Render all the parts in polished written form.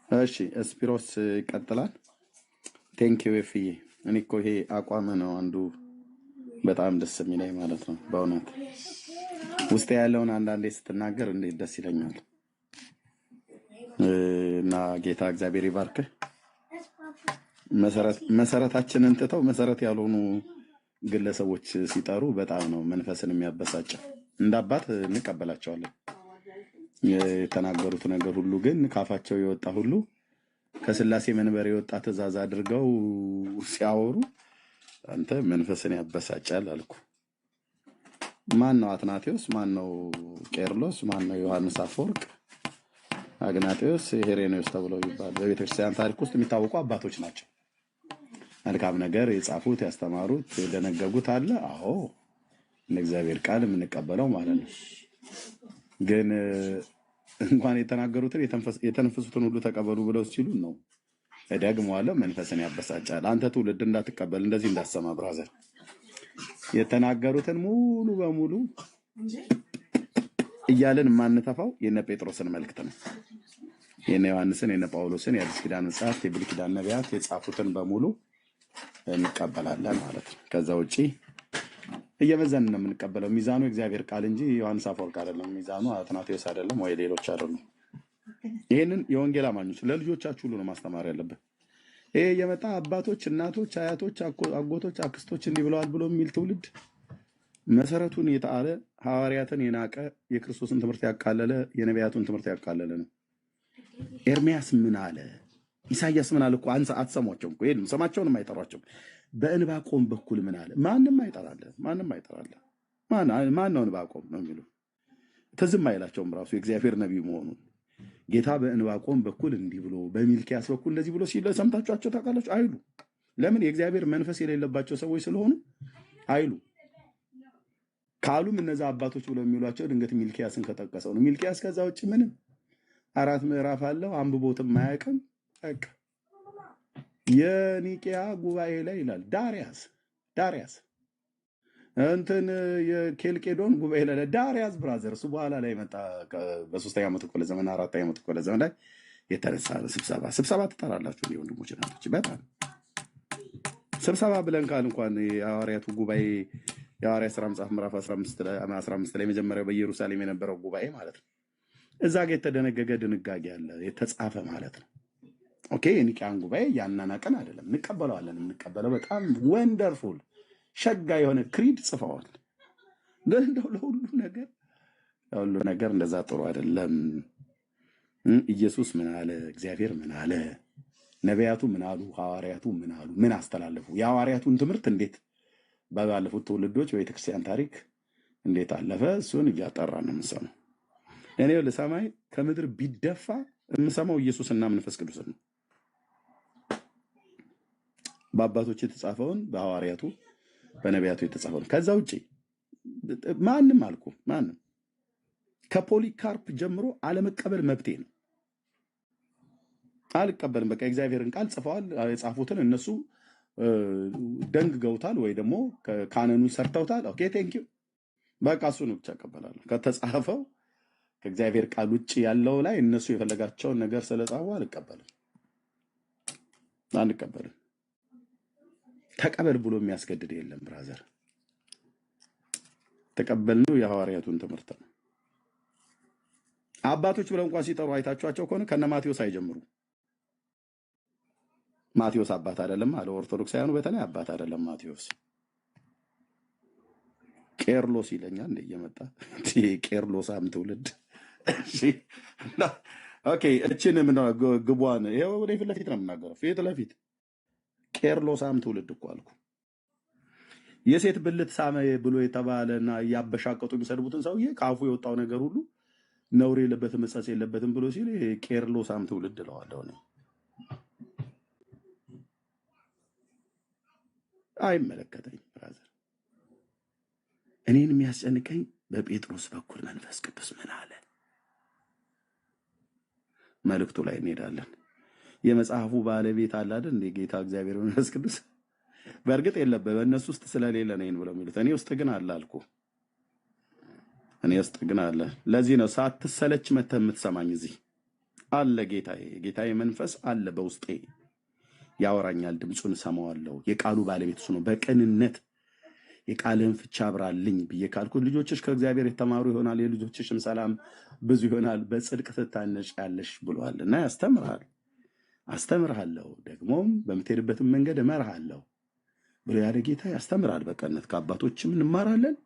እሺ ስፒሮስ ይቀጥላል። ቴንክ ዩ ኤፍዬ። እኔ እኮ ይሄ አቋም ነው አንዱ በጣም ደስ የሚለኝ ማለት ነው። በእውነት ውስጥ ያለውን አንዳንዴ ስትናገር እንዴት ደስ ይለኛል። እና ጌታ እግዚአብሔር ይባርክህ። መሰረታችንን ትተው መሰረት ያልሆኑ ግለሰቦች ሲጠሩ በጣም ነው መንፈስን የሚያበሳጨው። እንደ አባት እንቀበላቸዋለን። የተናገሩት ነገር ሁሉ ግን ካፋቸው የወጣ ሁሉ ከስላሴ መንበር የወጣ ትእዛዝ አድርገው ሲያወሩ አንተ መንፈስን ያበሳጫል አልኩ። ማን ነው አትናቴዎስ? ማን ነው ቄርሎስ? ማን ነው ዮሐንስ አፈወርቅ? አግናጤዎስ፣ ሄሬኔዎስ ተብለው ይባላል። በቤተክርስቲያን ታሪክ ውስጥ የሚታወቁ አባቶች ናቸው። መልካም ነገር የጻፉት ያስተማሩት የደነገጉት አለ። አዎ እንደ እግዚአብሔር ቃል የምንቀበለው ማለት ነው። ግን እንኳን የተናገሩትን የተነፈሱትን ሁሉ ተቀበሉ ብለው ሲሉ ነው። እደግመዋለሁ፣ መንፈስን ያበሳጫል። አንተ ትውልድ እንዳትቀበል እንደዚህ እንዳሰማ ብራዘር፣ የተናገሩትን ሙሉ በሙሉ እያለን የማንተፋው የነ ጴጥሮስን መልእክት ነው። የነ ዮሐንስን፣ የነ ጳውሎስን፣ የአዲስ ኪዳን መጽሐፍት፣ የብሉይ ኪዳን ነቢያት የጻፉትን በሙሉ እንቀበላለን ማለት ነው። ከዛ ውጪ እየበዘን ነው የምንቀበለው። ሚዛኑ እግዚአብሔር ቃል እንጂ ዮሐንስ አፈወርቅ አይደለም። ሚዛኑ አትናቴዎስ አይደለም ወይ ሌሎች አይደሉም። ይሄንን የወንጌል አማኞች ለልጆቻችሁ ሁሉ ነው ማስተማር ያለብን። ይሄ የመጣ አባቶች፣ እናቶች፣ አያቶች፣ አጎቶች፣ አክስቶች እንዲህ ብለዋል ብሎ የሚል ትውልድ መሰረቱን የጣለ ሐዋርያትን የናቀ የክርስቶስን ትምህርት ያቃለለ የነቢያቱን ትምህርት ያቃለለ ነው። ኤርሚያስ ምን አለ? ኢሳያስ ምን አለ? እኮ አትሰሟቸውም እኮ ይሄን ሰማቸውንም አይጠሯቸውም። በዕንባቆም በኩል ምን አለ? ማንም አይጠራለ። ማን ነው ዕንባቆም ነው የሚሉ ትዝም አይላቸውም። ራሱ የእግዚአብሔር ነቢይ መሆኑን ጌታ በዕንባቆም በኩል እንዲህ ብሎ በሚልኪያስ በኩል እንደዚህ ብሎ ሲል ሰምታችኋቸው ታውቃላችሁ? አይሉ። ለምን? የእግዚአብሔር መንፈስ የሌለባቸው ሰዎች ስለሆኑ አይሉ። ካሉም እነዛ አባቶች ብለው የሚሏቸው ድንገት ሚልኪያስን ከጠቀሰው ነው። ሚልኪያስ ከዛ ውጭ ምንም 4 ምዕራፍ አለው፣ አንብቦትም አያውቅም። በቃ የኒቂያ ጉባኤ ላይ ይላል ዳሪያስ እንትን የኬልቄዶን ጉባኤ ላይ ዳሪያስ ብራዘር፣ እሱ በኋላ ላይ መጣ። በ3ኛ መቶ ክፍለ ዘመን 4ኛ መቶ ክፍለ ዘመን ላይ የተነሳ ስብሰባ ትጠራላችሁ ወንድሞች ናቶች። በጣም ስብሰባ ብለን ካል እንኳን የሐዋርያቱ ጉባኤ የሐዋርያት ሥራ መጽሐፍ ምዕራፍ 15 ላይ መጀመሪያው በኢየሩሳሌም የነበረው ጉባኤ ማለት ነው። እዛ ጋር የተደነገገ ድንጋጌ አለ፣ የተጻፈ ማለት ነው። ኦኬ፣ የኒቂያን ጉባኤ ያናናቀን አይደለም፣ እንቀበለዋለን። የምንቀበለው በጣም ወንደርፉል ሸጋ የሆነ ክሪድ ጽፈዋል። ግን እንደው ለሁሉ ነገር እንደዛ ጥሩ አይደለም። ኢየሱስ ምን አለ? እግዚአብሔር ምን አለ? ነቢያቱ ምን አሉ? ሐዋርያቱ ምን አሉ? ምን አስተላለፉ? የሐዋርያቱን ትምህርት እንዴት ባለፉት ትውልዶች በቤተክርስቲያን ታሪክ እንዴት አለፈ? እሱን እያጠራ ነው የምንሰማው። እኔ ለሰማይ ከምድር ቢደፋ የምሰማው ኢየሱስና መንፈስ ቅዱስ ነው። በአባቶች የተጻፈውን በሐዋርያቱ በነቢያቱ የተጻፈውን ከዛ ውጪ ማንም ከፖሊካርፕ ጀምሮ አለመቀበል መብቴ ነው። አልቀበልም። በቃ እግዚአብሔርን ቃል ጽፈዋል፣ የጻፉትን እነሱ ደንግገውታል ወይ ደግሞ ካነኑን ሰርተውታል። ኦኬ ቴንኪው፣ በቃ እሱን ብቻ እቀበላለሁ። ከተጻፈው ከእግዚአብሔር ቃል ውጭ ያለው ላይ እነሱ የፈለጋቸውን ነገር ስለጻፉ አንቀበልም። ተቀበል ብሎ የሚያስገድድ የለም ብራዘር። ተቀበልነው የሐዋርያቱን ትምህርት ነው። አባቶች ብለው እንኳን ሲጠሩ አይታችኋቸው ከሆነ ከነ ማቴዎስ አይጀምሩ። ማቴዎስ አባት አይደለም አለ። ኦርቶዶክሳውያኑ በተለይ አባት አይደለም ማቴዎስ። ቄርሎስ ይለኛል እንደ እየመጣ ቄርሎሳም ትውልድ። እሺ ኦኬ፣ እቺን ምን ግቧን ይሄው ወደ ፊት ለፊት ነው የምናገረው፣ ፊት ለፊት ቄርሎሳም ትውልድ እኮ አልኩ። የሴት ብልት ሳመ ብሎ የተባለና እያበሻቀጡ የሚሰድቡትን ሰውዬ ከአፉ የወጣው ነገር ሁሉ ነውር የለበትም መጸጸት የለበትም ብሎ ሲል ቄርሎሳም ትውልድ እለዋለሁ ነው። አይመለከተኝ ብራዘር። እኔን የሚያስጨንቀኝ በጴጥሮስ በኩል መንፈስ ቅዱስ ምን አለ? መልእክቱ ላይ እንሄዳለን። የመጽሐፉ ባለቤት አለ አይደል እንደ ጌታ እግዚአብሔር መንፈስ ቅዱስ። በእርግጥ የለበት በእነሱ ውስጥ ስለሌለ ነው ብለው የሚሉት። እኔ ውስጥ ግን አለ አልኩ። እኔ ውስጥ ግን አለ። ለዚህ ነው ሳትሰለች መተህ የምትሰማኝ እዚህ አለ ጌታዬ መንፈስ አለ በውስጤ ያወራኛል፣ ድምፁን እሰማዋለሁ። የቃሉ ባለቤት እሱ ነው። በቅንነት የቃልህን ፍቻ አብራልኝ ብዬ ካልኩት ልጆችሽ ከእግዚአብሔር የተማሩ ይሆናል፣ የልጆችሽም ሰላም ብዙ ይሆናል፣ በጽድቅ ትታነጫለሽ ብሏል እና ያስተምርሃል። አስተምርሃለሁ ደግሞም በምትሄድበትም መንገድ እመርሃለሁ ብሎ ያለ ጌታ ያስተምራል። በቀነት ከአባቶችም እንማራለን፣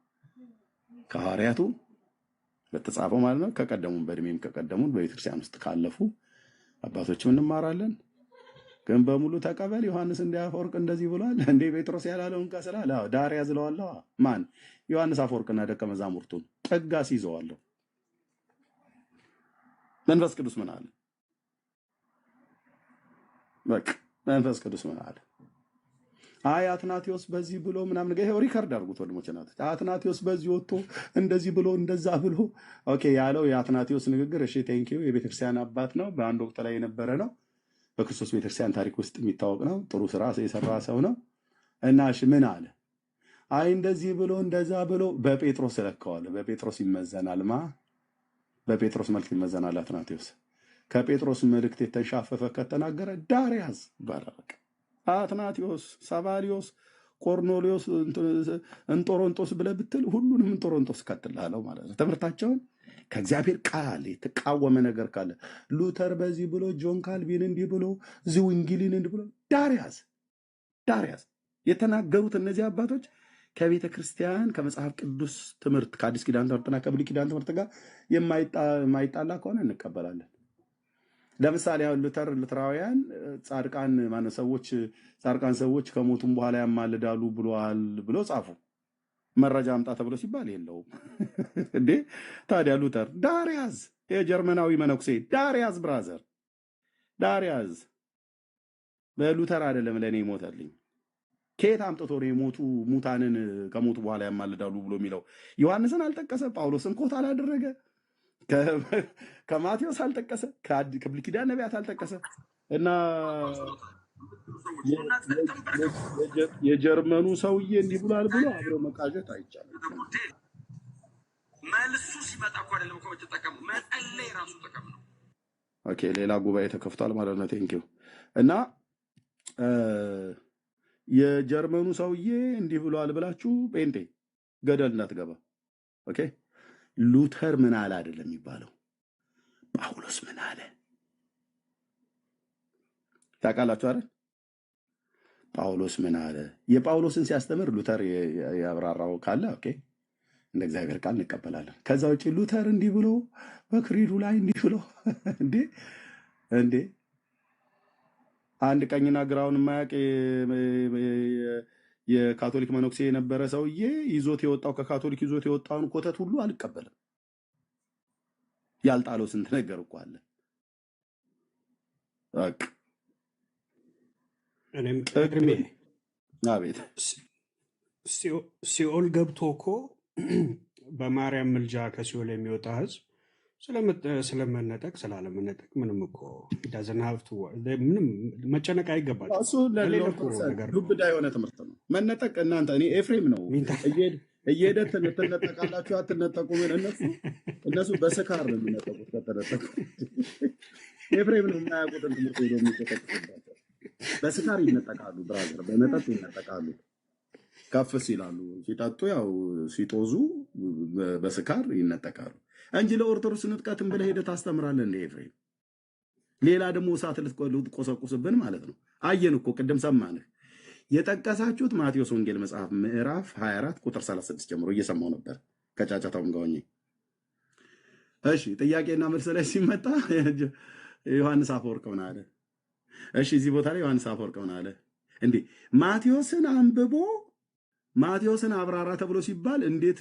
ከሐዋርያቱ በተጻፈው ማለት ነው። ከቀደሙን በእድሜም ከቀደሙን በቤተክርስቲያን ውስጥ ካለፉ አባቶችም እንማራለን። ግን በሙሉ ተቀበል። ዮሐንስ እንዲያፈወርቅ እንደዚህ ብሏል እንዴ? ጴጥሮስ ያላለውን ከስላለ ዳር ያዝለዋለሁ። ማን? ዮሐንስ አፈወርቅና ደቀ መዛሙርቱን ጠጋ ሲይዘዋለሁ። መንፈስ ቅዱስ ምን አለ? በቃ መንፈስ ቅዱስ ምን አለ? አይ አትናቴዎስ በዚህ ብሎ ምናምን ይሄው ሪከርድ አድርጉት ወንድሞች እናቶች። አትናቴዎስ በዚህ ወጥቶ እንደዚህ ብሎ እንደዛ ብሎ ኦኬ ያለው የአትናቴዎስ ንግግር እሺ ቴንኪው፣ የቤተክርስቲያን አባት ነው፣ በአንድ ወቅት ላይ የነበረ ነው፣ በክርስቶስ ቤተክርስቲያን ታሪክ ውስጥ የሚታወቅ ነው፣ ጥሩ ስራ የሰራ ሰው ነው። እና እሺ ምን አለ? አይ እንደዚህ ብሎ እንደዛ ብሎ በጴጥሮስ ለካዋለ። በጴጥሮስ ይመዘናል። በጴጥሮስ መልክ ይመዘናል አትናቴዎስ። ከጴጥሮስ መልእክት የተንሻፈፈ ከተናገረ ዳር ያዝ ይባላል። አትናቴዎስ፣ ሰባሊዮስ፣ ቆርኔሌዎስ፣ እንጦሮንጦስ ብለህ ብትል ሁሉንም እንጦሮንጦስ ከትልሃለው ማለት ነው። ትምህርታቸውን ከእግዚአብሔር ቃል የተቃወመ ነገር ካለ ሉተር በዚህ ብሎ፣ ጆን ካልቪን እንዲህ ብሎ፣ ዝዊንግሊን እንዲህ ብሎ ዳር ያዝ የተናገሩት እነዚህ አባቶች ከቤተ ክርስቲያን ከመጽሐፍ ቅዱስ ትምህርት ከአዲስ ኪዳን ትምህርትና ከብሉይ ኪዳን ትምህርት ጋር የማይጣላ ከሆነ እንቀበላለን። ለምሳሌ አሁን ሉተራውያን ጻድቃን ሰዎች ከሞቱም በኋላ ያማልዳሉ ብሏል ብሎ ጻፉ። መረጃ አምጣ ተብሎ ሲባል የለውም እንዴ? ታዲያ ሉተር ዳር ያዝ፣ የጀርመናዊ መነኩሴ ዳር ያዝ፣ ብራዘር ዳር ያዝ። በሉተር አይደለም ለእኔ ይሞታልኝ። ከየት አምጥቶ ነው የሞቱ ሙታንን ከሞቱ በኋላ ያማልዳሉ ብሎ የሚለው? ዮሐንስን አልጠቀሰ፣ ጳውሎስን ኮት አላደረገ፣ ከማቴዎስ አልጠቀሰ፣ ከብሉይ ኪዳን ነቢያት አልጠቀሰ። እና የጀርመኑ ሰውዬ እንዲህ ብሏል ብሎ አብሮ መቃዠት አይቻልም። መልሱ ሲመጣ እኮ አይደለም እኮ የምትጠቀሙ፣ መጸለይ ራሱ ጥቅም ነው። ኦኬ ሌላ ጉባኤ ተከፍቷል ማለት ነው። ቴንኪው። እና የጀርመኑ ሰውዬ እንዲህ ብሏል ብላችሁ ጴንጤ ገደል እንዳትገባ። ኦኬ ሉተር ምን አለ አይደለም የሚባለው፣ ጳውሎስ ምን አለ ታውቃላችሁ አይደል? ጳውሎስ ምን አለ? የጳውሎስን ሲያስተምር ሉተር ያብራራው ካለ ኦኬ እንደ እግዚአብሔር ቃል እንቀበላለን። ከዛ ውጭ ሉተር እንዲህ ብሎ በክሪዱ ላይ እንዲህ ብሎ እንዴ አንድ ቀኝና ግራውን የማያውቅ የካቶሊክ መነኩሴ የነበረ ሰውዬ ከካቶሊክ ይዞት የወጣውን ኮተት ሁሉ አልቀበልም ያልጣለው ስንት ነገር እኮ አለ። እኔም እድሜ አቤት ሲኦል ገብቶ እኮ በማርያም ምልጃ ከሲኦል የሚወጣ ህዝብ ስለመነጠቅ ስላለመነጠቅ ምንም እኮ ዳዘን ሀብቱ ምንም መጨነቅ አይገባቸው። እሱ ዱብዳ የሆነ ትምህርት ነው መነጠቅ። እናንተ እኔ ኤፍሬም ነው እየሄደ ትነጠቃላችሁ አትነጠቁ። እነሱ በስካር ነው የሚነጠቁት። ከተነጠቁ ኤፍሬም ነው የማያውቁትን ትምህርት ሄዶ የሚጠቀቅባቸው። በስካር ይነጠቃሉ፣ ብራዘር በመጠጥ ይነጠቃሉ። ከፍ ሲላሉ ሲጠጡ ያው ሲጦዙ በስካር ይነጠቃሉ እንጂ ለኦርቶዶክስ ንጥቀትን ብለህ ሄደህ ታስተምራለህ እንደ ኤፍሬም። ሌላ ደግሞ እሳት ልትቆሰቁስብን ማለት ነው። አየን እኮ ቅድም ሰማንህ። የጠቀሳችሁት ማቴዎስ ወንጌል መጽሐፍ ምዕራፍ 24 ቁጥር 36 ጀምሮ እየሰማው ነበር ከጫጫታውም ጋር ሆኜ። እሺ ጥያቄና መልስ ላይ ሲመጣ ዮሐንስ አፈወርቅ ምን አለ? እሺ እዚህ ቦታ ላይ ዮሐንስ አፈወርቅ ምን አለ እንዴ? ማቴዎስን አንብቦ ማቴዎስን አብራራ ተብሎ ሲባል እንዴት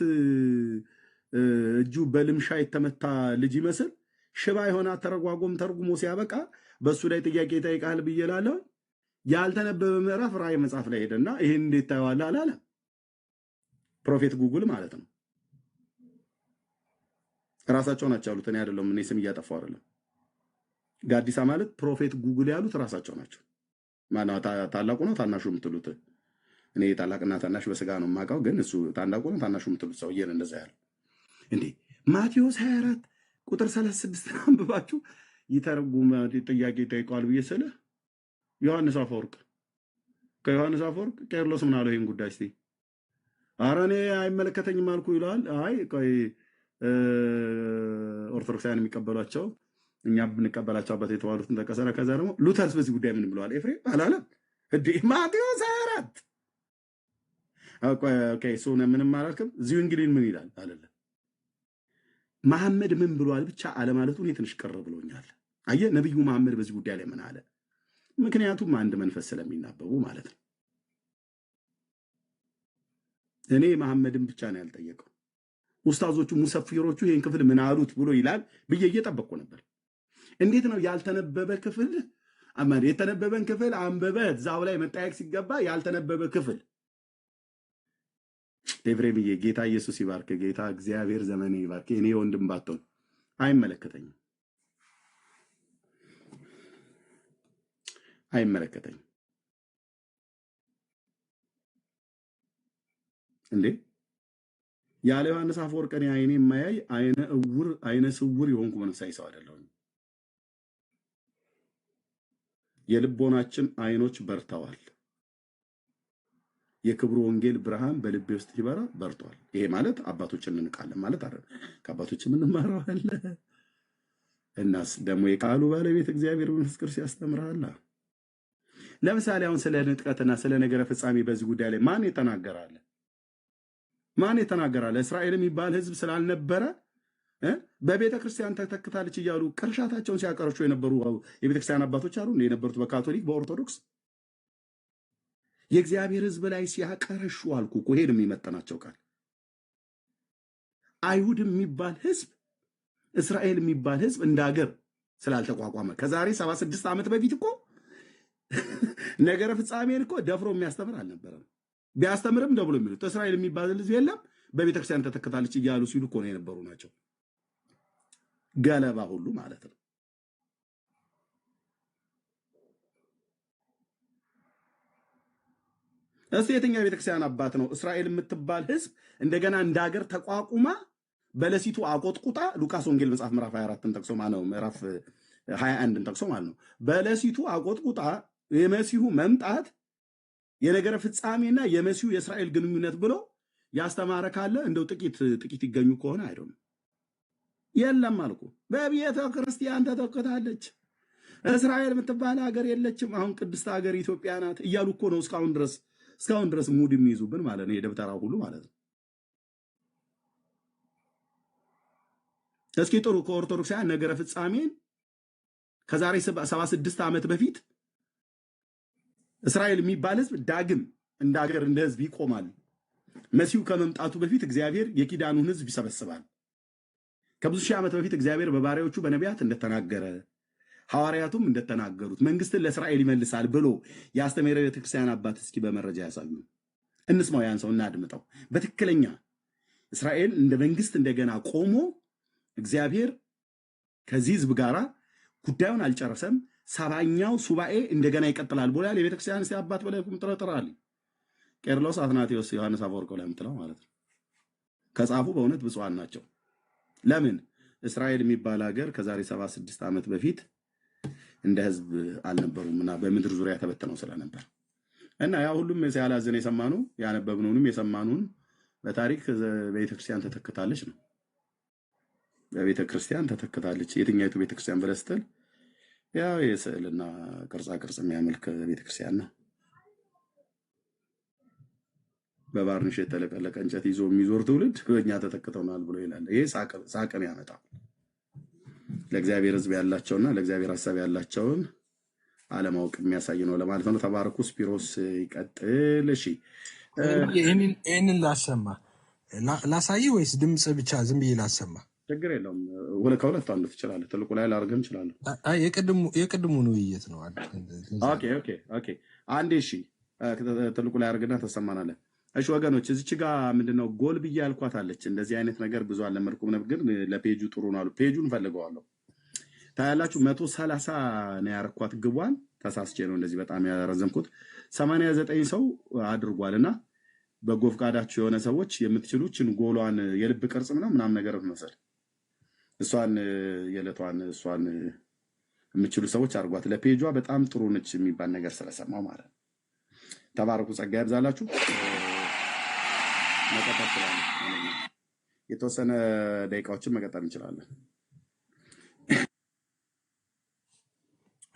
እጁ በልምሻ የተመታ ልጅ ይመስል ሽባ የሆነ አተረጓጎም ተርጉሞ ሲያበቃ በሱ ላይ ጥያቄ ይጠይቃል ብዬ እላለሁ። ያልተነበበ ምዕራፍ ራእይ መጽሐፍ ላይ ሄደና ይሄን እንዴት ታየዋለህ አላለ። ፕሮፌት ጉግል ማለት ነው። ራሳቸው ናቸው ያሉት፣ እኔ አይደለም። እኔ ስም እያጠፋው አይደለም። ጋዲሳ ማለት ፕሮፌት ጉግል ያሉት ራሳቸው ናቸው። ማነው ታላቁ ነው ታናሹ የምትሉት? እኔ ታላቅና ታናሽ በስጋ ነው የማውቀው፣ ግን እሱ ታላቁ ነው ታናሹ የምትሉት ሰውዬ እንደዛ ያለው እንዴ። ማቴዎስ 24 ቁጥር 36 አንብባችሁ ይተረጉም ጥያቄ ይጠይቀዋል ብዬ ስልህ ዮሐንስ አፈወርቅ ከዮሐንስ አፈወርቅ ቄርሎስ ምን አለው ይህን ጉዳይ እስቲ ኧረ እኔ አይመለከተኝም አልኩ ይለዋል። አይ ቆይ ኦርቶዶክሳውያን የሚቀበሏቸው እኛ ብንቀበላቸው አባት የተባሉትን ጠቀሰና ከዛ ደግሞ ሉተርስ በዚህ ጉዳይ ምን ብለዋል? ኤፍሬም አላለም እንዴ? ማቴዎስ 24 ኦኬ እሱን ምንም አላልክም። እዚሁ እንግዲህ ምን ይላል አለለ መሐመድ ምን ብሏል ብቻ አለማለቱ እኔ ትንሽ ቅር ብሎኛል። አየህ ነብዩ መሐመድ በዚህ ጉዳይ ላይ ምን አለ? ምክንያቱም አንድ መንፈስ ስለሚናበቡ ማለት ነው። እኔ መሐመድን ብቻ ነው ያልጠየቀው። ኡስታዞቹ ሙሰፊሮቹ ይሄን ክፍል ምን አሉት ብሎ ይላል ብዬ እየጠበቅኩ ነበር። እንዴት ነው ያልተነበበ ክፍል አማን የተነበበን ክፍል አንበበ ዛው ላይ መጠየቅ ሲገባ ያልተነበበ ክፍል ኤፍሬምዬ ጌታ ኢየሱስ ይባርክ። ጌታ እግዚአብሔር ዘመን ይባርክ። እኔ ወንድም ባትሆን አይመለከተኝም አይመለከተኝም እንዴ ያለ ዮሐንስ አፈወርቅ እኔ አይኔ የማያይ አይነ ስውር የሆንኩ መንፈሳዊ ሰው አይደለሁም። የልቦናችን አይኖች በርተዋል። የክብሩ ወንጌል ብርሃን በልቤ ውስጥ ይበራ በርቷል። ይሄ ማለት አባቶችን እንቃለን ማለት አይደለም። ከአባቶችም እንማራለን። እናስ ደግሞ የቃሉ ባለቤት እግዚአብሔር መንፈስ ቅዱስ ያስተምራል። ለምሳሌ አሁን ስለ ንጥቀትና ስለ ነገረ ፍጻሜ በዚህ ጉዳይ ላይ ማን ይተናገራል? ማን ይተናገራል? እስራኤል የሚባል ህዝብ ስላልነበረ በቤተ ክርስቲያን ተተክታለች እያሉ ቅርሻታቸውን ሲያቀርሹ የነበሩ የቤተ ክርስቲያን አባቶች አሉ የነበሩት በካቶሊክ በኦርቶዶክስ የእግዚአብሔር ህዝብ ላይ ሲያቀርሹ አልኩ እኮ ይሄን የሚመጠናቸው ቃል አይሁድ የሚባል ህዝብ እስራኤል የሚባል ህዝብ እንደ ሀገር ስላልተቋቋመ ከዛሬ 76 ዓመት በፊት እኮ ነገረ ፍጻሜን እኮ ደፍሮ የሚያስተምር አልነበረም። ቢያስተምርም ደብሎ የሚሉት እስራኤል የሚባል ህዝብ የለም በቤተክርስቲያን ተተክታለች እያሉ ሲሉ እኮ ነው የነበሩ ናቸው። ገለባ ሁሉ ማለት ነው። እስቲ የትኛው ቤተክርስቲያን አባት ነው እስራኤል የምትባል ህዝብ እንደገና እንደ ሀገር ተቋቁማ በለሲቱ አቆጥቁጣ ሉቃስ ወንጌል መጽሐፍ ምዕራፍ 24ን ጠቅሶ ማነው ምዕራፍ 21ን ጠቅሶ ማለት ነው በለሲቱ አቆጥቁጣ የመሲሁ መምጣት የነገረ ፍጻሜና የመሲሁ የእስራኤል ግንኙነት ብሎ ያስተማረ ካለ እንደው ጥቂት ይገኙ ከሆነ አይደለም የለም አልኩ። በቤተ ክርስቲያን ተተክታለች እስራኤል የምትባል ሀገር የለችም። አሁን ቅድስት ሀገር ኢትዮጵያ ናት እያሉ እኮ ነው እስካሁን ድረስ ሙድ የሚይዙብን ማለት ነው። የደብተራው ሁሉ ማለት ነው። እስኪ ጥሩ ከኦርቶዶክሳውያን ነገረ ፍጻሜን ከዛሬ 76 ዓመት በፊት እስራኤል የሚባል ህዝብ ዳግም እንደ ሀገር እንደ ህዝብ ይቆማል። መሲሁ ከመምጣቱ በፊት እግዚአብሔር የኪዳኑን ህዝብ ይሰበስባል። ከብዙ ሺህ ዓመት በፊት እግዚአብሔር በባሪያዎቹ በነቢያት እንደተናገረ ሐዋርያቱም እንደተናገሩት መንግስትን ለእስራኤል ይመልሳል ብሎ ያስተማረ ቤተክርስቲያን አባት እስኪ በመረጃ ያሳዩ። እንስማው፣ ያን ሰው እናድምጠው። በትክክለኛ እስራኤል እንደ መንግስት እንደገና ቆሞ እግዚአብሔር ከዚህ ህዝብ ጋራ ጉዳዩን አልጨረሰም፣ 70ኛው ሱባኤ እንደገና ይቀጥላል ብሎ ያለ የቤተክርስቲያን አባት በላይ ምጥረጥራል። ቄርሎስ፣ አትናቴዎስ፣ ዮሐንስ አፈወርቅ ላይ ምጥለው ማለት ነው። ከጻፉ በእውነት ብፁዓን ናቸው። ለምን እስራኤል የሚባል ሀገር ከዛሬ 76 ዓመት በፊት እንደ ህዝብ አልነበሩምና በምድር ዙሪያ ተበተነው ስለነበር እና ያ ሁሉም ሲያላዘን የሰማኑ ያነበብነውንም የሰማኑን በታሪክ ቤተክርስቲያን ተተክታለች ነው። በቤተክርስቲያን ተተክታለች። የትኛይቱ ቤተክርስቲያን ብለህ ስትል ያው የስዕልና ቅርጻ ቅርጽ የሚያመልክ ቤተክርስቲያን ነው። በባርኒሽ የተለቀለቀ እንጨት ይዞ የሚዞር ትውልድ በእኛ ተተክተውናል ብሎ ይላል። ይሄ ሳቅን ያመጣል። ለእግዚአብሔር ህዝብ ያላቸውና ለእግዚአብሔር ሐሳብ ያላቸውን አለማወቅ የሚያሳይ ነው ለማለት ነው። ተባረኩ። ስፒሮስ ይቀጥል። እሺ ይህንን ላሰማ ላሳይ ወይስ ድምፅ ብቻ ዝም ብዬ ላሰማ? ችግር የለውም። ከሁለት አንዱ ትችላለህ። ትልቁ ላይ ላርገም እችላለሁ። የቅድሙን ውይይት ነው። ኦኬ አንዴ እሺ፣ ትልቁ ላይ አርግና ተሰማናለን። እሺ ወገኖች፣ እዚች ጋር ምንድነው ጎል ብዬ ያልኳት አለች። እንደዚህ አይነት ነገር ብዙ አልለመድኩም ነበር፣ ግን ለፔጁ ጥሩ ነው አሉ። ፔጁን ፈልገዋለሁ። ታያላችሁ 130 ነው ያረኳት። ግቧን ተሳስቼ ነው እንደዚህ በጣም ያረዘምኩት። 89 ሰው አድርጓልና በጎ ፈቃዳችሁ የሆነ ሰዎች የምትችሉችን ጎሏን የልብ ቅርጽ ምናምን ነገር መሰል እሷን የዕለቷን እሷን የምችሉ ሰዎች አድርጓት። ለፔጇ በጣም ጥሩ ነች የሚባል ነገር ስለሰማው ማለት ነው። ተባረኩ፣ ጸጋ ያብዛላችሁ። መቀጠል እንችላለን። የተወሰነ ደቂቃዎችን መቀጠል እንችላለን።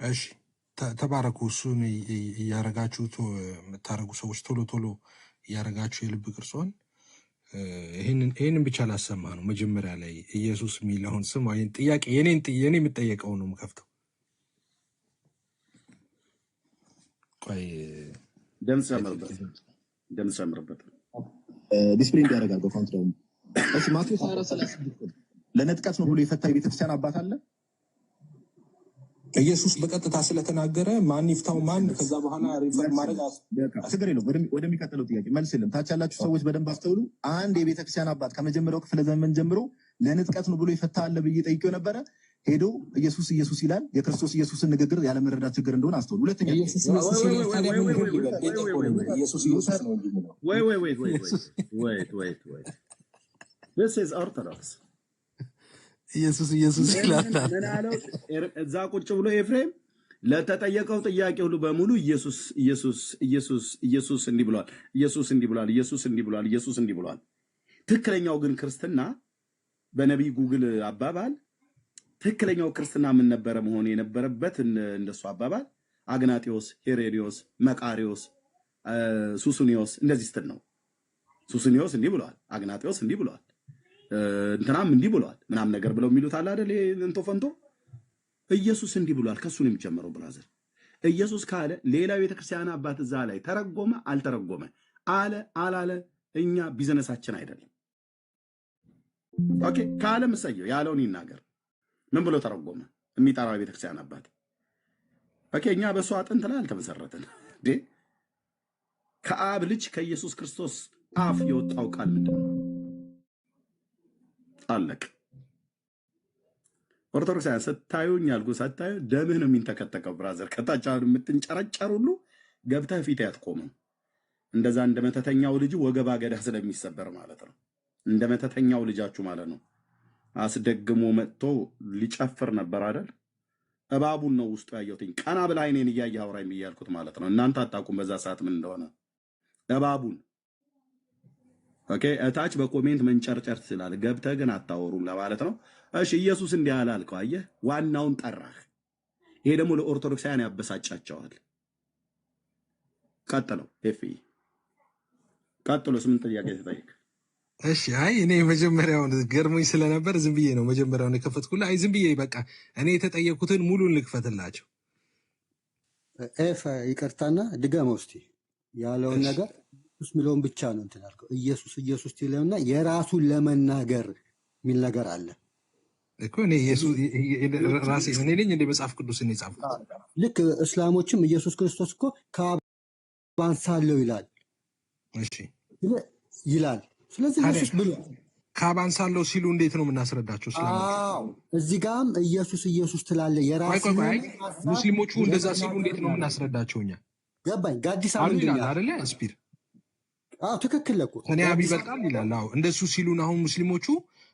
እሺ ተባረኩ። እሱን እያረጋችሁ የምታደርጉ ሰዎች ቶሎ ቶሎ እያረጋችሁ የልብ ቅርጿን ይህንን ብቻ ላሰማ ነው። መጀመሪያ ላይ ኢየሱስ የሚለውን ስም ጥያቄ የኔ የምጠየቀው ነው የምከፍተው። ቆይ ድምፅ ጨምርበት። ዲስፕሊን ያደርጋል በካውንት ዳውን። እሺ ማቴዎስ 24:36 ለንጥቀት ነው ብሎ የፈታ የቤተክርስቲያን አባት አለ። ኢየሱስ በቀጥታ ስለተናገረ ማን ይፍታው ማን ከዛ በኋላ ሪፈር ማድረግ ችግር የለውም። ወደሚቀጥለው ጥያቄ መልስ የለም። ታች ያላችሁ ሰዎች በደንብ አስተውሉ። አንድ የቤተክርስቲያን አባት ከመጀመሪያው ክፍለ ዘመን ጀምሮ ለንጥቀት ነው ብሎ የፈታ አለ ብዬ ጠይቄው ነበረ። ሄዶ ኢየሱስ ይላል። የክርስቶስ ኢየሱስን ንግግር ያለመረዳት ችግር እንደሆነ አስተውሉ። ሁለተኛ ኢየሱስ ነው This is Orthodox. ኢየሱስ ይላል። ምን አለው? እዛ ቁጭ ብሎ ኤፍሬም ለተጠየቀው ጥያቄ ሁሉ በሙሉ ኢየሱስ እንዲህ ብሏል፣ ኢየሱስ እንዲህ ብሏል። ትክክለኛው ግን ክርስትና በነቢይ ጉግል አባባል ትክክለኛው ክርስትና ምን ነበረ መሆን የነበረበት? እንደሱ አባባል አግናጢዮስ፣ ሄሬዲዮስ፣ መቃሪዮስ፣ ሱሱኒዮስ እንደዚህ ስትል ነው። ሱሱኒዮስ እንዲህ ብሏል፣ አግናጢዮስ እንዲህ ብሏል፣ እንትናም እንዲህ ብሏል ምናምን ነገር ብለው የሚሉት አለ አይደል? እንቶ ፈንቶ ኢየሱስ እንዲህ ብሏል። ከሱ ነው የሚጀምረው ብራዘር። ኢየሱስ ካለ ሌላው ቤተክርስቲያን አባት እዛ ላይ ተረጎመ አልተረጎመ፣ አለ አላለ፣ እኛ ቢዝነሳችን አይደለም። ኦኬ ካለ ምሰየው ያለውን ይናገር። ምን ብሎ ተረጎመ? የሚጠራው ቤተክርስቲያን አባት። ኦኬ እኛ በሱ አጥንት ላይ አልተመሰረተን። ከአብ ልጅ ከኢየሱስ ክርስቶስ አፍ የወጣው ቃል ምንድነው? አለቅ። ኦርቶዶክሳውያን ስታዩኝ ያልኩ ሳታዩ ደምህ ነው የሚንተከተከው ብራዘር። ከታች የምትንጨረጨር ሁሉ ገብተህ ፊት ያትቆምም። እንደዛ እንደ መተተኛው ልጅ ወገባ ገዳ ስለሚሰበር ማለት ነው። እንደ መተተኛው ልጃችሁ ማለት ነው። አስደግሞ መጥቶ ሊጨፍር ነበር አይደል? እባቡን ነው ውስጡ ያየሁትኝ። ቀና ብላ አይኔን እያየህ አውራኝ ብያልኩት ማለት ነው። እናንተ አታውቁም በዛ ሰዓት ምን እንደሆነ እባቡን። ኦኬ እታች በኮሜንት መንጨርጨር ትችላለህ፣ ገብተህ ግን አታወሩም ለማለት ነው። እሺ ኢየሱስ እንዲህ አላልከው። አየህ ዋናውን ጠራህ። ይሄ ደግሞ ለኦርቶዶክሳውያን ያበሳጫቸዋል። ቀጥለው ቀጥሎ ስምንት ጥያቄ ተጠይቅ። እሺ አይ እኔ መጀመሪያውን ገርሞኝ ስለነበር ዝም ብዬ ነው መጀመሪያውን የከፈትኩልህ። አይ ዝም ብዬ በቃ እኔ የተጠየቁትን ሙሉን ልክፈትላቸው። ይቅርታና ድገመው እስቲ ያለውን ነገር ኢየሱስ ሚለውን ብቻ ነው እንትን አልከው። ኢየሱስ ይለውና የራሱን ለመናገር የሚል ነገር አለ እኮ። እኔ ኢየሱስ ራሴ እኔ ነኝ እንደ መጽሐፍ ቅዱስ ነው የጻፍኩት። ልክ እስላሞችም ኢየሱስ ክርስቶስ እኮ ከአብ አንሳለው ይላል። እሺ ይላል። ስለዚህ ኢየሱስ ብሎ ከአብ አንሳለው ሲሉ እንዴት ነው የምናስረዳቸው? እዚህ ጋርም ኢየሱስ ትላለ የራሱ ሙስሊሞቹ እንደዛ ሲሉ እንዴት ነው የምናስረዳቸው? እኛ ገባኝ። ጋዲሳ ምንድን ነው አይደለ? ስፒር ትክክል እኮ እኔ አብ ይበልጣል ይላል። እንደሱ ሲሉን አሁን ሙስሊሞቹ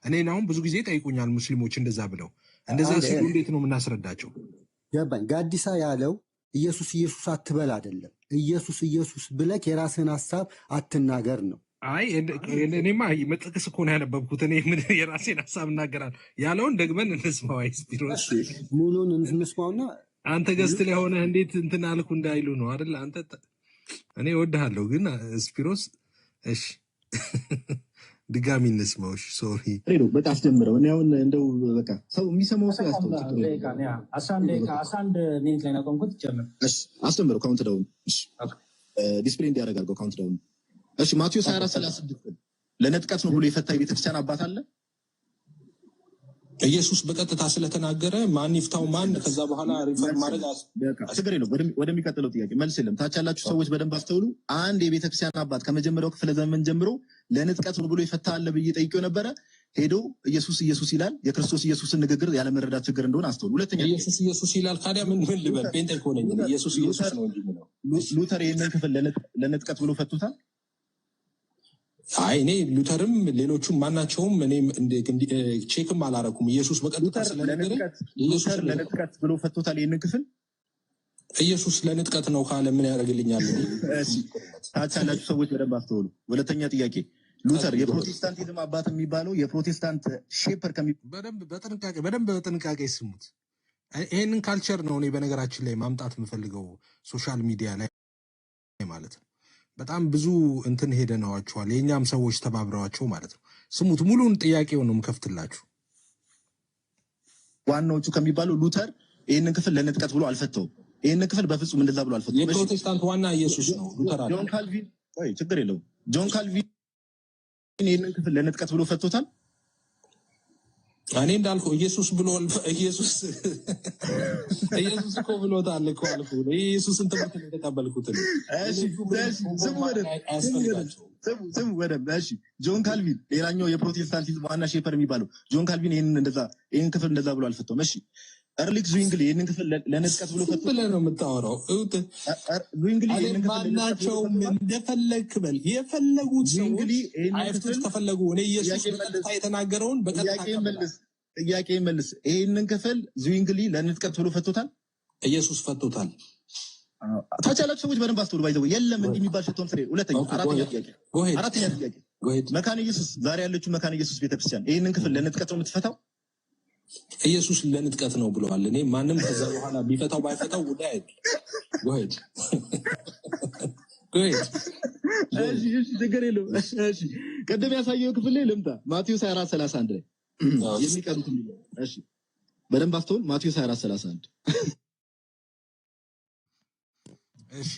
እኔን አሁን ብዙ ጊዜ ጠይቁኛል ሙስሊሞች እንደዛ ብለው እንደዛ ሲሉ እንዴት ነው የምናስረዳቸው? ገባኝ። ጋዲሳ ያለው ኢየሱስ አትበል አይደለም። ኢየሱስ ብለክ የራስህን ሀሳብ አትናገር ነው። አይ እኔማ መጥቅስ እኮ ነው ያነበብኩት። እኔ ምን የራሴን ሀሳብ እናገራለሁ ያለውን ደግመን እንስማው። አይ ስፒሮስ ሙሉን እንስማውና አንተ ገስት ላይ ሆነህ እንዴት እንትን አልኩ እንዳይሉ ነው አይደል? አንተ እኔ እወድሃለሁ ግን ስፒሮስ እሺ ድጋሚ እንስማው። እሺ ሶሪ በቃ አስጀምረው። እኔ አሁን እንደው በቃ ሰው የሚሰማው ሰው ያስተውል። አሳንድ ሚኒት ላይ ነው ቆምኩት። ጀምር። እሺ አስጀምረው። ካውንት ዳውን። እሺ ዲስፕሌይ እንዲያደርጋል ካውንት ዳውን። እሺ ማቴዎስ 24:36 ለንጥቀት ነው ብሎ የፈታ የቤተክርስቲያን አባት አለ። ኢየሱስ በቀጥታ ስለተናገረ ማን ይፍታው ማን ከዛ በኋላ ሪፈር ማድረግ ችግር የለውም። ወደሚቀጥለው ጥያቄ መልስ የለም። ታች ያላችሁ ሰዎች በደንብ አስተውሉ። አንድ የቤተክርስቲያን አባት ከመጀመሪያው ክፍለ ዘመን ጀምሮ ለንጥቀት ነው ብሎ የፈታ አለ ብዬ ጠይቄው ነበረ። ሄዶ ኢየሱስ ይላል። የክርስቶስ ኢየሱስን ንግግር ያለመረዳት ችግር እንደሆነ አስተውሉ። ሁለተኛ ኢየሱስ ይላል። ታዲያ ምን ልበል? ጴንጤ እኮ ነኝ። ኢየሱስ ነው እንጂ ነው። ሉተር ይህንን ክፍል ለንጥቀት ብሎ ፈቱታል። አይ እኔ ሉተርም ሌሎቹም ማናቸውም እኔ ቼክም አላረኩም። ኢየሱስ በቀጥታ ሉተር ስለነገረኝ ኢየሱስ ለንጥቀት ብሎ ፈቶታል ይሄንን ክፍል። ኢየሱስ ለንጥቀት ነው ካለ ምን ያደርግልኛል? እሺ ታች ያላችሁ ሰዎች በደንብ አስተውሉ። ሁለተኛ ጥያቄ ሉተር የፕሮቴስታንቲዝም አባት የሚባለው የፕሮቴስታንት ሼፐር በደንብ በጥንቃቄ ስሙት። ይሄንን ካልቸር ነው እኔ በነገራችን ላይ ማምጣት የምፈልገው ሶሻል ሚዲያ ላይ ማለት ነው። በጣም ብዙ እንትን ሄደናዋቸዋል፣ የእኛም ሰዎች ተባብረዋቸው ማለት ነው። ስሙት፣ ሙሉን ጥያቄውን ነው የምከፍትላችሁ። ዋናዎቹ ከሚባለው ሉተር ይህንን ክፍል ለንጥቀት ብሎ አልፈተውም። ይህንን ክፍል በፍጹም እንደዛ ብሎ አልፈተውም። የፕሮቴስታንት ዋና ኢየሱስ ነው ሉተር አለ። ጆን ካልቪን ችግር የለውም። ጆን ካልቪን ይህንን ክፍል ለንጥቀት ብሎ ፈቶታል። እኔ እንዳልኩ ኢየሱስ ብሎ ኢየሱስ እኮ ብሎታል እኮ አልኩ። ኢየሱስን ትምህርት የተቀበልኩት ነው። ስሙ በደንብ እሺ። ጆን ካልቪን ሌላኛው የፕሮቴስታንቲዝም ዋና ሼፐር የሚባለው ጆን ካልቪን ይህንን ክፍል እንደዛ ብሎ አልፈተውም። እሺ ኤርሊክ ዙዊንግሊ ይህንን ክፍል ለንጥቀት ብሎ ፈቶ ብለህ ነው የምታወራው። ዙዊንግሊ ማናቸውም እንደፈለግክ በል የፈለጉት ሰዎች አይፍቶች ከፈለጉ እኔ ኢየሱስ በቀጥታ የተናገረውን በቀጥታ ጥያቄ መልስ። ይህንን ክፍል ዙዊንግሊ ለንጥቀት ብሎ ፈቶታል። ኢየሱስ ፈቶታል። ታች ያላችሁ ሰዎች በደንብ አስተውሉ። ባይዘው የለም እንዲህ የሚባል ሸቶም ፍሬ። አራተኛ ጥያቄ መካነ ኢየሱስ ዛሬ ያለችው መካነ ኢየሱስ ቤተክርስቲያን ይህንን ክፍል ለንጥቀት ነው የምትፈታው? ኢየሱስ ለንጥቀት ነው ብለዋል። እኔ ማንም ከዛ በኋላ ቢፈታው ባይፈታው ጉዳይ ጎሄድ እሺ ችግር የለውም። እሺ ቀደም ያሳየው ክፍል ላይ ልምጣ። ማቴዎስ 24:31 ላይ የሚቀሩት እሺ በደንብ አስተውል። ማቴዎስ 24:31 እሺ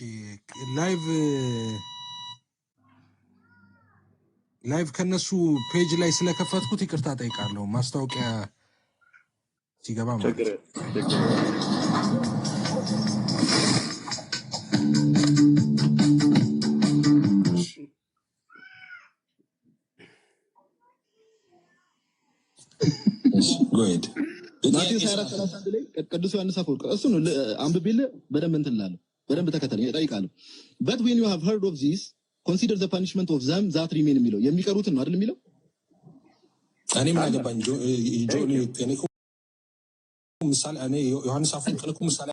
ላይቭ ከነሱ ፔጅ ላይ ስለከፈትኩት ይቅርታ ጠይቃለሁ። ማስታወቂያ ሲገባ ማለት ጎሄድ ማቴዎስ 24:31 ላይ ቅዱስ ዮሐንስ አፈወርቅ እሱ ነው አንብቤልህ በደንብ እንትን እላለሁ። በደንብ ተከተለኝ እጠይቃለሁ። but when you have heard of this consider the punishment of them that remain የሚለው የሚቀሩትን ነው አይደል የሚለው? እኔ ምን አገባኝ ጆኒ እኔ ምሳሌ እኔ ዮሐንስ አፈወርቅ ልኩ ምሳሌ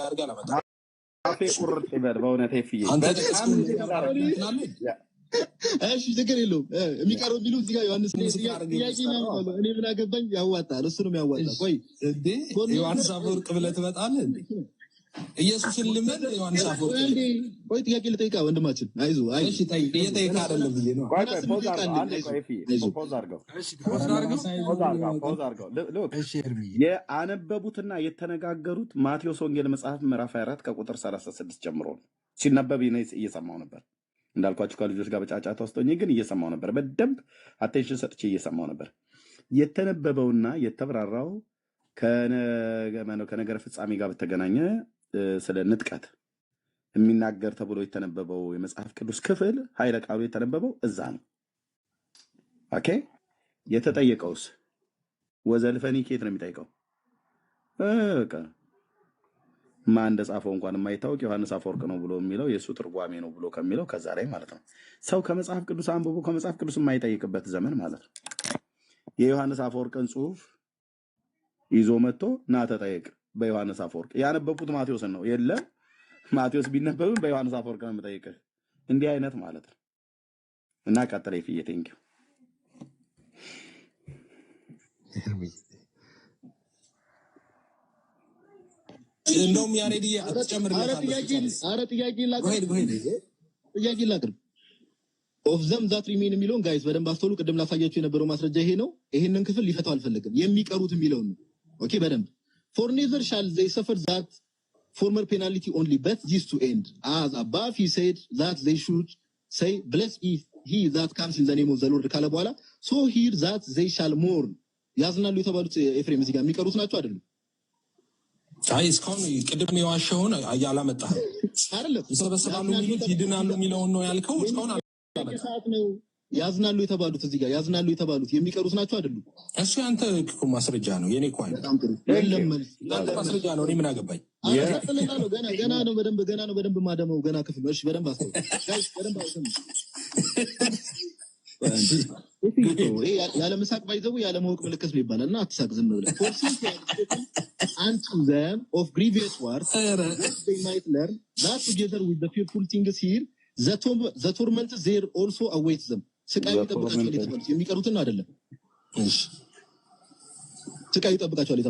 አርጋ ለማታ አፌ ቁርጥ ይበል በእውነት ይፍዬ እሺ ችግር የለውም። የሚቀረው ቢሉ እዚህ ጋር ዮሐንስ ጥያቄ ነው። እኔ ምን አገባኝ? ያዋጣል፣ እሱ ነው የሚያዋጣው። ቆይ ዮሐንስ አፈወርቅ ብለህ ትመጣለህ እንዴ? ኢየሱስን ልመን ዮሐንስ አፈወርቅ ቆይ ጥያቄ ልጠይቃ ወንድማችን። አይዞህ እሺ እየጠየቅህ አይደለም ብዬ ነው። የአነበቡትና የተነጋገሩት ማቴዎስ ወንጌል መጽሐፍ ምዕራፍ 24 ከቁጥር 36 ጀምሮ ነው። ሲነበብ እየሰማው ነበር እንዳልኳችሁ ከልጆች ጋር በጫጫታ ውስጥ ሆኜ ግን እየሰማው ነበር። በደንብ አቴንሽን ሰጥቼ እየሰማው ነበር። የተነበበውና የተብራራው ከነገረ ፍጻሜ ጋር በተገናኘ ስለ ንጥቀት የሚናገር ተብሎ የተነበበው የመጽሐፍ ቅዱስ ክፍል ኃይለ ቃሉ የተነበበው እዛ ነው። ኦኬ የተጠየቀውስ ወዘልፈኒ ኬት ነው የሚጠይቀው? በቃ ማን እንደጻፈው እንኳን የማይታወቅ ዮሐንስ አፈወርቅ ነው ብሎ የሚለው የእሱ ትርጓሜ ነው ብሎ ከሚለው ከዛ ላይ ማለት ነው። ሰው ከመጽሐፍ ቅዱስ አንብቦ ከመጽሐፍ ቅዱስ የማይጠይቅበት ዘመን ማለት ነው። የዮሐንስ አፈወርቅን ጽሑፍ ይዞ መጥቶ ና ተጠየቅ በዮሐንስ አፈወርቅ። ያነበብኩት ማቴዎስን ነው። የለም ማቴዎስ ቢነበብም በዮሐንስ አፈወርቅ ነው የምጠይቅህ። እንዲህ አይነት ማለት ነው። እና ቀጥለ ይፍዬ ቴንኪው። እንደውም ያሬድ አትጨምርለታለህ። ጥያቄ ላቅርብ። ኦፍ ዘም ዛት ሪሜን የሚለውን ጋይስ በደንብ አስተውሉ። ቅድም ላሳያችሁ የነበረው ማስረጃ ይሄ ነው። ይሄንን ክፍል ሊፈታው አልፈለግም። የሚቀሩት የሚለውን ነው። ኦኬ በደንብ for neither shall they suffer that former penalty only but this to end as above he said that they should say blessed is he that comes in the name of the Lord ካለ በኋላ so here that they shall mourn ያዝናሉ የተባሉት ኤፍሬም እዚህ ጋር የሚቀሩት ናቸው አይደለም? አይ እስካሁን ቅድም የዋሸውን ያላመጣህ አይደለም። ይሰበሰባሉ የሚሉት ይድናሉ የሚለውን ነው ያልከው። እስካሁን ሰዓት ነው ያዝናሉ የተባሉት እዚህ ጋር ያዝናሉ የተባሉት የሚቀሩት ናቸው አይደሉም? እሱ ያንተ ማስረጃ ነው። የኔ እኮ አይደለም። በጣም ጥሩ የለም መልስ ያንተ ማስረጃ ነው። እኔ ምን አገባኝ? ቀጥልና ነው ገና ነው በደንብ ማደመው ገና ክፍል እሺ በደንብ አስተው ጋይስ በደንብ አስተው ያለ መሳቅ ባይዘው ያለ ማወቅ ምልክት ነው ይባላል እና አትሳቅ ዝም ብለህ ፎርሲንግ unto them of grievous words they might learn that together with the fearful things here the torment there also awaits them ስቃይ ይጠብቃቸዋል የተባሉት የሚቀሩትን አይደለም እሺ ስቃይ ይጠብቃቸዋል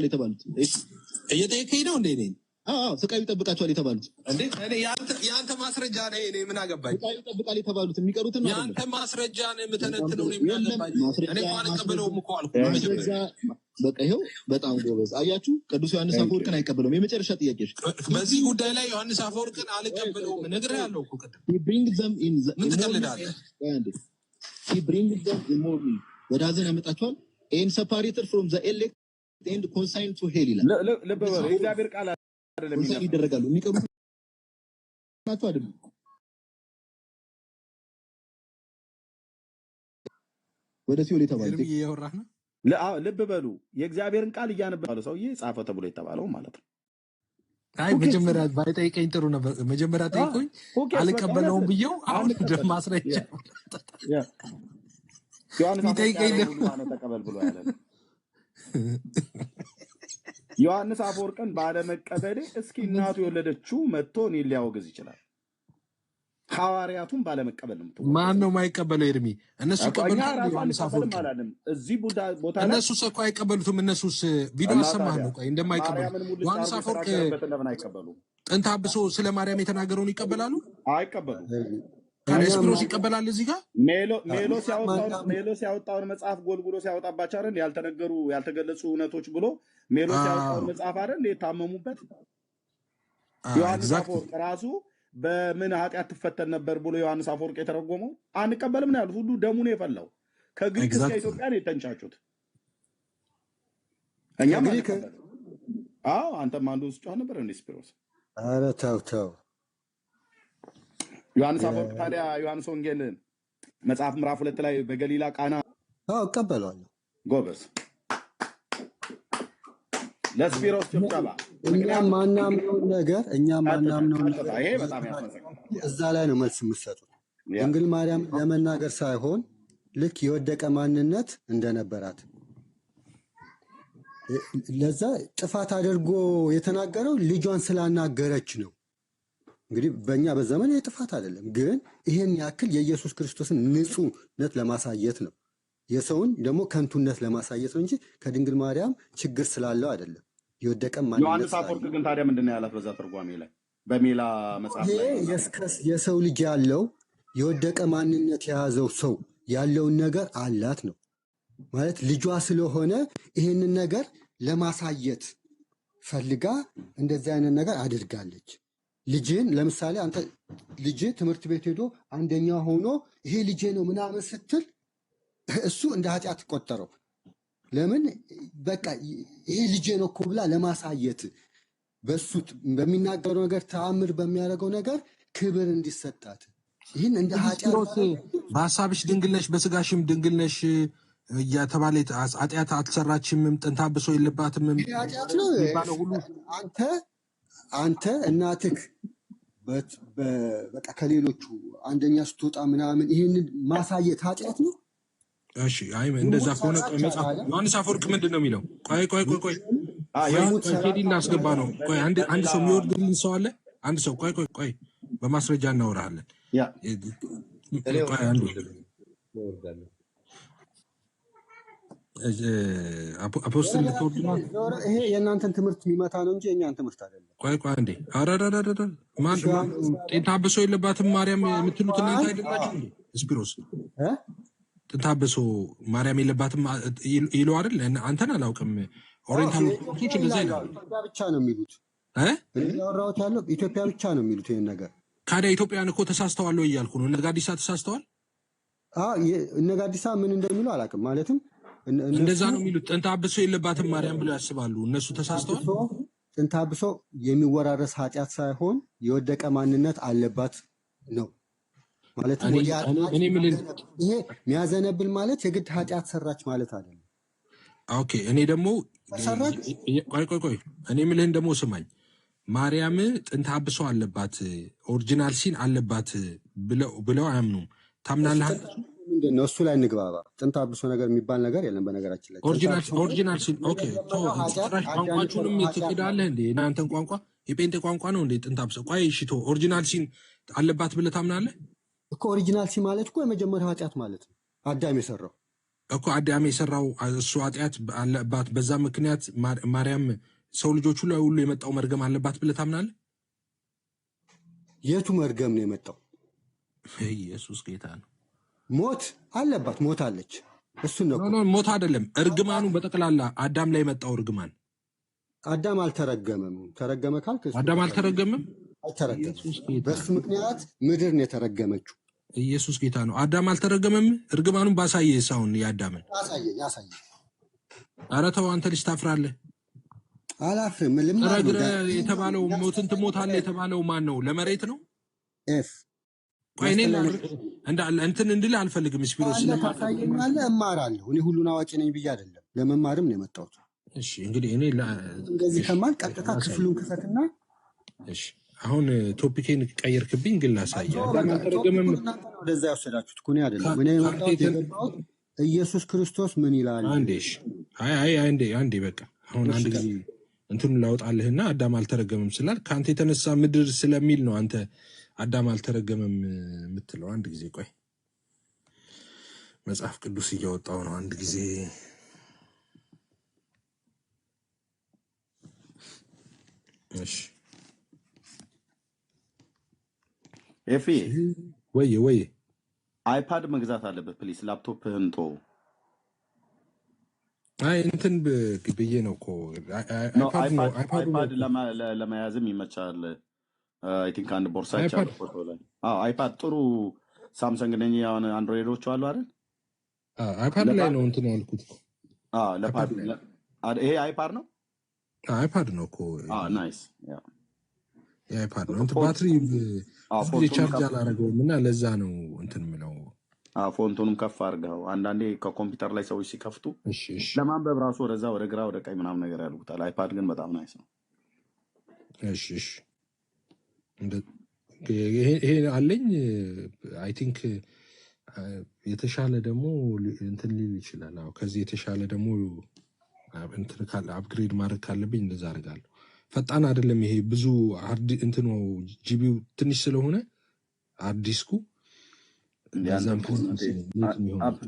የተባሉት እየጠየቀኝ ነው እንዴ ነኝ ስቃይ ይጠብቃቸዋል የተባሉት እንዴ እኔ ያንተ ማስረጃ ነው እኔ ምን አገባኝ ስቃይ ይጠብቃል የተባሉት የሚቀሩትን አይደለም ያንተ ማስረጃ ነው የምተነትነው ነው የሚያገባኝ እኔ እንኳን ቀበለውም እኮ አልኩ በቃ ይሄው በጣም ጎበዝ አያችሁ ቅዱስ ዮሐንስ አፈወርቅን አይቀበለውም የመጨረሻ ጥያቄሽ በዚህ ጉዳይ ላይ ዮሐንስ አፈወርቅን አልቀበለውም ነግሬሃለሁ እኮ ቅድም he brings them in ምን ትቀልዳለህ he brings them in more ወደ ሐዘን ያመጣቸዋል and separated from the elect and consigned to hell ይላል ለበበ እግዚአብሔር ቃል አይደለም ይደረጋሉ የሚቀሩት ናቸው አይደለም ወደ ሲኦል የተባሉት እያወራህ ነው ልብ በሉ የእግዚአብሔርን ቃል እያነበባሉ ሰውዬ ጻፈ ተብሎ የተባለው ማለት ነው አይ መጀመሪያ ባይጠይቀኝ ጥሩ ነበር መጀመሪያ ጠይቆኝ አልቀበለውም ብየው አሁን ማስረጃ ዮሐንስ አፈወርቅን ተቀበል ብሎ ያለ ዮሐንስ አፈወርቅን ባለመቀበል እስኪ እናቱ የወለደችው መጥቶ እኔን ሊያወግዝ ይችላል ሐዋርያቱን ባለመቀበል ነው ማን ነው የማይቀበለው ኤርሚ እነሱ ይቀበሉታል ዮሐንስ አፈወርቅ እዚህ ቦታ ላይ እነሱ እኮ አይቀበሉትም እነሱስ ቪዲዮ አሰማለሁ ቆይ እንደማይቀበሉ ዮሐንስ አፈወርቅ ጥንተ አብሶ ስለ ማርያም የተናገረውን ይቀበላሉ አይቀበሉ ካሪስፕሮስ ይቀበላል እዚህ ጋር ሜሎ ሲያወጣውን መጽሐፍ ጎልጉሎ ሲያወጣባቸው አይደል ያልተነገሩ ያልተገለጹ እውነቶች ብሎ ሜሎ ሲያወጣውን መጽሐፍ አይደል የታመሙበት ዮሐንስ አፈወርቅ ራሱ በምን ኃጢአት ትፈተን ነበር ብሎ ዮሐንስ አፈወርቅ የተረጎመው አንቀበልም ነው ያሉት ሁሉ ደሙ ነው የፈላው ከግሪክ እስከ ኢትዮጵያ ነው የተንጫጩት እኛም አንቀበል አንተም አንዱ ውስጥ ነበር እንደ ስፒሮስ ኧረ ተው ዮሐንስ አፈወርቅ ታዲያ ዮሐንስ ወንጌል መጽሐፍ ምዕራፍ 2 ላይ በገሊላ ቃና እቀበላለሁ ጎበዝ ለስፒሮስ ጭብጨባ እኛም ማናምነው ነገር ይሄ በጣም ያስመሰግናል እዛ ላይ ነው መልስ የምትሰጡት ድንግል ማርያም ለመናገር ሳይሆን ልክ የወደቀ ማንነት እንደነበራት ለዛ ጥፋት አድርጎ የተናገረው ልጇን ስላናገረች ነው እንግዲህ በእኛ በዘመን የጥፋት አይደለም ግን ይሄን ያክል የኢየሱስ ክርስቶስን ንጹህነት ለማሳየት ነው የሰውን ደግሞ ከንቱነት ለማሳየት ነው እንጂ ከድንግል ማርያም ችግር ስላለው አይደለም የወደቀ ማንነት ዮሐንስ አፈወርቅ ግን ታዲያ ምንድነው ያላት በዛ ትርጓሜ ላይ በሜላ መጽሐፍ ላይ የሰው ልጅ ያለው የወደቀ ማንነት የያዘው ሰው ያለውን ነገር አላት ነው ማለት ልጇ ስለሆነ ይሄንን ነገር ለማሳየት ፈልጋ እንደዚህ አይነት ነገር አድርጋለች ልጅን ለምሳሌ አንተ ልጅ ትምህርት ቤት ሄዶ አንደኛ ሆኖ ይሄ ልጄ ነው ምናምን ስትል እሱ እንደ ኃጢአት ቆጠረው ለምን በቃ ይሄ ልጄ ነው እኮ ብላ ለማሳየት በሱ በሚናገረው ነገር ተአምር በሚያደርገው ነገር ክብር እንዲሰጣት ይህን እንደ ኃጢአት በሐሳብሽ ድንግል ነሽ በስጋሽም ድንግል ነሽ እያተባለ ኃጢአት አትሰራችም ጥንተ አብሶ የለባትም ኃጢአት ነው ሁሉ አንተ እናትህ በቃ ከሌሎቹ አንደኛ ስትወጣ ምናምን ይህንን ማሳየት ኃጢአት ነው እሺ አይ እንደዛ ከሆነ መጽሐፍ ዮሐንስ አፈወርቅ ምንድን ነው የሚለው ቆይ ቴዲ እናስገባ ነው ቆይ አንድ ሰው የሚወርድልን ሰው አለ አንድ ሰው ቆይ በማስረጃ እናወራለን ቆይ አንዱ አፖስትል ልትወርድ ነው ይሄ የእናንተን ትምህርት የሚመታ ነው እንጂ የእኛን ትምህርት አይደለም ቆይ እንዴ አራራራራ ማን ጥንተ አብሶ የለባትም ማርያም የምትሉት እናንተ አይደላችሁ እንዴ ስፒሮስ ጥንተ አብሶ ማርያም የለባትም ይለው አይደል አንተን አላውቅም ኦሪየንታል ኦርቶዶክሶች እንደዛ ይላሉ ኢትዮጵያ ብቻ ነው የሚሉት ያወራሁት ያለው ኢትዮጵያ ብቻ ነው የሚሉት ይሄን ነገር ካዲያ ኢትዮጵያን እኮ ተሳስተዋል ወይ እያልኩ ነው እነ ጋዲሳ ተሳስተዋል እነ ጋዲሳ ምን እንደሚሉ አላውቅም ማለትም እንደዛ ነው የሚሉት ጥንተ አብሶ የለባትም ማርያም ብለው ያስባሉ እነሱ ተሳስተዋል ጥንተ አብሶ የሚወራረስ ኃጢአት ሳይሆን የወደቀ ማንነት አለባት ነው ማለት ይሄ የሚያዘነብል ማለት የግድ ኃጢአት ሰራች ማለት አይደለም ኦኬ እኔ ደግሞ መሰረት ቆይ እኔ ምልህን ደግሞ ስማኝ። ማርያም ጥንተ አብሶ አለባት ኦሪጂናል ሲን አለባት ብለው አያምኑም። እሱ ታምናለህ? ጥንተ አብሶ ምንድን ነው? እሱ ላይ እንግባባ። ጥንተ አብሶ ነገር የሚባል ነገር የለም። በነገራችን ላይ ጥንተ አብሶ ማለት ኦሪጂናል ሲን ኦኬ የመጀመሪያው ኃጢአት ጭራሽ አዳም ቋንቋችሁንም የሰራው ኃጢአት ትክዳለህ ማለት እንዴ? እናንተን ቋንቋ የጴንጤ ቋንቋ ነው እንዴ? ጥንተ አብሶ ቆይ እሺ ቶ ኦሪጂናል ሲን አለባት ብለህ ታምናለህ እኮ ኦሪጂናል ሲ ማለት እኮ የመጀመሪያው ኃጢአት ማለት ነው። አዳም የሰራው እኮ አዳም የሰራው እሱ ኃጢአት አለባት። በዛ ምክንያት ማርያም ሰው ልጆቹ ላይ ሁሉ የመጣው መርገም አለባት ብለህ ታምናለህ? የቱ መርገም ነው የመጣው? ኢየሱስ ጌታ ነው። ሞት አለባት፣ ሞት አለች። እሱን ነው እኮ ሞት አይደለም እርግማኑ በጠቅላላ አዳም ላይ የመጣው እርግማን። አዳም አልተረገመም። ተረገመ ካልክ እሱ አዳም ተረገመ። አልተረገመም። አልተረገመም። ኢየሱስ ጌታ በሱ ነው። ምክንያት ምድር ነው የተረገመችው። ኢየሱስ ጌታ ነው። አዳም አልተረገመም። እርግማኑን ባሳየ ሳውን የአዳምን ያሳየኝ። ኧረ ተው አንተ ልጅ ታፍራለህ። አላፍርም። ልማር ነው ረግረ የተባለው ሞትን ትሞታለህ የተባለው ማን ነው? ለመሬት ነው። ኤፍ ቆይ እኔ ያስጠላኝ እንትን እንድል አልፈልግም። ስፒሮስ አለ ታሳየኛለህ፣ እማራለሁ። እኔ ሁሉን አዋቂ ነኝ ብዬ አይደለም፣ ለመማርም ነው የመጣሁት። እሺ እንግዲህ እኔ እንደዚህ ከማል ቀጥታ ክፍሉን ክፈትና እሺ አሁን ቶፒኬን ቀየርክብኝ፣ ግን ላሳየ አዳም በቃ አልተረገመም። ቶፒኩን እናንተ ነው ወደዛ የወሰዳችሁት እኮ እኔ አይደለም። እኔ የገባሁት ኢየሱስ ክርስቶስ ምን ይላል? አንዴ እሺ አንዴ በቃ አሁን አንድ ጊዜ እንትኑ ላውጣልህና አዳም አልተረገመም ስላል ከአንተ የተነሳ ምድር ስለሚል ነው አንተ አዳም አልተረገመም የምትለው። አንድ ጊዜ ቆይ መጽሐፍ ቅዱስ እያወጣው ነው። አንድ ጊዜ እሺ ኤፊ ወይ አይፓድ መግዛት አለበት ፕሊስ። ላፕቶፕህን ቶ አይ እንትን ብዬ ነው እኮ ኖ አይፓድ ነው አይፓድ አይፓዱ ነው ለመያዝም ይመቻል። አይ ቲንክ አንድ ቦርሳ አይፓድ ይቻላል ፎቶ ላይ። አይፓድ ጥሩ ሳምሰንግ ነኝ ያውን አንድሮይዶቹ አሉ አይደል? አይፓድ ላይ ለፓድ ነው እንትን ያልኩት እኮ ለፓድ አይፓድ ላይ ይሄ አይፓድ ነው። አይፓድ ነው እኮ ናይስ ያ የአይፓድ ነው። እንትን ባትሪ ብዙ ጊዜ ፎንቱንም ቻርጅ ከፍ አላደረገውም እና ለዛ ነው እንትን ምለው። ፎንቱንም ከፍ አድርገው። አንዳንዴ ከኮምፒውተር ላይ ሰዎች ሲከፍቱ እሺ ለማንበብ ራሱ ወደዛ ወደ ግራ ወደ ቀኝ ምናምን ነገር ያደርጉታል። አይፓድ ግን በጣም ናይስ ነው። እሺ ይሄ አለኝ። አይ ቲንክ የተሻለ ደግሞ እንትን ሊል ይችላል። አዎ ከዚህ የተሻለ ደግሞ እንትን ካለ አፕግሬድ ማድረግ ካለብኝ እንደዛ አደርጋለሁ። ፈጣን አይደለም ይሄ ብዙ ሃርድ እንትኑ ጂቢው ትንሽ ስለሆነ ሃርድ ዲስኩ ያንተ ለዛም እኮ እናቴ የሚሆነው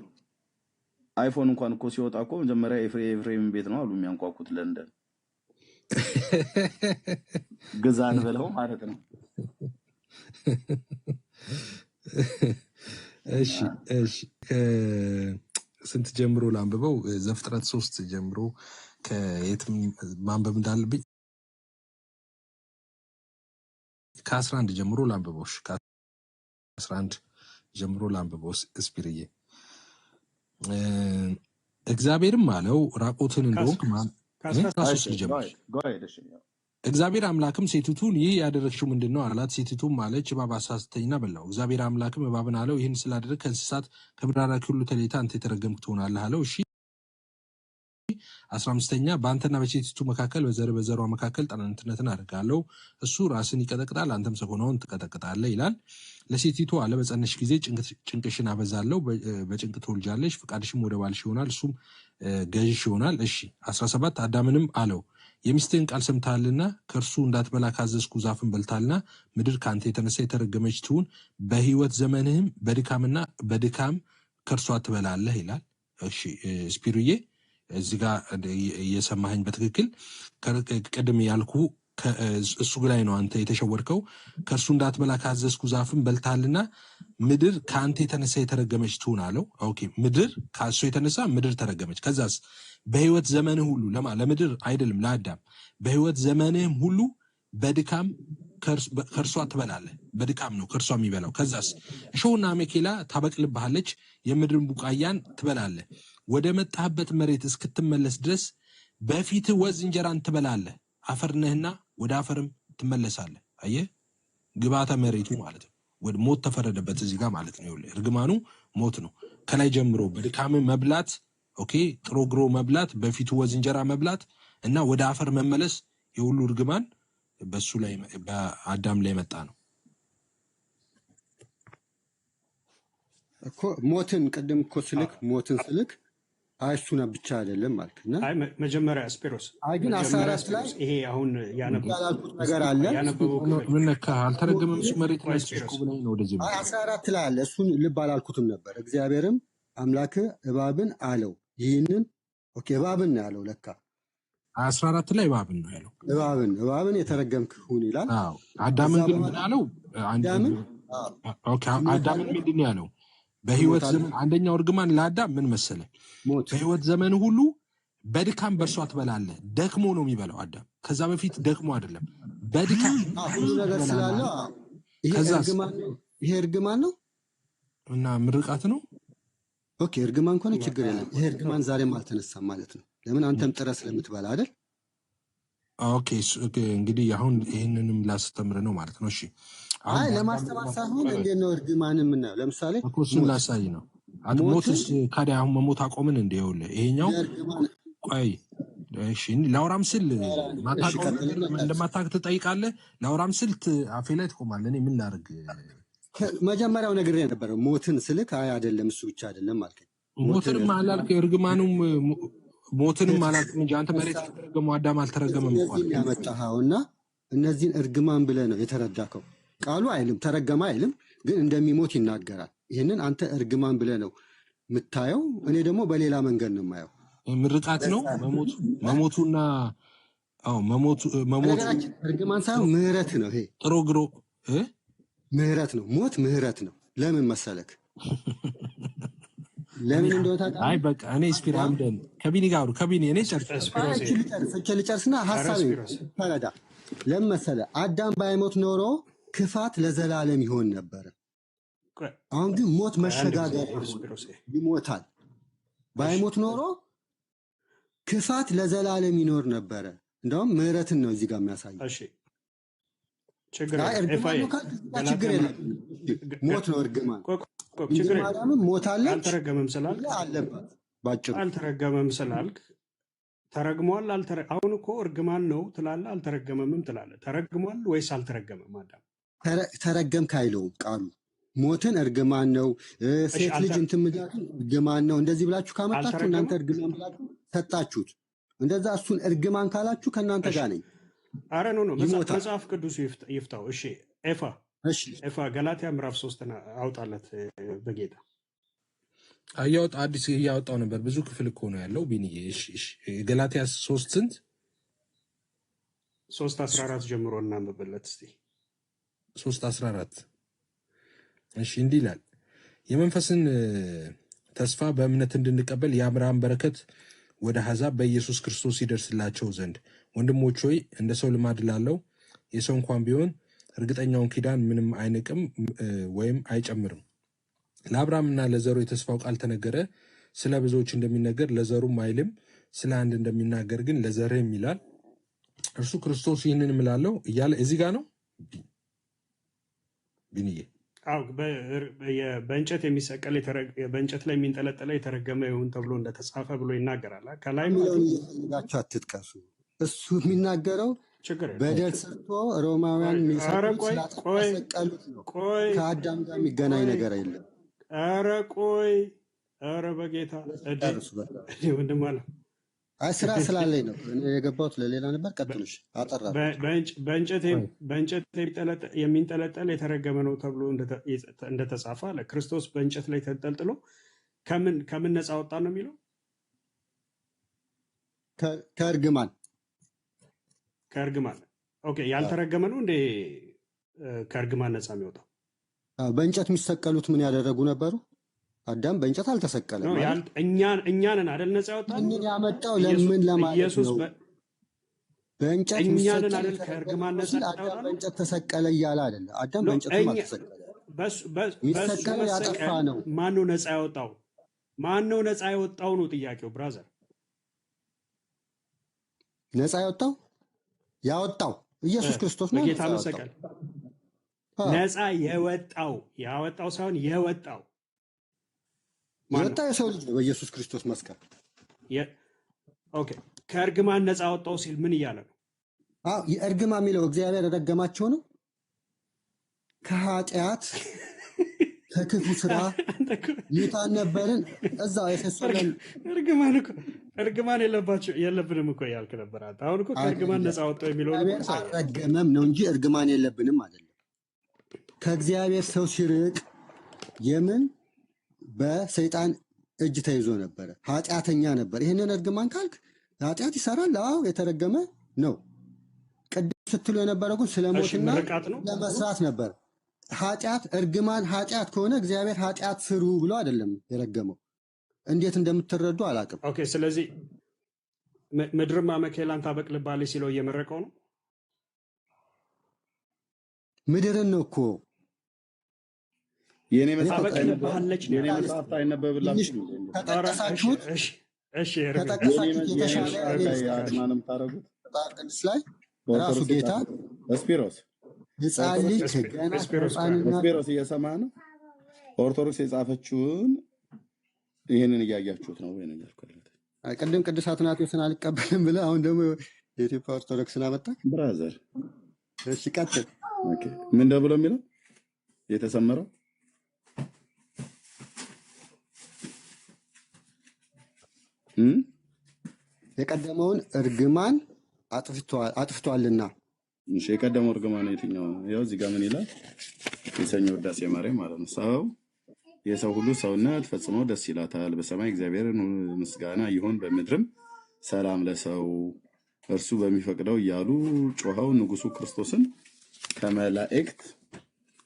አይፎን እንኳን እኮ ሲወጣ እኮ መጀመሪያ ኤፍሬም ቤት ነው አሉ የሚያንኳኩት ለንደን ግዛን ብለው ማለት ነው። እሺ ስንት ጀምሮ ላንብበው? ዘፍጥረት 3 ጀምሮ ከየትም ማንበብ እንዳለብኝ ከ11 ጀምሮ ላንብበው። ከ11 ጀምሮ ላንብበው። ስፒርዬ እግዚአብሔርም አለው ራቆትን እንደሆንክ ከ13 ልጀምር። እግዚአብሔር አምላክም ሴቲቱን ይህ ያደረግሽው ምንድን ነው አላት። ሴቲቱም አለች እባብ አሳተኝና በላው። እግዚአብሔር አምላክም እባብን አለው ይህን ስላደረግ ከእንስሳት ከምድር አራዊት ሁሉ ተለይተህ አንተ የተረገምክ ትሆናለህ አለው። እሺ 15ኛ በአንተና በሴቲቱ መካከል በዘሯ መካከል ጠላትነትን አደርጋለሁ። እሱ ራስን ይቀጠቅጣል፣ አንተም ሰኮናውን ትቀጠቅጣለህ ይላል። ለሴቲቱ አለ በጸነሽ ጊዜ ጭንቅሽን አበዛለሁ፣ በጭንቅ ትወልጃለሽ፣ ፍቃድሽም ወደ ባልሽ ይሆናል፣ እሱም ገዥሽ ይሆናል። እሺ 17 አዳምንም አለው የሚስትህን ቃል ሰምተሃልና ከእርሱ እንዳትበላ ካዘዝኩ ዛፍን በልታልና ምድር ከአንተ የተነሳ የተረገመች ትሁን፣ በሕይወት ዘመንህም በድካም ከእርሷ ትበላለህ ይላል። እሺ ስፒሩዬ እዚህ ጋር እየሰማኸኝ በትክክል ቅድም ያልኩ እሱ ላይ ነው አንተ የተሸወርከው። ከእርሱ እንዳትበላ ካዘዝኩ ዛፍን በልታልና ምድር ከአንተ የተነሳ የተረገመች ትሁን አለው። ኦኬ ምድር ከእሱ የተነሳ ምድር ተረገመች። ከዛስ በሕይወት ዘመንህ ሁሉ ለምድር አይደለም ለአዳም በሕይወት ዘመንህም ሁሉ በድካም ከእርሷ ትበላለህ። በድካም ነው ከእርሷ የሚበላው። ከዛስ እሾህና አሜኬላ ታበቅልብሃለች፣ የምድርን ቡቃያን ትበላለህ። ወደ መጣህበት መሬት እስክትመለስ ድረስ በፊትህ ወዝ እንጀራን ትበላለህ፣ አፈር ነህና ወደ አፈርም ትመለሳለህ። አየህ ግባተ መሬቱ ማለት ነው። ወደ ሞት ተፈረደበት እዚህ ጋር ማለት ነው። እርግማኑ ሞት ነው። ከላይ ጀምሮ በድካም መብላት ኦኬ ጥሮ ግሮ መብላት፣ በፊቱ ወዝ እንጀራ መብላት እና ወደ አፈር መመለስ የሁሉ እርግማን በሱ ላይ በአዳም ላይ መጣ ነው እኮ። ሞትን ቅድም እኮ ስልክ ሞትን ስልክ እሱን ብቻ አይደለም አልክና፣ አይ መጀመሪያ ስፒሮስ አይ ግን 14 ላይ ይሄ አሁን ያላልኩት ነገር አለ። ያነበበው ክፍል ምን ነካ? አልተረገመም እሱ መሬት ላይ ስፒሮስ ተሽኮ ብለኝ ነው ወደዚህ አይ 14 ላይ አለ። እሱን ልብ አላልኩትም ነበር። እግዚአብሔርም አምላክ እባብን አለው ይህንን ኦኬ፣ እባብን ነው ያለው ለካ 14 ላይ እባብን ነው ያለው። እባብን የተረገምክ ሁን ይላል። አዎ አዳምን ግን ምን አለው? አዳምን ኦኬ አዳምን ምንድን ነው ያለው? በህይወት ዘመን አንደኛው እርግማን ለአዳም ምን መሰለ? ሞት። በህይወት ዘመን ሁሉ በድካም በእርሷ ትበላለህ። ደክሞ ነው የሚበላው አዳም። ከዛ በፊት ደክሞ አይደለም፣ በድካም ሁሉ ነገር ስላለው ይሄ እርግማን ነው እና ምርቃት ነው። ኦኬ እርግማን ከሆነ ችግር የለም። ይሄ እርግማን ዛሬም አልተነሳም ማለት ነው። ለምን? አንተም ጥረህ ስለምትበላ አይደል? ኦኬ እንግዲህ አሁን ይህንንም ላስተምር ነው ማለት ነው። እሺ አይ ለማስተማር ሳይሆን እንዴት ነው እርግማን የምናየው? ለምሳሌ እሱን ላሳይ ነው። ሞትስ ካዲያ አሁን መሞት አቆምን እንደ ይኸውልህ ይሄኛው ቆይ እሺ ላውራም ስል ማታውቀው እንደማታውቅ ትጠይቃለህ። ላውራም ስል አፌ ላይ ትቆማለህ። እኔ ምን ላድርግ? መጀመሪያው ነገር ነበር ሞትን ስልክ አይ አይደለም እሱ ብቻ አይደለም አልከኝ። ሞትንም አላልክ እርግማኑም ሞትንም አላልክም እንጂ አንተ መሬት ተረገመው አዳም አልተረገመም እንኳን ያመጣኸውና እነዚህን እርግማን ብለህ ነው የተረዳከው። ቃሉ አይልም ተረገመ አይልም፣ ግን እንደሚሞት ይናገራል። ይህንን አንተ እርግማን ብለህ ነው የምታየው፣ እኔ ደግሞ በሌላ መንገድ ነው የማየው። ምርቃት ነው መሞቱና መሞቱ እርግማን ሳይሆን ምህረት ነው። ይሄ ጥሮ ግሮ ምህረት ነው። ሞት ምህረት ነው። ለምን መሰለክ? ለምን እንደሆነ ታውቃለህ? አይ በቃ እኔ ስፒራምደን ከቢኒ ጋር ከቢኒ እኔ ልጨርስና ሀሳቤ ተረዳ። ለምን መሰለህ? አዳም ባይሞት ኖሮ ክፋት ለዘላለም ይሆን ነበረ። አሁን ግን ሞት መሸጋገር ይሞታል። ባይሞት ኖሮ ክፋት ለዘላለም ይኖር ነበረ። እንደውም ምህረትን ነው እዚህ ጋር የሚያሳየው። ችግር የለም። ሞት ነው እርግማን። ሞት አለ አልተረገመም ስላልክ አለባት ባጭሩ አልተረገመም ስላልክ ተረግሟል። አሁን እኮ እርግማን ነው ትላለህ፣ አልተረገመምም ትላለህ። ተረግሟል ወይስ አልተረገመም? አዳም ተረገምክ አይለውም ቃሉ። ሞትን እርግማን ነው፣ ሴት ልጅ እንትን እርግማን ነው። እንደዚህ ብላችሁ ካመጣችሁ እናንተ እርግማን ብላችሁ ሰጣችሁት። እንደዛ እሱን እርግማን ካላችሁ ከእናንተ ጋር ነኝ። አረ ነው መጽሐፍ ቅዱስ ይፍታው። እሺ ኤፋ ገላትያ ምዕራፍ 3 አውጣለት በጌታ አያውጣ። አዲስ እያወጣው ነበር። ብዙ ክፍል እኮ ነው ያለው ቢኒዬ። እሺ ገላትያ 3 ስንት 3:14 ጀምሮ እናንብብለት እስቲ። 3:14 እሺ እንዲህ ይላል፣ የመንፈስን ተስፋ በእምነት እንድንቀበል የአብርሃም በረከት ወደ አሕዛብ በኢየሱስ ክርስቶስ ይደርስላቸው ዘንድ ወንድሞች ሆይ እንደ ሰው ልማድ ላለው የሰው እንኳን ቢሆን እርግጠኛውን ኪዳን ምንም አይንቅም ወይም አይጨምርም። ለአብርሃምና ለዘሩ የተስፋው ቃል ተነገረ። ስለ ብዙዎች እንደሚነገር ለዘሩም አይልም፣ ስለ አንድ እንደሚናገር ግን ለዘርህም ይላል። እርሱ ክርስቶስ። ይህንን እምላለሁ እያለ እዚህ ጋር ነው ቢንዬ። በእንጨት የሚሰቀል በእንጨት ላይ የሚንጠለጠለ የተረገመ ይሁን ተብሎ እንደተጻፈ ብሎ ይናገራል። ከላይ ጋቸው አትጥቀሱ። እሱ የሚናገረው በደል ሰርቶ ሮማውያን ስላጠቀሉት ነው። ከአዳም ጋር የሚገናኝ ነገር የለም። ኧረ ቆይ፣ ኧረ በጌታ ወንድም አለ። አይ ስራ ስላለኝ ነው የገባሁት፣ ለሌላ ነበር። ቀጥሉሽ አጠራ። በእንጨት የሚንጠለጠል የተረገመ ነው ተብሎ እንደተጻፈ አለ። ክርስቶስ በእንጨት ላይ ተንጠልጥሎ ከምን ነፃ ወጣ ነው የሚለው? ከእርግማን። ኦኬ፣ ያልተረገመ ነው እንዴ ከእርግማን ነፃ የሚወጣው? በእንጨት የሚሰቀሉት ምን ያደረጉ ነበሩ? አዳም በእንጨት አልተሰቀለም። እኛንን አይደል ነፃ ያወጣ? ምን ያመጣው ለምን ለማለት ነው? በእንጨት እኛንን አይደል ከእርግማን ነፃ ያወጣ? በእንጨት ተሰቀለ እያለ አይደለ? አዳም በእንጨት አልተሰቀለ። የሚሰቀለው ያጠፋ ነው። ማነው ነፃ ያወጣው? ማነው ነፃ ያወጣው ነው ጥያቄው ብራዘር። ነፃ ያወጣው ኢየሱስ ክርስቶስ ነው። በጌታ መሰቀል ነፃ ያወጣው ሳይሆን የወጣው የሰው ልጅ ነው በኢየሱስ ክርስቶስ መስቀል። ኦኬ ከእርግማን ነፃ ወጣው ሲል ምን እያለ ነው? የእርግማ የሚለው እግዚአብሔር ረገማቸው ነው። ከኃጢአት ከክፉ ስራ ሙታን ነበርን። እዛው ኤፌሶን እርግማን የለብንም እኮ ያልክ ነበር አንተ። አሁን እኮ ከእርግማን ነፃ ወጣው የሚለው አልረገመም ነው እንጂ እርግማን የለብንም አይደለም። ከእግዚአብሔር ሰው ሲርቅ የምን በሰይጣን እጅ ተይዞ ነበረ፣ ኃጢአተኛ ነበር። ይህንን እርግማን ካልክ ኃጢአት ይሰራል። አዎ የተረገመ ነው። ቅድም ስትሉ የነበረው ግን ስለ ሞትና ለመስራት ነበር። ኃጢአት እርግማን ኃጢአት ከሆነ እግዚአብሔር ኃጢአት ስሩ ብሎ አይደለም የረገመው። እንዴት እንደምትረዱ አላውቅም። ኦኬ ስለዚህ ምድርማ መኬላን ታበቅልባለች ሲለው እየመረቀው ነው። ምድርን ነው እኮ የኔ መጽሐፍ አይነበብላችሁ። ከጠቀሳችሁት የተሻለ ማንም ታረጉት ቅዱስ ላይ ራሱ ጌታ ስፒሮስ ሕፃን ልጅ ገና ስፒሮስ እየሰማ ነው። ኦርቶዶክስ የጻፈችውን ይህንን እያያችሁት ነው ወይ ነገር? ቅድም ቅዱስ አትናቴዎስን አልቀበልም ብለህ አሁን ደግሞ የኢትዮጵያ ኦርቶዶክስን አመጣ ብራዘር። እሺ ቀጥል። ኦኬ ምን እንደብሎ የሚለው የተሰመረው የቀደመውን እርግማን አጥፍቷልና። እሺ የቀደመው እርግማን የትኛው? ያው እዚህ ጋር ምን ይላል? የሰኞ ውዳሴ ማርያም ማለት ነው። ሰው የሰው ሁሉ ሰውነት ፈጽሞ ደስ ይላታል። በሰማይ እግዚአብሔርን ምስጋና ይሁን፣ በምድርም ሰላም ለሰው እርሱ በሚፈቅደው እያሉ ጮኸው ንጉሱ ክርስቶስን ከመላእክት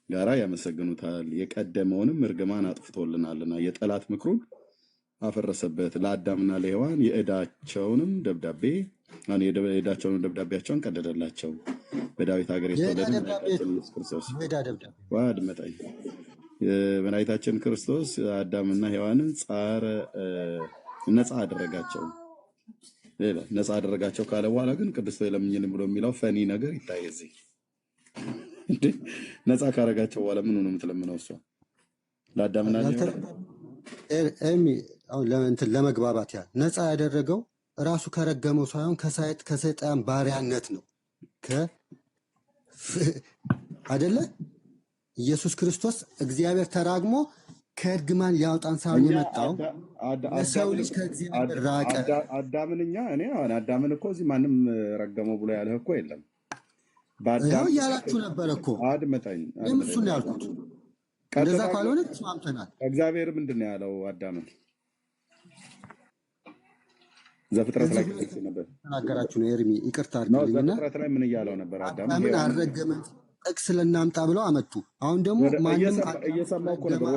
ጋራ ያመሰግኑታል። የቀደመውንም እርግማን አጥፍቶልናልና የጠላት ምክሩን አፈረሰበት። ለአዳምና ለሔዋን የዕዳቸውንም ደብዳቤያቸውን ቀደደላቸው። በዳዊት ሀገር የተወለደ መድኃኒታችን ኢየሱስ ክርስቶስ አድመጠኝ። መድኃኒታችን ክርስቶስ አዳምና ሔዋንን ነፃ አደረጋቸው ካለ በኋላ ግን ቅድስት ለምኝልን ብሎ የሚለው ፈኒ ነገር ይታይ። እዚህ ነፃ ካረጋቸው በኋላ ምን ነው የምትለምነው? እሷ ለአዳምና ለመግባባት ያህል ነፃ ያደረገው ራሱ ከረገመው ሳይሆን ከሰይጣን ባሪያነት ነው አይደለ? ኢየሱስ ክርስቶስ እግዚአብሔር ተራግሞ ከእርግማን ሊያወጣን ሳይሆን የመጣው ለሰው ልጅ ከእግዚአብሔር ራቀ። አዳምን እኮ እዚህ ማንም ረገመው ብሎ ያለህ እኮ የለም። ይኸው እያላችሁ ነበር እኮ። አድመጠኝ። እሱን ያልኩት እንደዛ ካልሆነ ተስማምተናል። እግዚአብሔር ምንድን ነው ያለው አዳምን? ዘፍጥረት ላይ ተናገራችሁ ነው ኤርሚ፣ ይቅርታ አድርግልኝና ዘፍጥረት ላይ ምን እያለው ነበር? አዳምን አልረገመም ጥቅስ ልናምጣ ብለው አመጡ። አሁን ደግሞ ማንም እየሰማሁ እኮ ነበር።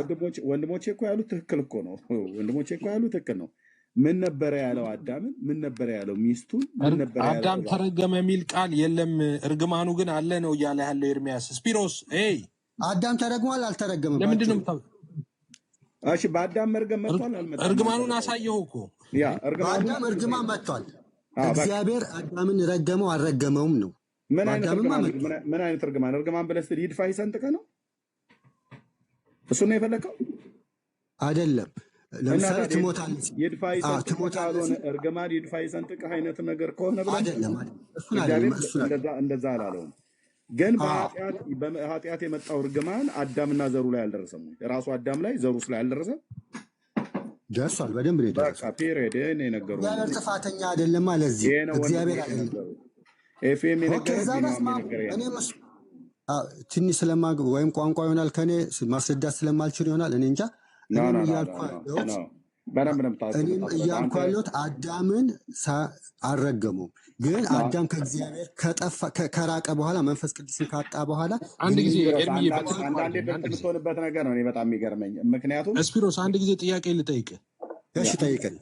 ወንድሞቼ እኮ ያሉት ትክክል እኮ ነው። ወንድሞቼ እኮ ያሉት ትክክል ነው። ምን ነበረ ያለው አዳምን? ምን ነበረ ያለው ሚስቱን? አዳም ተረገመ የሚል ቃል የለም፣ እርግማኑ ግን አለ ነው እያለ ያለው ኤርሚያስ። ስፒሮስ አዳም ተረግሟል አልተረገመም? ለምንድን ነው? እሺ በአዳም መርገም መጥቷል አልመጣም? እርግማኑን አሳየሁ እኮ። በአዳም እርግማን መጥቷል። እግዚአብሔር አዳምን ረገመው አልረገመውም ነው። ምን አይነት እርግማን? እርግማን ብለህ ስትል ይድፋ ይሰንጥቀ ነው? እሱ ነው የፈለከው አይደለም? ለምሳሌ ትሞታለህ፣ ይድፋ ይሰንጥቀ ካልሆነ እርግማን ይድፋ ይሰንጥቀ አይነት ነገር ከሆነ ብለህ አይደለም። እንደዛ አላለውም። ግን በኃጢአት የመጣው እርግማን አዳምና ዘሩ ላይ አልደረሰም። የራሱ አዳም ላይ ዘሩ ላይ አልደረሰም። ደርሷል። በደንብ ነው የደረሰው። በቃ ፔሬድ እኔ ነገሩ እግዚአብሔር ጥፋተኛ አይደለም ማለት እዚህ እግዚአብሔር አይደለም። ኤፍኤም ትንሽ ስለማግ ወይም ቋንቋ ይሆናል ከኔ ማስረዳት ስለማልችል ይሆናል። እኔ እንጃ። እኔም እያልኩ ያለሁት አዳምን አልረገሙም። ግን አዳም ከእግዚአብሔር ከራቀ በኋላ መንፈስ ቅዱስን ካጣ በኋላ አንድ ጊዜ አንዳንዴ የምትሆንበት ነገር ነው። እኔ በጣም የሚገርመኝ ምክንያቱም ስፒሮስ አንድ ጊዜ ጥያቄ ልጠይቅ። እሺ ጠይቀኝ።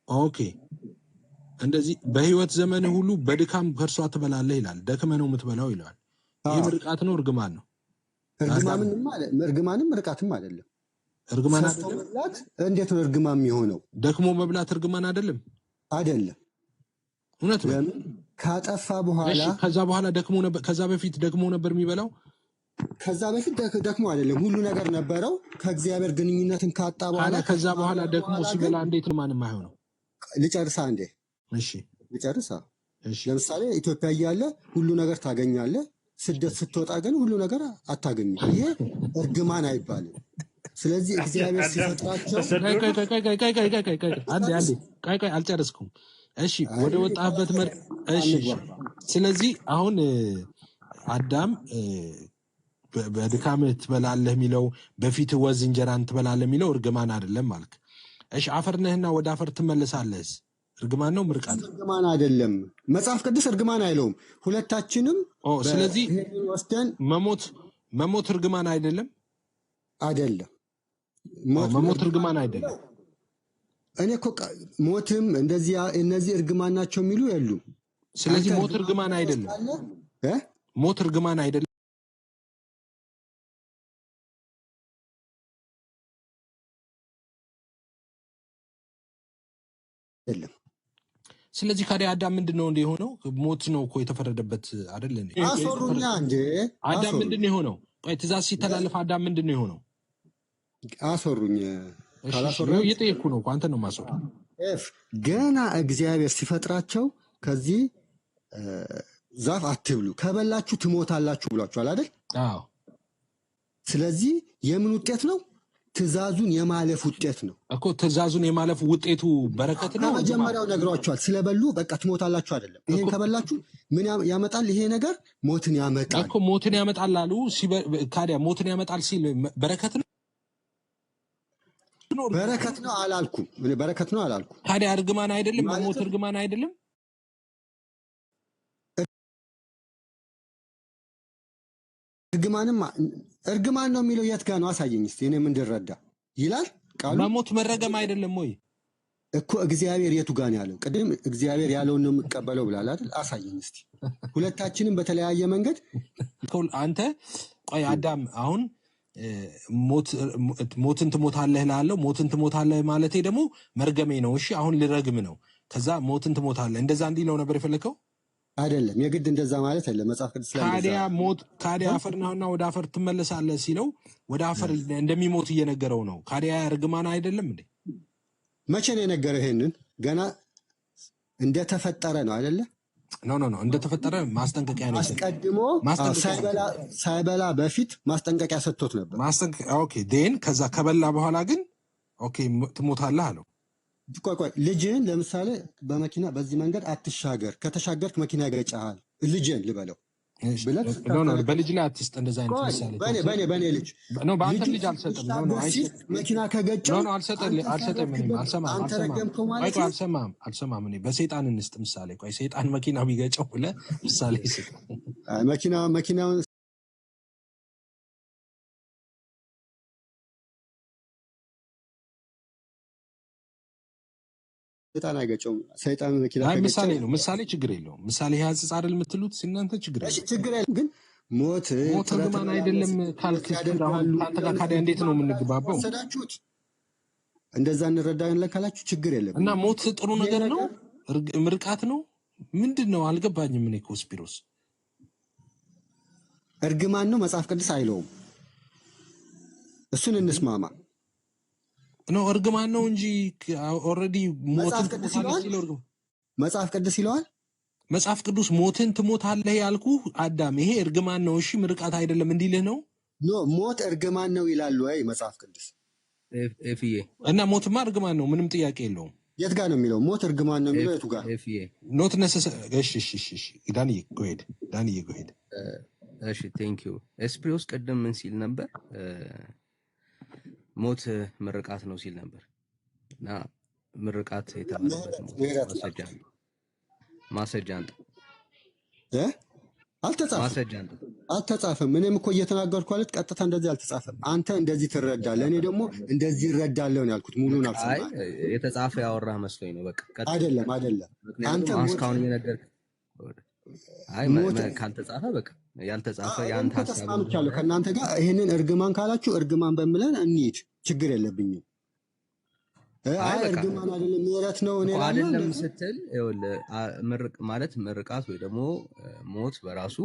ኦኬ እንደዚህ በህይወት ዘመን ሁሉ በድካም ከእርሷ ትበላለህ ይላል። ደክመ ነው የምትበላው ይለዋል። ይህ ምርቃት ነው እርግማን ነው? እርግማንም ምርቃትም አይደለም። እርግማን መብላት እንዴት ነው እርግማን የሚሆነው? ደክሞ መብላት እርግማን አይደለም? አይደለም። እውነት ነው። ካጠፋ በኋላ ከዛ በኋላ ደክሞ ነበር፣ ከዛ በፊት ደክሞ ነበር የሚበላው። ከዛ በፊት ደክሞ አይደለም፣ ሁሉ ነገር ነበረው። ከእግዚአብሔር ግንኙነትን ካጣ በኋላ ታዲያ ከዛ በኋላ ደግሞ ሲበላ እንዴት ነው ማንም አይሆነው? ልጨርሳ እንዴ? እሺ ልጨርሳ። እሺ ለምሳሌ ኢትዮጵያ እያለ ሁሉ ነገር ታገኛለህ። ስደት ስትወጣ ግን ሁሉ ነገር አታገኝም። ይሄ እርግማን አይባልም። ስለዚህ እግዚአብሔር ሲፈጥራቸው አንዴ አልጨረስኩም። እሺ ወደ ወጣበት እሺ ስለዚህ አሁን አዳም በድካምህ ትበላለህ የሚለው በፊት ወዝ እንጀራን ትበላለህ የሚለው እርግማን አይደለም ማለት። እሺ አፈር ነህና ወደ አፈር ትመለሳለህ፣ እርግማን ነው ምርቃት? እርግማን አይደለም። መጽሐፍ ቅዱስ እርግማን አይለውም። ሁለታችንም ስለዚህ ወስደን መሞት እርግማን አይደለም። አይደለም መሞት እርግማን አይደለም። እኔ እኮ ሞትም እንደዚህ እነዚህ እርግማን ናቸው የሚሉ የሉም። ስለዚህ ሞት እርግማን አይደለም። ሞት እርግማን አይደለም። ስለዚህ ካዲያ አዳም ምንድነው እንደ የሆነው? ሞት ነው እኮ የተፈረደበት አይደል እንዴ? አሶሩኛ እንዴ? አዳም ምንድነው የሆነው? ቆይ ትእዛዝ ሲተላለፍ አዳም ምንድነው የሆነው? አሶሩኝ። ካላሶሩኝ እየጠየኩ ነው እኮ አንተ ነው ማሶሩ። ገና እግዚአብሔር ሲፈጥራቸው ከዚህ ዛፍ አትብሉ ከበላችሁ ትሞታላችሁ ብሏቸዋል አይደል? አዎ። ስለዚህ የምን ውጤት ነው? ትእዛዙን የማለፍ ውጤት ነው እኮ። ትእዛዙን የማለፍ ውጤቱ በረከት ነው። መጀመሪያው ነግሯቸዋል። ስለበሉ በቃ ትሞታላችሁ አይደለም። ይሄን ከበላችሁ ምን ያመጣል? ይሄ ነገር ሞትን ያመጣል እኮ። ሞትን ያመጣል አሉ። ካዲያ ሞትን ያመጣል ሲል በረከት ነው በረከት ነው አላልኩም። በረከት ነው አላልኩም። ታዲያ እርግማን አይደለም? ሞት እርግማን አይደለም? እርግማን ነው የሚለው የት ጋር ነው? አሳየኝ እስቲ እኔም እንድረዳ ይላል ቃሉ። መሞት መረገም አይደለም ወይ እኮ? እግዚአብሔር የቱ ጋር ነው ያለው? ቅድም እግዚአብሔር ያለውን ነው የምቀበለው ብላል አይደል? አሳየኝ እስቲ። ሁለታችንም በተለያየ መንገድ አንተ ቆይ አዳም አሁን ሞትን ትሞታለህ ላለው ሞትን ትሞታለህ ማለቴ ደግሞ መርገሜ ነው። እሺ አሁን ልረግም ነው። ከዛ ሞትን ትሞታለህ እንደዛ እንዲለው ነበር የፈለከው አይደለም? የግድ እንደዛ ማለት አይደለም። መጽሐፍ ቅዱስ ላይ ካዲያ አፈር ነህና ወደ አፈር ትመለሳለህ ሲለው ወደ አፈር እንደሚሞት እየነገረው ነው። ካዲያ እርግማን አይደለም እንዴ? መቼ ነው የነገረው? ይሄንን ገና እንደተፈጠረ ነው አይደለ? ኖ እንደተፈጠረ ማስጠንቀቂያ ነው። አስቀድሞ ሳይበላ በፊት ማስጠንቀቂያ ሰጥቶት ነበር። ኦኬ ዴን ከዛ ከበላ በኋላ ግን ኦኬ ትሞታለህ አለው። ቆይ ልጅህን ለምሳሌ በመኪና በዚህ መንገድ አትሻገር፣ ከተሻገርክ መኪና ይገጫሃል። ልጅህን ልበለው በልጅ ላይ አትስጥ። እንደዛ አይነት ምሳሌ በእኔ ልጅ በአንተ ልጅ አልሰጥም። መኪና ከገጨው አልሰማም። እኔ በሰይጣን እንስጥ ምሳሌ። ቆይ ሰይጣን መኪና ቢገጨው ብለህ ምሳሌ ስጥ። መኪናውን ሰይጣን አይገጨውም። ሰይጣን መኪና ምሳሌ ነው። ምሳሌ ችግር የለውም። ምሳሌ ያጽጽ አይደል የምትሉት እናንተ? ችግር የለም። ግን ሞት እርግማን አይደለም ካልክ ከአንተ ጋር ካዲያ እንዴት ነው የምንግባባው? ወሰዳችሁት እንደዛ እንረዳለን ካላችሁ ችግር የለም። እና ሞት ጥሩ ነገር ነው? ምርቃት ነው? ምንድን ነው? አልገባኝም። እኔ ኮስፒሮስ እርግማን ነው መጽሐፍ ቅዱስ አይለውም። እሱን እንስማማ ነው። እርግማን ነው እንጂ ኦልሬዲ ሞትን መጽሐፍ ቅዱስ ይለዋል። መጽሐፍ ቅዱስ ሞትን ትሞታለህ ያልኩህ አዳም፣ ይሄ እርግማን ነው። እሺ ምርቃት አይደለም እንዲልህ ነው። ሞት እርግማን ነው ይላል ወይ መጽሐፍ ቅዱስ? እና ሞትማ እርግማን ነው፣ ምንም ጥያቄ የለውም። የት ጋር ነው የሚለው? ሞት እርግማን ነው የሚለው የቱ ጋር? ኖት እሺ ዳንዬ ጎሄድ። እሺ ቴንክ ዩ። ኤስፒሮስ ቅድም ምን ሲል ነበር? ሞት ምርቃት ነው ሲል ነበር። እና ምርቃት የተባለበት ማስረጃ አንተ አልተጻፈም። እኔም እኮ እየተናገርኩ አለት ቀጥታ እንደዚህ አልተጻፈም። አንተ እንደዚህ ትረዳለህ፣ እኔ ደግሞ እንደዚህ እረዳለሁ ነው ያልኩት። ሙሉን አልሰማህም። የተጻፈ ያወራህ መስሎኝ ነው። በቃ አይደለም። አንተ እስካሁን እየነገርክ ካልተጻፈ በቃ ያልተጻፈ የአንተ ሀሳብ ነው። ከእናንተ ጋር ይሄንን እርግማን ካላችሁ እርግማን በምለን እንሂድ፣ ችግር የለብኝም። እርግማን አይደለም ምህረት ነው እኔ አይደለም ስትል ማለት ምርቃት ወይ ደግሞ ሞት በራሱ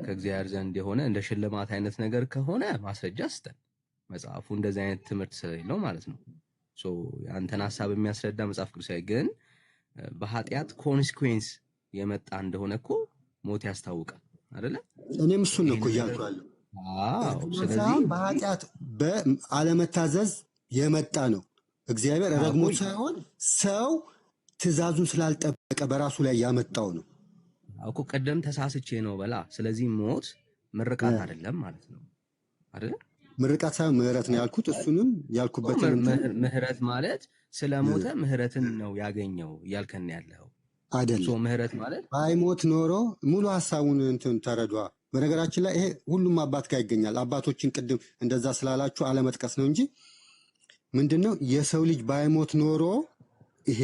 ከእግዚአብሔር ዘንድ የሆነ እንደ ሽልማት አይነት ነገር ከሆነ ማስረጃ ስጠን። መጽሐፉ እንደዚህ አይነት ትምህርት ስለሌለው ማለት ነው። ሶ አንተን ሐሳብ የሚያስረዳ መጽሐፍ ቅዱሳዊ ግን በኃጢአት ኮንሲኩዌንስ የመጣ እንደሆነ እኮ ሞት ያስታውቃል አይደለ? እኔም እሱን ነው እኮ እያልኩ ያለው። ስለዚህ በኃጢአት በአለመታዘዝ የመጣ ነው። እግዚአብሔር ረግሞት ሳይሆን ሰው ትእዛዙን ስላልጠበቀ በራሱ ላይ ያመጣው ነው እኮ። ቀደም ተሳስቼ ነው በላ። ስለዚህ ሞት ምርቃት አይደለም ማለት ነው አይደለ? ምርቃት ሳይሆን ምህረት ነው ያልኩት። እሱንም ያልኩበትን ምህረት ማለት ስለሞተ ምህረትን ነው ያገኘው እያልከን ያለው አይደለም። ምህረት ማለት ባይሞት ኖሮ ሙሉ ሐሳቡን እንትን ተረዷ። በነገራችን ላይ ይሄ ሁሉም አባት ጋር ይገኛል። አባቶችን ቅድም እንደዛ ስላላችሁ አለመጥቀስ ነው እንጂ ምንድነው የሰው ልጅ ባይሞት ኖሮ ይሄ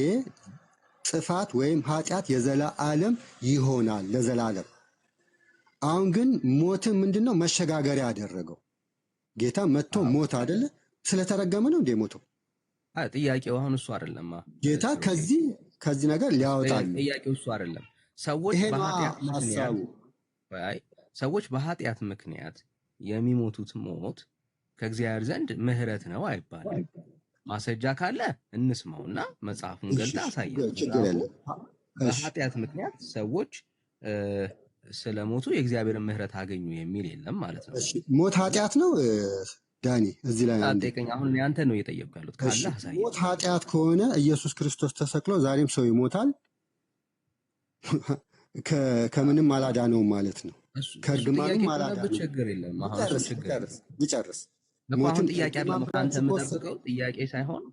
ጥፋት ወይም ኃጢአት የዘላለም ይሆናል ለዘላለም። አሁን ግን ሞትን ምንድነው መሸጋገሪያ ያደረገው። ጌታ መጥቶ ሞት አይደለ? ስለተረገመ ነው እንደ ሞተው። ጥያቄው አሁን እሱ አይደለም። ጌታ ከዚህ ነገር ሊያወጣል። ጥያቄው እሱ አይደለም። ሰዎች በኃጢአት ምክንያት የሚሞቱት ሞት ከእግዚአብሔር ዘንድ ምህረት ነው አይባልም። ማስረጃ ካለ እንስማውና መጽሐፉን ገልጣ አሳየን። በኃጢአት ምክንያት ሰዎች ስለሞቱ የእግዚአብሔርን ምህረት አገኙ የሚል የለም ማለት ነው። ሞት ኃጢአት ነው ዳኒ? እዚህ ላይ ጠይቀኝ። አሁን ያንተ ነው እየጠየቅኩ ያሉት። ካለ አሳየን። ሞት ኃጢአት ከሆነ ኢየሱስ ክርስቶስ ተሰቅሎ ዛሬም ሰው ይሞታል፣ ከምንም አላዳነውም ማለት ነው። ከእርግማኑም አላዳነውም። ችግር የለም። አሁን ይጨርስ። አሁን ጥያቄ አይደለም ከአንተ የምጠብቀው ጥያቄ ሳይሆን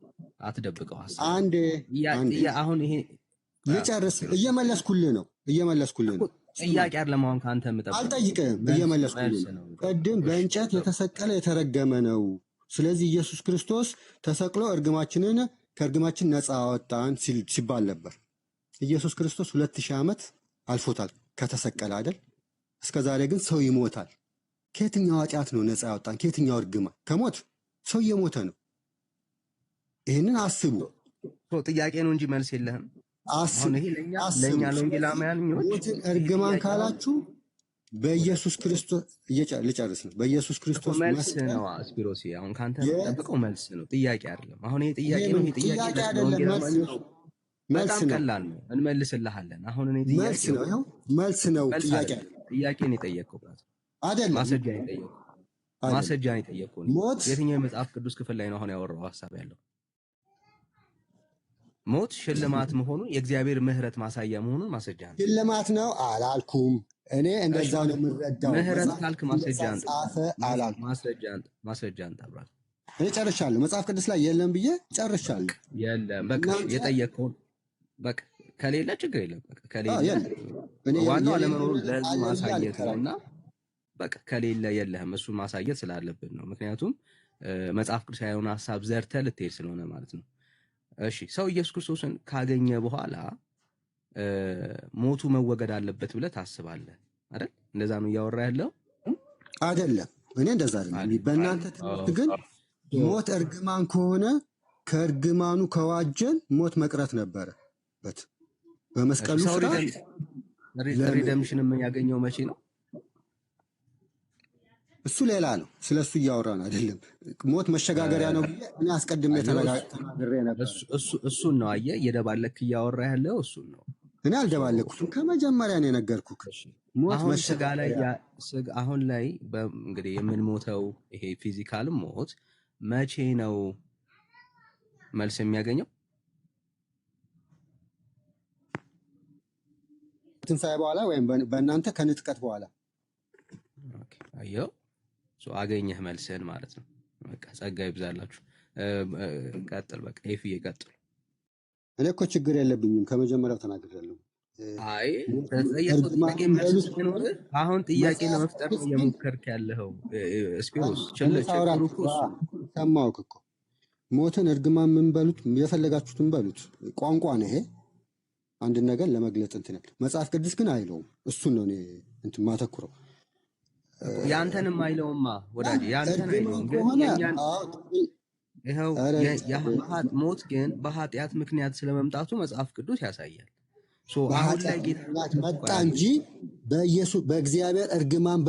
አትደብቀው ሀሳብ። አንዴ አሁን ይሄ ልጨርስ። እየመለስኩልህ ነው። ጥያቄ አይደለም አሁን ከአንተ የምጠብቀው። አልጠይቅህም፣ እየመለስኩልህ ነው። ቅድም በእንጨት የተሰቀለ የተረገመ ነው። ስለዚህ ኢየሱስ ክርስቶስ ተሰቅሎ ከእርግማችን ነፃ አወጣን ሲባል ነበር። ኢየሱስ ክርስቶስ 2000 ዓመት አልፎታል ከተሰቀለ አይደል? እስከ ዛሬ ግን ሰው ይሞታል። ከየትኛው ኃጢአት ነው ነፃ ያወጣን? ከየትኛው እርግማን? ከሞት ሰው እየሞተ ነው። ይህንን አስቡ። ጥያቄ ነው እንጂ መልስ የለህም። አስቡ። ለእኛ ለወንጌላውያኖች ሞትን እርግማን ካላችሁ በኢየሱስ ክርስቶስ ልጨርስ ነው። በኢየሱስ ክርስቶስ መልስ ነው። አስፒሮሲ አሁን ካንተ የምጠብቀው መልስ ነው፣ ጥያቄ አይደለም። አሁን ይሄ ጥያቄ ነው። ይሄ ጥያቄ አይደለም፣ በጣም ቀላል ነው፣ እንመልስልሃለን። አሁን እኔ መልስ ነው። ጥያቄ ነው የጠየቅኩት አይደለም፣ ማስረጃ ነው የጠየቅኩት። የትኛው የመጽሐፍ ቅዱስ ክፍል ላይ ነው አሁን ያወራው ሐሳብ ያለው? ሞት ሽልማት መሆኑን የእግዚአብሔር ምህረት ማሳያ መሆኑን ማስረጃ ነው። ሽልማት ነው አላልኩም እኔ፣ እንደዛ ነው የምረዳው። ምህረት ካልክ ማስረጃ አንተ ብራት። እኔ ጨርሻለሁ። መጽሐፍ ቅዱስ ላይ የለም ብዬ ጨርሻለሁ። የለም በቃ የጠየቅከውን በቃ ከሌለ ችግር የለም። በቃ ከሌለ ዋናው አለመኖሩን ለህዝብ ማሳየት ነውና በቃ ከሌለ የለህም፣ እሱን ማሳየት ስላለብን ነው። ምክንያቱም መጽሐፍ ቅዱስ ያለውን ሐሳብ ዘርተህ ልትሄድ ስለሆነ ማለት ነው። እሺ ሰው ኢየሱስ ክርስቶስን ካገኘ በኋላ ሞቱ መወገድ አለበት ብለህ ታስባለህ አይደል? እንደዛ ነው እያወራ ያለው አይደለም? እኔ እንደዛ አይደለም። በእናንተ ትምህርት ግን ሞት እርግማን ከሆነ ከእርግማኑ ከዋጀን ሞት መቅረት ነበረበት በመስቀሉ ስራ። ሪደምሽን ያገኘው መቼ ነው? እሱ ሌላ ነው። ስለሱ እያወራን አይደለም። ሞት መሸጋገሪያ ነው ብዬ እኔ አስቀድሜ ተናግሬ ነበር። እሱን ነው አየህ፣ እየደባለክ እያወራ ያለው እሱን ነው። እኔ አልደባለኩትም፣ ከመጀመሪያ ነው የነገርኩህ። ሞት መሸጋገሪያ አሁን ላይ እንግዲህ የምንሞተው ይሄ ፊዚካል ሞት መቼ ነው መልስ የሚያገኘው? ትንሣኤ በኋላ ወይም በእናንተ ከንጥቀት በኋላ። አየው አገኘህ መልስህን ማለት ነው። በቃ ጸጋ ይብዛላችሁ። ቀጥል። በቃ ኤፍዬ ቀጥል። እኔ እኮ ችግር የለብኝም፣ ከመጀመሪያው ተናግሬያለሁ። አይ አሁን ጥያቄ ለመፍጠር ነው የሞከርክ ያለኸው ስፒሮስ። ሰማሁህ እኮ ሞትን እርግማን ምን በሉት የፈለጋችሁትን በሉት፣ ቋንቋ ነው ይሄ። አንድ ነገር ለመግለጽ እንትን መጽሐፍ ቅዱስ ግን አይለውም። እሱን ነው እኔ እንትን ማተኩረው። ያንተንም አይለውማ ወዳጅ፣ ያንተን አይለውም። ግን የኛን ይኸው ሞት ግን በኃጢአት ምክንያት ስለመምጣቱ መጽሐፍ ቅዱስ ያሳያል። ሶ አሁን ላይ በኃጢአት ጌታ ምክንያት ቆይ መጣ አንዴ እንጂ በእግዚአብሔር እርግማን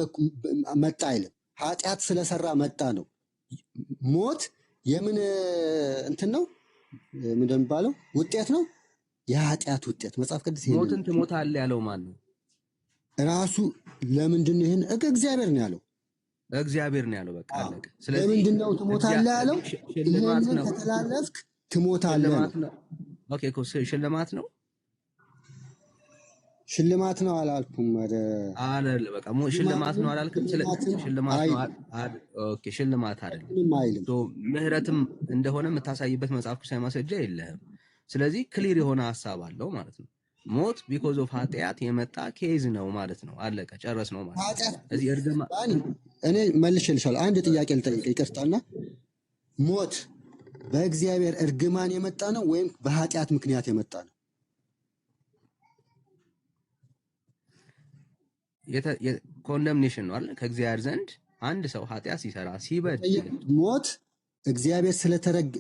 መጣ አይልም። ኃጢአት ስለሰራ መጣ ነው። ሞት የምን እንትን ነው? ምንድን ነው የሚባለው? ውጤት ነው። የኃጢአት ውጤት መጽሐፍ ቅዱስ ይሄንን ሞትን ትሞታለህ ያለው ማን ነው? ራሱ ለምንድን ነው ይሄን እግዚአብሔር ነው ያለው። እግዚአብሔር ነው ያለው። በቃ አዎ። አለቀ። ስለዚህ ለምንድን ነው ትሞታለህ ያለው? ሽልማት ይሄንን ነው ከተላለፍክ ትሞታለህ ነው። ሽልማት ነው። ኦኬ እኮ ሽልማት ነው ሽልማት ነው አላልኩም። ወደ አይደል? በቃ ሽልማት ነው አላልክም? ሽልማት ነው ኦኬ፣ ሽልማት አይደለም። ምንም አይልም። ሶ ምህረትም እንደሆነ የምታሳይበት መጽሐፍ ቅዱሳዊ ማስረጃ የለህም። ስለዚህ ክሊር የሆነ ሀሳብ አለው ማለት ነው። ሞት ቢኮዝ ኦፍ ኃጢአት የመጣ ኬዝ ነው ማለት ነው። አለቀ፣ ጨረስ ነው ማለት ነው። ኃጢአት እዚህ እኔ መልሼልሻለሁ። አንድ ጥያቄ ልጠይቅ፣ ይቅርታና ሞት በእግዚአብሔር እርግማን የመጣ ነው ወይም በኃጢአት ምክንያት የመጣ ነው? ኮንደምኔሽን ነው አይደል? ከእግዚአብሔር ዘንድ አንድ ሰው ኃጢአት ሲሰራ ሲበድል ሞት እግዚአብሔር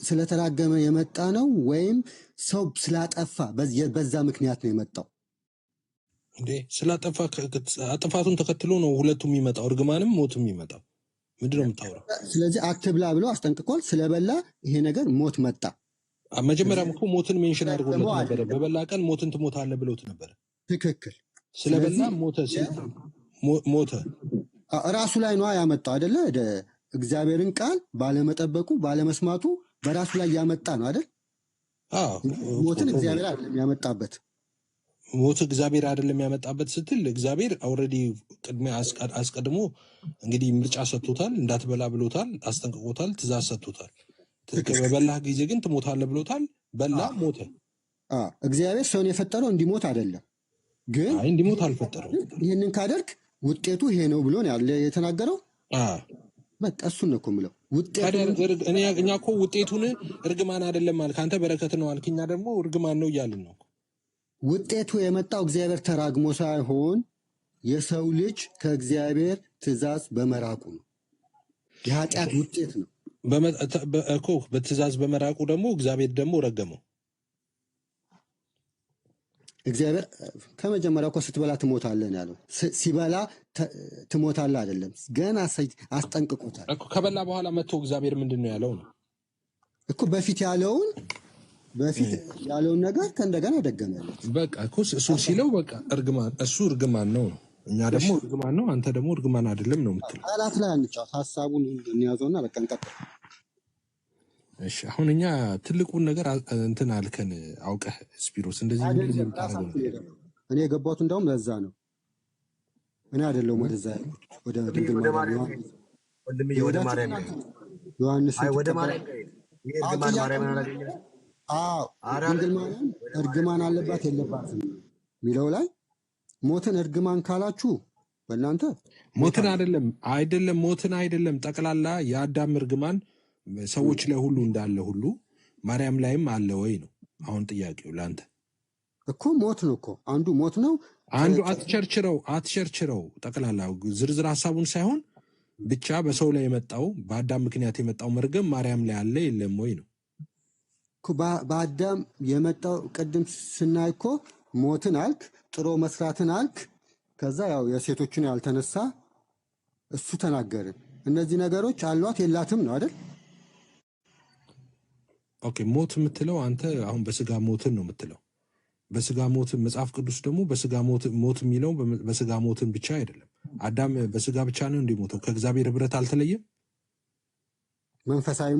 ስለተራገመ የመጣ ነው ወይም ሰው ስላጠፋ በዛ ምክንያት ነው የመጣው? እንዴ ስላጠፋ ጥፋቱን ተከትሎ ነው ሁለቱም የሚመጣው፣ እርግማንም ሞትም የሚመጣው። ምንድን ነው የምታወራው? ስለዚህ አትብላ ብሎ አስጠንቅቋል። ስለበላ ይሄ ነገር ሞት መጣ። መጀመሪያም እኮ ሞትን ሜንሽን አድርጎለት ነበረ። በበላ ቀን ሞትን ትሞታለህ ብሎት ነበረ። ትክክል። ስለበላ ሞተ። ራሱ ላይ ነዋ ያመጣው አይደለ? እግዚአብሔርን ቃል ባለመጠበቁ ባለመስማቱ በራሱ ላይ ያመጣ ነው አይደል? ሞትን እግዚአብሔር አይደለም ያመጣበት። ሞት እግዚአብሔር አይደለም ያመጣበት ስትል እግዚአብሔር ኦልሬዲ ቅድሚያ አስቀድሞ እንግዲህ ምርጫ ሰጥቶታል፣ እንዳትበላ ብሎታል፣ አስጠንቅቆታል፣ ትእዛዝ ሰጥቶታል። በበላህ ጊዜ ግን ትሞታለህ ብሎታል። በላ፣ ሞተ። እግዚአብሔር ሰውን የፈጠረው እንዲሞት አይደለም፣ ግን እንዲሞት አልፈጠረው። ይህንን ካደርግ ውጤቱ ይሄ ነው ብሎ ያለ የተናገረው። በቃ እሱን ነው እኮ የምለው። እኛ እኮ ውጤቱን እርግማን አይደለም አልክ አንተ፣ በረከት ነው አልክ። እኛ ደግሞ እርግማን ነው እያልን ነው። ውጤቱ የመጣው እግዚአብሔር ተራግሞ ሳይሆን የሰው ልጅ ከእግዚአብሔር ትእዛዝ በመራቁ ነው። የኃጢአት ውጤት ነው እኮ። በትእዛዝ በመራቁ ደግሞ እግዚአብሔር ደግሞ ረገመው። እግዚአብሔር ከመጀመሪያው እኮ ስትበላ ትሞታለህ ነው ያለው። ሲበላ ትሞታለህ አይደለም፣ ገና አስጠንቅቆታል እኮ። ከበላ በኋላ መጥቶ እግዚአብሔር ምንድን ነው ያለው ነው እኮ። በፊት ያለውን ነገር ከእንደገና ደገመለት። በቃ እኮ እሱን ሲለው በቃ እሱ እርግማን ነው ነው። እኛ ደግሞ እርግማን ነው፣ አንተ ደግሞ እርግማን አይደለም ነው የምትለው። ቃላት ላይ አንጫወት፣ ሀሳቡን እንያዘውና በቃ እንቀጥል። እሺ አሁን እኛ ትልቁን ነገር እንትን አልከን አውቀህ ስፒሮስ እንደዚህ የምታደርገው ነገር እኔ የገባሁት እንደውም ለዛ ነው። እኔ አይደለሁም ወደዛ ያልኩት፣ ወደ ድንግል ማርያም ወደ ማርያም ዮሐንስ ወደ ማርያም ድንግል ማርያም እርግማን አለባት የለባትም የሚለው ላይ ሞትን እርግማን ካላችሁ በእናንተ ሞትን አይደለም ሞትን አይደለም፣ ጠቅላላ የአዳም እርግማን ሰዎች ላይ ሁሉ እንዳለ ሁሉ ማርያም ላይም አለ ወይ ነው አሁን ጥያቄው ለአንተ እኮ። ሞት ነው እኮ አንዱ ሞት ነው። አንዱ አትቸርችረው ጠቅላላ ዝርዝር ሀሳቡን ሳይሆን ብቻ በሰው ላይ የመጣው በአዳም ምክንያት የመጣው መርገም ማርያም ላይ አለ የለም ወይ ነው። በአዳም የመጣው ቅድም ስናይ እኮ ሞትን አልክ፣ ጥሮ መስራትን አልክ፣ ከዛ ያው የሴቶችን ያልተነሳ እሱ ተናገርን። እነዚህ ነገሮች አሏት የላትም ነው አይደል? ኦኬ ሞት የምትለው አንተ አሁን በስጋ ሞትን ነው የምትለው። በስጋ ሞትን መጽሐፍ ቅዱስ ደግሞ በስጋ ሞት የሚለው በስጋ ሞትን ብቻ አይደለም። አዳም በስጋ ብቻ ነው እንዲሞተው፣ ከእግዚአብሔር ህብረት አልተለየም። መንፈሳዊ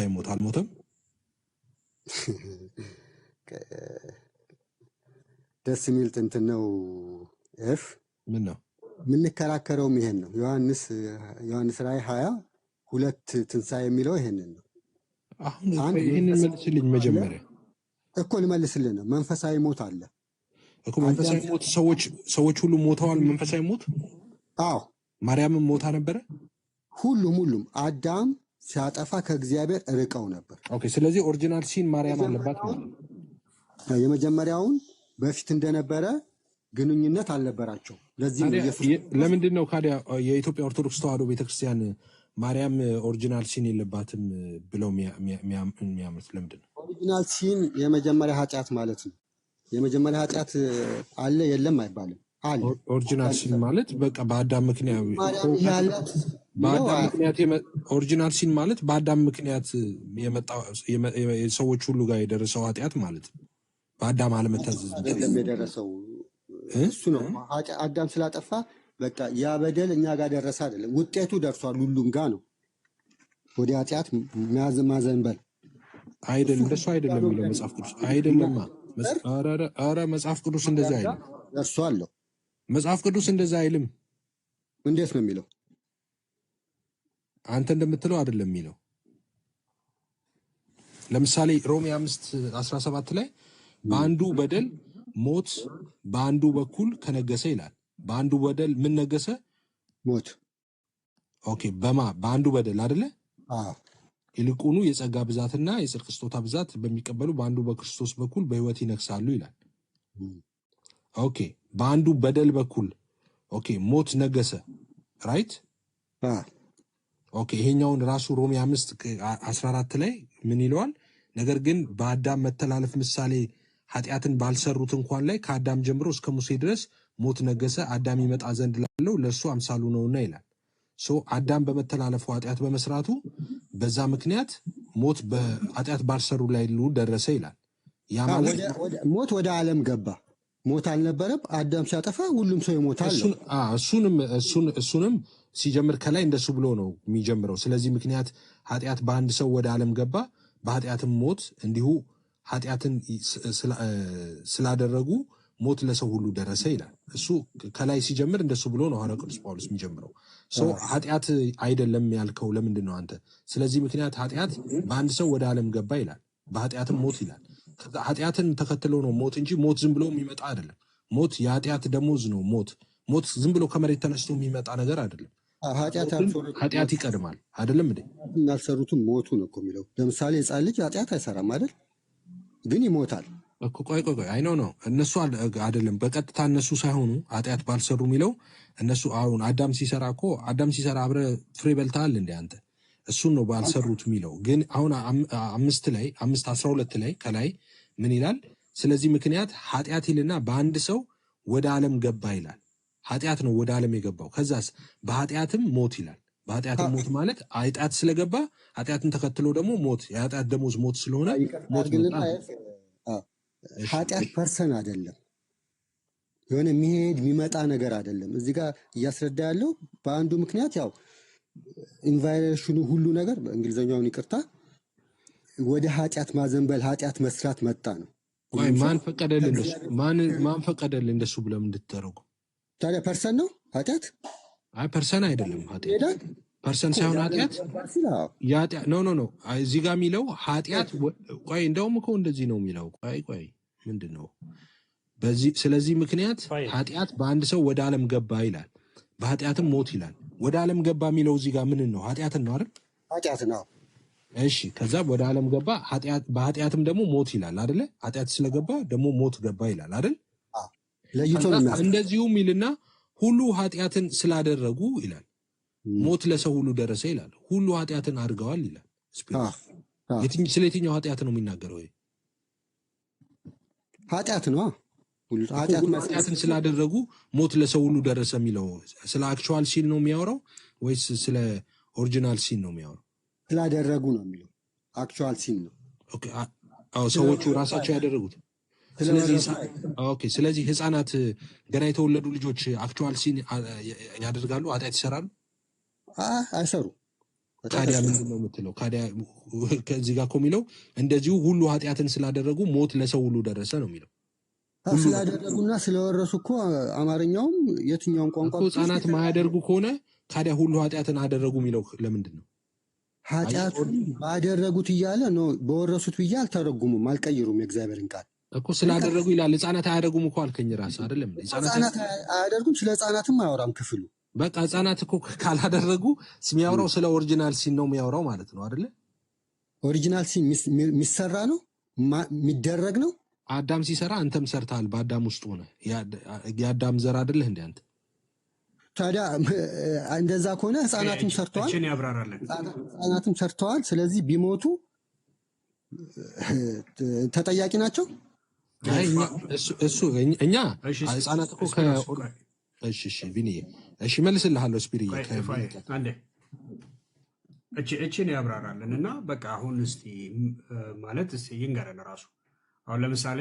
ሞት አልሞተም። ደስ የሚል እንትን ነው። ምን ነው የምንከራከረውም ይሄን ነው። ዮሐንስ ራዕይ 22 ትንሣኤ የሚለው ይሄንን ነው። አሁን ይህንን መልስልኝ መጀመሪያ እኮ ልመልስልህ ነው። መንፈሳዊ ሞት አለ እኮ። መንፈሳዊ ሞት ሰዎች ሁሉ ሞተዋል። መንፈሳዊ ሞት አዎ፣ ማርያምም ሞታ ነበረ። ሁሉም አዳም ሲያጠፋ ከእግዚአብሔር ርቀው ነበር። ኦኬ ስለዚህ ኦሪጂናል ሲን ማርያም አለባት ማለት ነው። የመጀመሪያውን በፊት እንደነበረ ግንኙነት አልነበራቸው። ለዚህ ነው ለምንድን ነው ካዲያ የኢትዮጵያ ኦርቶዶክስ ተዋሕዶ ቤተክርስቲያን ማርያም ኦሪጂናል ሲን የለባትም ብለው የሚያምኑት? ለምንድን ነው? ኦሪጂናል ሲን የመጀመሪያ ኃጢአት ማለት ነው። የመጀመሪያ ኃጢአት አለ የለም አይባልም። አለ ኦሪጂናል ሲን ማለት በቃ በአዳም ምክንያት ማርያም ይሄ ያላት በአዳም ምክንያት ኦሪጂናል ሲን ማለት በአዳም ምክንያት የመጣ ሰዎች ሁሉ ጋር የደረሰው ኃጢአት ማለት ነው። በአዳም አለመታዘዝ አይደለም የደረሰው እሱ ነው። አዳም ስላጠፋ በቃ ያ በደል እኛ ጋር ደረሰ አይደለም፣ ውጤቱ ደርሷል፣ ሁሉም ጋር ነው። ወደ ኃጢአት ማዘንበል አይደለም፣ እንደሱ አይደለም የሚለው መጽሐፍ ቅዱስ አይደለማ። ኧረ መጽሐፍ ቅዱስ እንደዛ አይልም። ደርሷል መጽሐፍ ቅዱስ እንደዛ አይልም። እንዴት ነው የሚለው? አንተ እንደምትለው አይደለም የሚለው። ለምሳሌ ሮሜ 5:17 ላይ በአንዱ በደል ሞት በአንዱ በኩል ከነገሰ ይላል። በአንዱ በደል ምን ነገሰ? ሞት። ኦኬ፣ በአንዱ በደል አይደለ? ይልቁኑ የጸጋ ብዛትና የጽድቅ ስጦታ ብዛት በሚቀበሉ በአንዱ በክርስቶስ በኩል በሕይወት ይነግሳሉ ይላል። ኦኬ፣ በአንዱ በደል በኩል ኦኬ ሞት ነገሰ። ራይት። ኦኬ፣ ይሄኛውን ራሱ ሮሜ 5:14 ላይ ምን ይለዋል? ነገር ግን በአዳም መተላለፍ ምሳሌ ኃጢአትን ባልሰሩት እንኳን ላይ ከአዳም ጀምሮ እስከ ሙሴ ድረስ ሞት ነገሰ፣ አዳም ይመጣ ዘንድ ላለው ለእርሱ አምሳሉ ነውና ይላል። አዳም በመተላለፉ ኃጢአት በመስራቱ በዛ ምክንያት ሞት በኃጢአት ባልሰሩ ላይ ደረሰ ይላል። ያ ማለት ሞት ወደ ዓለም ገባ። ሞት አልነበረም። አዳም ሲያጠፋ ሁሉም ሰው ይሞታል። እሱንም ሲጀምር ከላይ እንደሱ ብሎ ነው የሚጀምረው። ስለዚህ ምክንያት ኃጢአት በአንድ ሰው ወደ ዓለም ገባ፣ በኃጢአትም ሞት እንዲሁ ኃጢአትን ስላደረጉ ሞት ለሰው ሁሉ ደረሰ ይላል። እሱ ከላይ ሲጀምር እንደሱ ብሎ ነው ሐዋርያው ቅዱስ ጳውሎስ የሚጀምረው። ኃጢአት አይደለም ያልከው ለምንድን ነው አንተ? ስለዚህ ምክንያት ኃጢአት በአንድ ሰው ወደ ዓለም ገባ ይላል፣ በኃጢአትም ሞት ይላል። ኃጢአትን ተከትሎ ነው ሞት እንጂ ሞት ዝም ብሎ የሚመጣ አይደለም። ሞት የኃጢአት ደሞዝ ነው። ሞት ዝም ብሎ ከመሬት ተነስቶ የሚመጣ ነገር አይደለም። ኃጢአት ይቀድማል አይደለም እንዴ? ያልሰሩትም ሞቱ ነው እኮ የሚለው። ለምሳሌ ሕፃን ልጅ ኃጢአት አይሰራም አይደል? ግን ይሞታል እኮ። ቆይ አይ ነው እነሱ አይደለም በቀጥታ እነሱ ሳይሆኑ ኃጢአት ባልሰሩ የሚለው እነሱ። አሁን አዳም ሲሰራ አብረ ፍሬ በልተሃል እንዴ አንተ? እሱን ነው ባልሰሩት የሚለው። ግን አሁን 5:12 ላይ ከላይ ምን ይላል? ስለዚህ ምክንያት ኃጢአት ይልና በአንድ ሰው ወደ ዓለም ገባ ይላል። ኃጢአት ነው ወደ ዓለም የገባው። ከዛስ በኃጢአትም ሞት ይላል። በኃጢአትም ሞት ማለት ኃጢአት ስለገባ ኃጢአትን ተከትሎ ደግሞ ሞት፣ የኃጢአት ደሞዝ ሞት ስለሆነ ሞት መጣ። ኃጢአት ፐርሰን አይደለም፣ የሆነ የሚሄድ የሚመጣ ነገር አይደለም። እዚህ ጋር እያስረዳ ያለው በአንዱ ምክንያት ያው ኢንቫይሬሽኑ ሁሉ ነገር በእንግሊዝኛውን ይቅርታ ወደ ኃጢአት ማዘንበል ኃጢአት መስራት መጣ ነው። ማን ፈቀደልህ እንደሱ? ማን ፈቀደልህ እንደሱ ብለህ እንድትተረጉ? ታዲያ ፐርሰን ነው ኃጢአት? አይ ፐርሰን አይደለም ኃጢአት። ፐርሰን ሳይሆን ኃጢአት ኖ እዚህ ጋር የሚለው ኃጢአት። ቆይ እንደውም እኮ እንደዚህ ነው የሚለው። ቆይ ምንድን ነው ስለዚህ ምክንያት ኃጢአት በአንድ ሰው ወደ ዓለም ገባ ይላል፣ በኃጢአትም ሞት ይላል። ወደ ዓለም ገባ የሚለው እዚህ ጋር ምንን ነው? ኃጢአትን ነው አይደል? ኃጢአት ነው። እሺ፣ ከዛ ወደ ዓለም ገባ፣ በኃጢአትም ደግሞ ሞት ይላል አይደለ? ኃጢአት ስለገባ ደግሞ ሞት ገባ ይላል አይደል? እንደዚሁም ይልና ሁሉ ኃጢአትን ስላደረጉ ይላል ሞት ለሰው ሁሉ ደረሰ ይላል። ሁሉ ኃጢአትን አድርገዋል ይላል። ስለ የትኛው ኃጢአት ነው የሚናገረው? ኃጢአት ነው። ሁሉ ኃጢአትን ስላደረጉ ሞት ለሰው ሁሉ ደረሰ የሚለው ስለ አክቹዋል ሲን ነው የሚያወራው ወይስ ስለ ኦሪጂናል ሲን ነው የሚያወራው? ስላደረጉ ነው የሚለው። አክቹዋል ሲን ነው ሰዎቹ ራሳቸው ያደረጉት። ስለዚህ ህፃናት ገና የተወለዱ ልጆች አክቹዋል ሲን ያደርጋሉ፣ ኃጢአት ይሰራሉ? አይሰሩ። ታዲያ ምንድን ነው የምትለው? ከዚህ ጋር እኮ የሚለው እንደዚሁ ሁሉ ኃጢአትን ስላደረጉ ሞት ለሰው ሁሉ ደረሰ ነው የሚለው። ስላደረጉና ስለወረሱ እኮ አማርኛውም የትኛውን ቋንቋ ህፃናት ማያደርጉ ከሆነ ታዲያ ሁሉ ኃጢአትን አደረጉ የሚለው ለምንድን ነው? ኃጢአቱን ባደረጉት እያለ ነው። በወረሱት ብዬ አልተረጉሙም፣ አልቀይሩም የእግዚአብሔርን ቃል እኮ ስላደረጉ ይላል። ህፃናት አያደርጉም እኮ አልከኝ ራስህ አይደለም? ህፃናት አያደርጉም። ስለ ህፃናትም አያወራም ክፍሉ። በቃ ህፃናት እኮ ካላደረጉ የሚያወራው ስለ ኦሪጂናል ሲን ነው የሚያወራው ማለት ነው አይደለ? ኦሪጂናል ሲን የሚሰራ ነው የሚደረግ ነው። አዳም ሲሰራ አንተም ሰርተሃል። በአዳም ውስጥ ሆነ የአዳም ዘር አይደለህ እንደ አንተ? ታዲያ እንደዛ ከሆነ ህፃናትም ሰርተዋል፣ ህፃናትም ሰርተዋል። ስለዚህ ቢሞቱ ተጠያቂ ናቸው አይ እኛ እሺ ህፃናት እኮ ስፒሮስ ቆይ እሺ ቢኒዬ እሺ መልስልሃለሁ ስፒሪዬ ቆይ አንዴ እቺን ያብራራልን እና በቃ አሁን እስቲ ማለት እስቲ ይንገረን ራሱ አሁን ለምሳሌ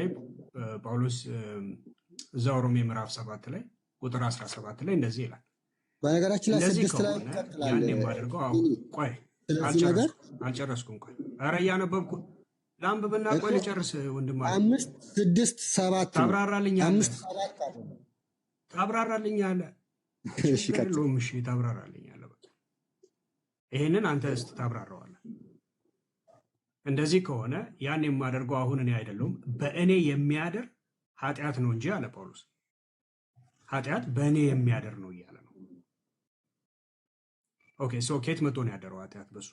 ጳውሎስ እዛው ሮሜ ምዕራፍ 7 ላይ ቁጥር 17 ላይ እንደዚህ ይላል። በነገራችን ላይ እንደዚህ 6 ላይ ከሆነ ይቀጥላል። ያን የማደርገው አሁን ቆይ ስለዚህ ነገር አልጨረስኩም። ቆይ ኧረ እያነበብኩ ለአንብብና ቆይ ልጨርስ ወንድም አለ 5 6 7 ታብራራልኛለህ 5 7 አይደለም። ታብራራልኛለህ እሺ ቀጥል። እሺ ታብራራልኛለህ። በቃ ይሄንን አንተ እስቲ ታብራራዋለህ። እንደዚህ ከሆነ ያን የማደርገው አሁን እኔ አይደለሁም በእኔ የሚያደር ኃጢአት ነው እንጂ አለ ጳውሎስ። ኃጢአት በእኔ የሚያደር ነው እያለ ነው። ኦኬ ሶ ከየት መጥቶ ነው ያደረው ኃጢአት በሱ?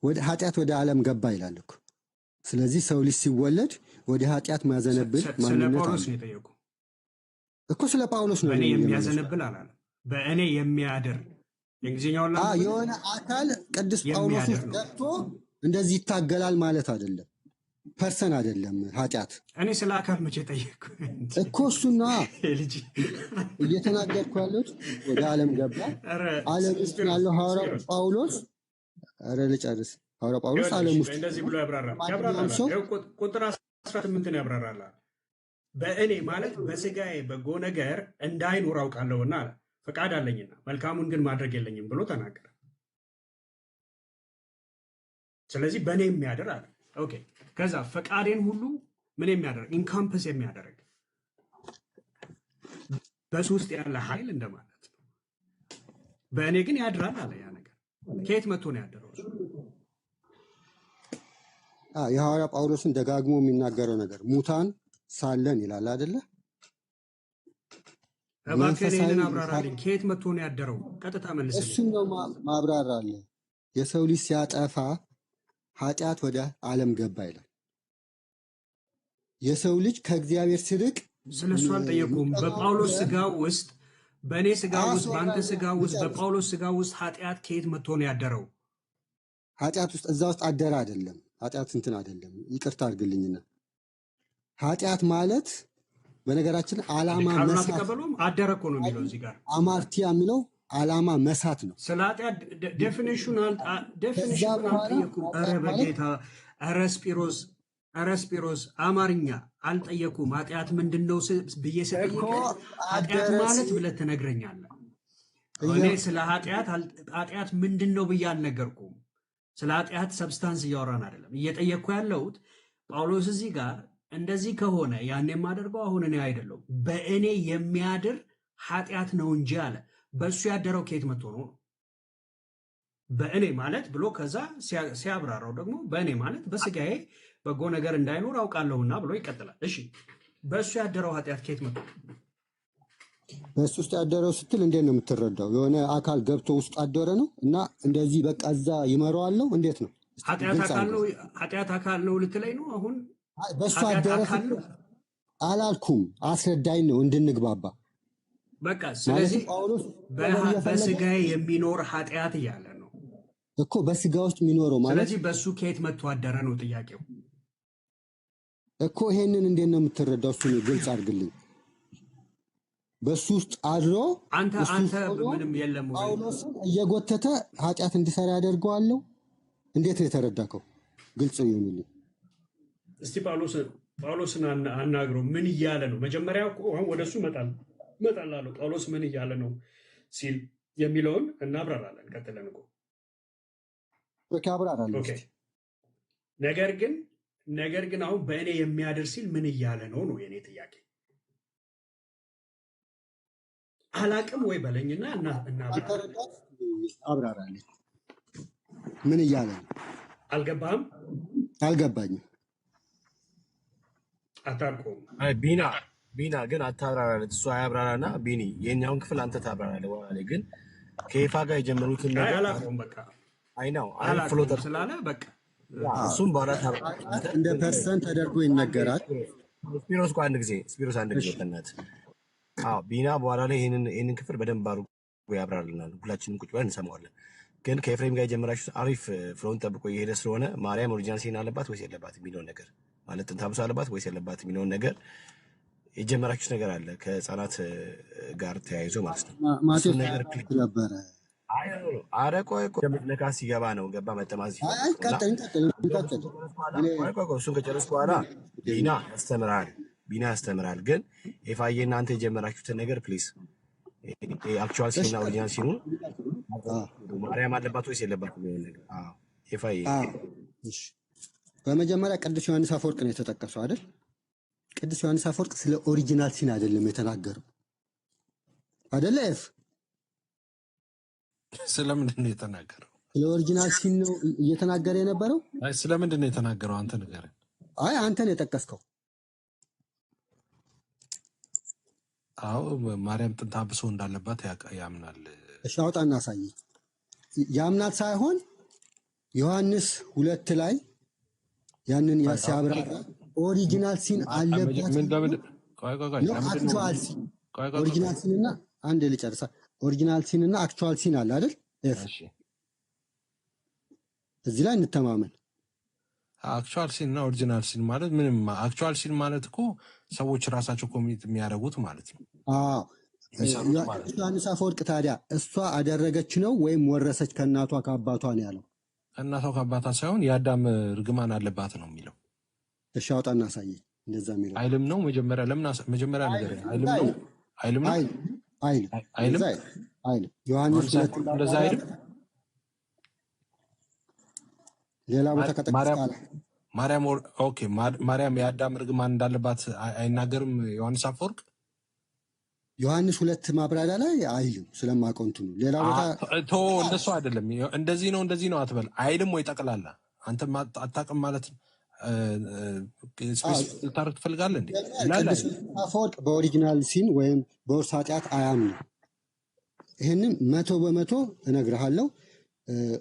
ወደ ኃጢአት ወደ ዓለም ገባ ይላል እኮ። ስለዚህ ሰው ልጅ ሲወለድ ወደ ኃጢአት ማዘነብል ስለ ማንነት ጳውሎስ አለ ነው የጠየቁ። እኮ። ስለ ጳውሎስ ነው በእኔ የምንመለሰው። የሚያዘነብል አላለም። በእኔ የሚያደር የእንግሊዝኛውን ላንብብ። የሆነ አካል ቅዱስ ጳውሎስ የሚያደር ውስጥ ነው። ገብቶ እንደዚህ ይታገላል ማለት አይደለም። ፐርሰን አይደለም ኃጢአት እኔ ስለ አካል መቼ ጠየቅኩ እኮ። እሱና ልጅ እየተናገርኩ ያለሁት ወደ ዓለም ገባ። ኧረ ዓለም ውስጥ ያለው ሐዋርያው ስፒሮስ ጳውሎስ ልጨርስ። ሐዋርያው ጳውሎስ ዓለም ይኸውልሽ ውስጥ እንደዚህ ብሎ ያብራራል ማንኛውም ሰው ይኸው ቁጥር 18 ያብራራል። በእኔ ማለት በስጋዬ በጎ ነገር እንዳይኖር አውቃለሁና አለ ፈቃድ አለኝና መልካሙን ግን ማድረግ የለኝም ብሎ ተናገረ። ስለዚህ በእኔ የሚያደር አለ። ኦኬ ከዛ ፈቃዴን ሁሉ ምን የሚያደርግ ኢንካምፕስ የሚያደርግ በሱ ውስጥ ያለ ኃይል እንደማለት ነው። በእኔ ግን ያድራል አለ። ያ ነገር ከየት መጥቶ ነው ያደረው? እሱ የሐዋርያ ጳውሎስን ደጋግሞ የሚናገረው ነገር ሙታን ሳለን ይላል አይደለ? እባክህ ይህንን አብራራልኝ። ከየት መጥቶ ነው ያደረው? ቀጥታ መልስልኝ። እሱን ነው ማብራራለ። የሰው ልጅ ሲያጠፋ ኃጢአት ወደ ዓለም ገባ ይላል። የሰው ልጅ ከእግዚአብሔር ሲርቅ ስለ እሱ አልጠየቁም። በጳውሎስ ስጋ ውስጥ በእኔ ስጋ ውስጥ በአንተ ስጋ ውስጥ በጳውሎስ ስጋ ውስጥ ኃጢአት ከየት መጥቶ ነው ያደረው? ኃጢአት ውስጥ እዛ ውስጥ አደረ አይደለም። ኃጢአት እንትን አይደለም። ይቅርታ አድርግልኝና ኃጢአት ማለት በነገራችን ዓላማ ቃሉን መሳት አትቀበሉም? አደረ እኮ ነው የሚለው እዚህ ጋር። አማርቲያ የሚለው ዓላማ መሳት ነው። ስለ ኃጢአት ዴፊኒሽን አልጠየቁም። ኧረ በጌታ ኧረ ስጲሮስ አማርኛ አልጠየቁም። ኃጢአት ምንድን ነው ብዬ ስጠይቅ ኃጢአት ማለት ብለህ ትነግረኛለህ። እኔ ስለ ኃጢአት ምንድን ነው ብዬ አልነገርኩም። ስለ ኃጢአት ሰብስታንስ እያወራን አይደለም። እየጠየቅኩ ያለሁት ጳውሎስ እዚህ ጋር እንደዚህ ከሆነ ያን የማደርገው አሁን እኔ አይደለሁም በእኔ የሚያድር ኃጢአት ነው እንጂ አለ። በእሱ ያደረው ከየት መጥቶ ነው? በእኔ ማለት ብሎ ከዛ ሲያብራራው ደግሞ በእኔ ማለት በስጋዬ በጎ ነገር እንዳይኖር አውቃለሁና ብሎ ይቀጥላል። እሺ በእሱ ያደረው ኃጢአት ከየት መጥቶ? በእሱ ውስጥ ያደረው ስትል እንዴት ነው የምትረዳው? የሆነ አካል ገብቶ ውስጥ አደረ ነው እና እንደዚህ በቃ እዛ ይመራዋለው? እንዴት ነው? ኃጢአት አካል ነው ልትለኝ ነው አሁን? በእሱ አደረ አላልኩም፣ አስረዳኝ ነው እንድንግባባ። በቃ ስለዚህ በስጋዬ የሚኖር ኃጢአት እያለ ነው እኮ። በስጋ ውስጥ የሚኖረው ማለት ስለዚህ በእሱ ከየት መጥቶ አደረ ነው ጥያቄው እኮ። ይሄንን እንዴት ነው የምትረዳው? እሱ ግልጽ አድርግልኝ። በሱ ውስጥ አድሮ አንተ ምንም የለም ጳውሎስን እየጎተተ ኃጢአት እንዲሰራ ያደርገዋለሁ። እንዴት ነው የተረዳከው? ግልጽ ይሁንልኝ እስቲ። ጳውሎስን አናግረው ምን እያለ ነው? መጀመሪያ አሁን ወደ እሱ እመጣላለሁ። ጳውሎስ ምን እያለ ነው ሲል የሚለውን እናብራራለን። ቀጥለን እኮ አብራራለሁ። ነገር ግን አሁን በእኔ የሚያድር ሲል ምን እያለ ነው ነው የኔ ጥያቄ። አላቅም ወይ በለኝና አብራራለኝ። ምን እያለ ነው? አልገባህም? አልገባኝም። አታውቀውም? ቢና ግን አታብራራለት። እሱ አያብራራና ቢኒ የኛውን ክፍል አንተ ታብራራለህ። በኋላ ላይ ግን ከይፋ ጋር የጀመሩትን ነገር አላውቀውም። በቃ አይናው አላውቀውም ስላለ በቃ እሱም በኋላ እንደ ፐርሰንት ተደርጎ ይነገራል። ስፒሮስ አንድ ጊዜ በእናትህ ቢና በኋላ ላይ ይህንን ክፍል በደንብ አድርጎ ያብራርልናል። ሁላችንም ቁጭ ብለን እንሰማዋለን። ግን ከኤፍሬም ጋር የጀመራችሁት አሪፍ ፍሎውን ጠብቆ እየሄደ ስለሆነ ማርያም ኦሪጂናል ሲን አለባት ወይስ የለባት የሚለውን ነገር ማለት ጥንተ አብሶ አለባት ወይስ የለባትም የሚለውን ነገር የጀመራችሁት ነገር አለ ከህፃናት ጋር ተያይዞ ማለት ነው። እሱን ማቴዎስ ነገር ነበረ። አረ ቆይ ነካ ሲገባ ነው ገባ መጠማዝ ቀጥል። እሱን ከጨረስኩ በኋላ ቢና ያስተምራል። ግን ኤፋዬ እናንተ የጀመራችሁትን ነገር ፕሊዝ አክቹዋል ሲና ኦሪጂናል ሲኑ ማርያም አለባት ወይስ የለባትም የሚለውን ነገር ኤፋዬ። በመጀመሪያ ቅዱስ ዮሐንስ አፈወርቅ ነው የተጠቀሰው አይደል? ቅዱስ ዮሐንስ አፈወርቅ ስለ ኦሪጂናል ሲን አይደለም የተናገረው አይደለ? ስለምንድን ነው የተናገረው? ስለ ኦሪጂናል ሲን ነው እየተናገረ የነበረው። አይ ስለምንድን ነው የተናገረው? አንተ ንገረን። አይ አንተ ነው የጠቀስከው። አዎ ማርያም ጥንተ አብሶ እንዳለባት ያምናል። እሺ አውጣና አሳይ። ያምናል ሳይሆን ዮሐንስ 2 ላይ ያንን ሲያብራራ ኦሪጂናል ሲን አለባት። አክቹዋል ሲን ኦሪጂናል ሲን እና አንድ ልጨርሳ። ኦሪጂናል ሲን እና አክቹዋል ሲን አለ አይደል? እሺ እዚህ ላይ እንተማመን። አክቹዋል ሲን እና ኦሪጂናል ሲን ማለት ምንም። አክቹዋል ሲን ማለት እኮ ሰዎች ራሳቸው ኮሚኒቲ የሚያደርጉት ማለት ነው። ዮሐንስ አፈወርቅ ታዲያ እሷ አደረገች ነው ወይም ወረሰች ከእናቷ ከአባቷ ነው ያለው? ከእናቷ ከአባቷ ሳይሆን የአዳም እርግማን አለባት ነው የሚለው። እሺ አውጣና አሳየኝ። እንደዛ የሚለው አይልም ነው መጀመሪያ። ለምን መጀመሪያ ነገር አይልም ነው? አይልም ነው? አይልም ዮሐንስ እንደዛ አይልም። ሌላ ቦታ ከተቀመጠ ማርያም ኦኬ፣ ማርያም የአዳም እርግማን እንዳለባት አይናገርም ዮሐንስ አፈወርቅ። ዮሐንስ 2 ማብራሪያ ላይ አይልም ስለማውቀው እንትኑ። ሌላ ቦታ እንደሱ አይደለም። እንደዚህ ነው አትበል። አይልም ወይ ጠቅላላ አንተ አታውቅም ማለት ስፔሲፊክ ልታረግ ትፈልጋለህ እንዴ? ቅዱስ አፈወርቅ በኦሪጂናል ሲን ወይም በውርስ ኃጢአት አያምንም። ይህንን 100% እነግርሃለሁ።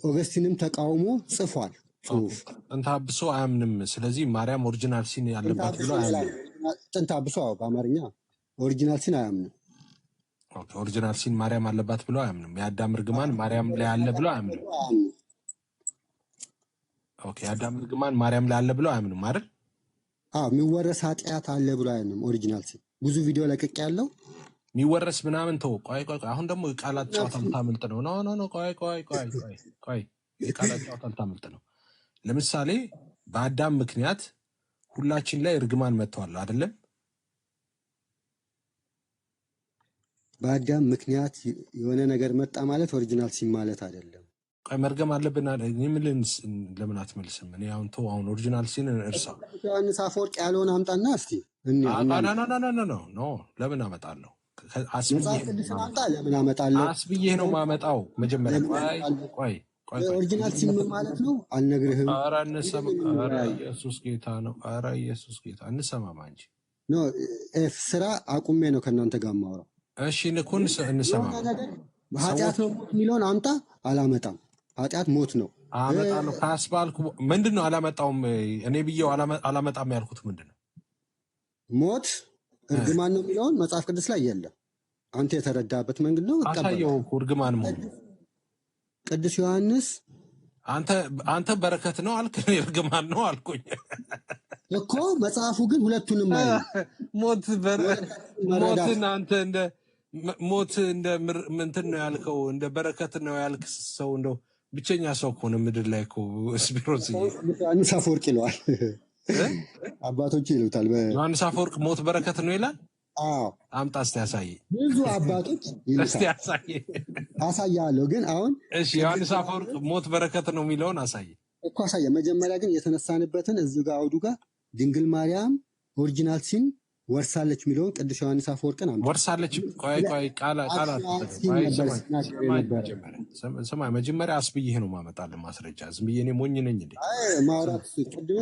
ኦገስቲንም ተቃውሞ ጽፏል ጽሁፍ። ጥንተ አብሶ አያምንም። ስለዚህ ማርያም ኦሪጂናል ሲን ያለባት ብሎ አያምንም። ጥንተ አብሶ በአማርኛ ኦሪጂናል ሲን አያምንም። ኦኬ ኦሪጂናል ሲን ማርያም አለባት ብሎ አያምንም። የአዳም እርግማን ማርያም ላይ አለ ብሎ አያምንም። ኦኬ የአዳም እርግማን ማርያም ላይ አለ ብሎ አያምንም አይደል? የሚወረስ ኃጢአት አለ ብሎ አያምንም። ኦሪጂናል ሲን ብዙ ቪዲዮ ለቅቄ ያለው የሚወረስ ምናምን ተው። ቆይ አሁን ደግሞ ቃላት ጨዋታ ልታመልጥ ነው። ኖ ቆይ ቃላት ጨዋታ ልታመልጥ ነው። ለምሳሌ በአዳም ምክንያት ሁላችን ላይ እርግማን መጥተዋል አይደለም? በአዳም ምክንያት የሆነ ነገር መጣ ማለት ኦሪጂናል ሲን ማለት አይደለም። ቆይ መርገም አለብን ምን ለምን አትመልስም? እኔ አሁን ኦሪጂናል ሲን እርሳ። ዮሐንስ አፈወርቅ ያለውን አምጣና እስቲ ኖ ለምን አመጣለሁ? ለምን አመጣለሁ? አስብዬ ነው ማመጣው። መጀመሪያ ቆይ ኦሪጂናል ሲን ማለት ነው አልነግርህም። ኧረ ኢየሱስ ጌታ ነው። ኧረ ኢየሱስ ጌታ እንሰማማ እንጂ ስራ አቁሜ ነው ከእናንተ ጋር የማወራው። እሺ ንኩን እንሰማ። ኃጢአት ነው ሞት የሚለውን አምጣ። አላመጣም። ኃጢአት ሞት ነው አመጣለሁ ካስባልኩ ምንድን ነው አላመጣውም? እኔ ብዬው አላመጣም ያልኩት ምንድን ነው? ሞት እርግማን ነው የሚለውን መጽሐፍ ቅዱስ ላይ የለም። አንተ የተረዳበት መንገድ ነው። አሳየው እኮ እርግማን መሆኑ። ቅዱስ ዮሐንስ አንተ በረከት ነው አልክ፣ እርግማን ነው አልኩኝ እኮ። መጽሐፉ ግን ሁለቱንም አይ ሞትን አንተ ሞት እንደ እንትን ነው ያልከው፣ እንደ በረከት ነው ያልክ ሰው እንደው ብቸኛ ሰው እኮ ነው ምድር ላይ እኮ ስፒሮስ ዮሐንስ አፈወርቅ ይለዋል። አባቶች ይሉታል። ዮሐንስ አፈወርቅ ሞት በረከት ነው ይላል። አምጣ እስቲ ያሳይ። ብዙ አባቶች ይሉታል። እስቲ ያሳይ። አሳያለሁ ግን አሁን እሺ ዮሐንስ አፈወርቅ ሞት በረከት ነው የሚለውን አሳይ እኮ አሳየ። መጀመሪያ ግን የተነሳንበትን እዚህ ጋር አውዱ ጋር ድንግል ማርያም ኦሪጂናል ሲን ወርሳለች የሚለውን ቅዱስ ዮሐንስ አፈወርቅን አምጣ። ወርሳለች። ቆይ ስማ፣ መጀመሪያ አስብዬህ ነው ማመጣልህ ማስረጃ። ዝም ብዬ እኔ ሞኝ ነኝ እንዴ? ማውራት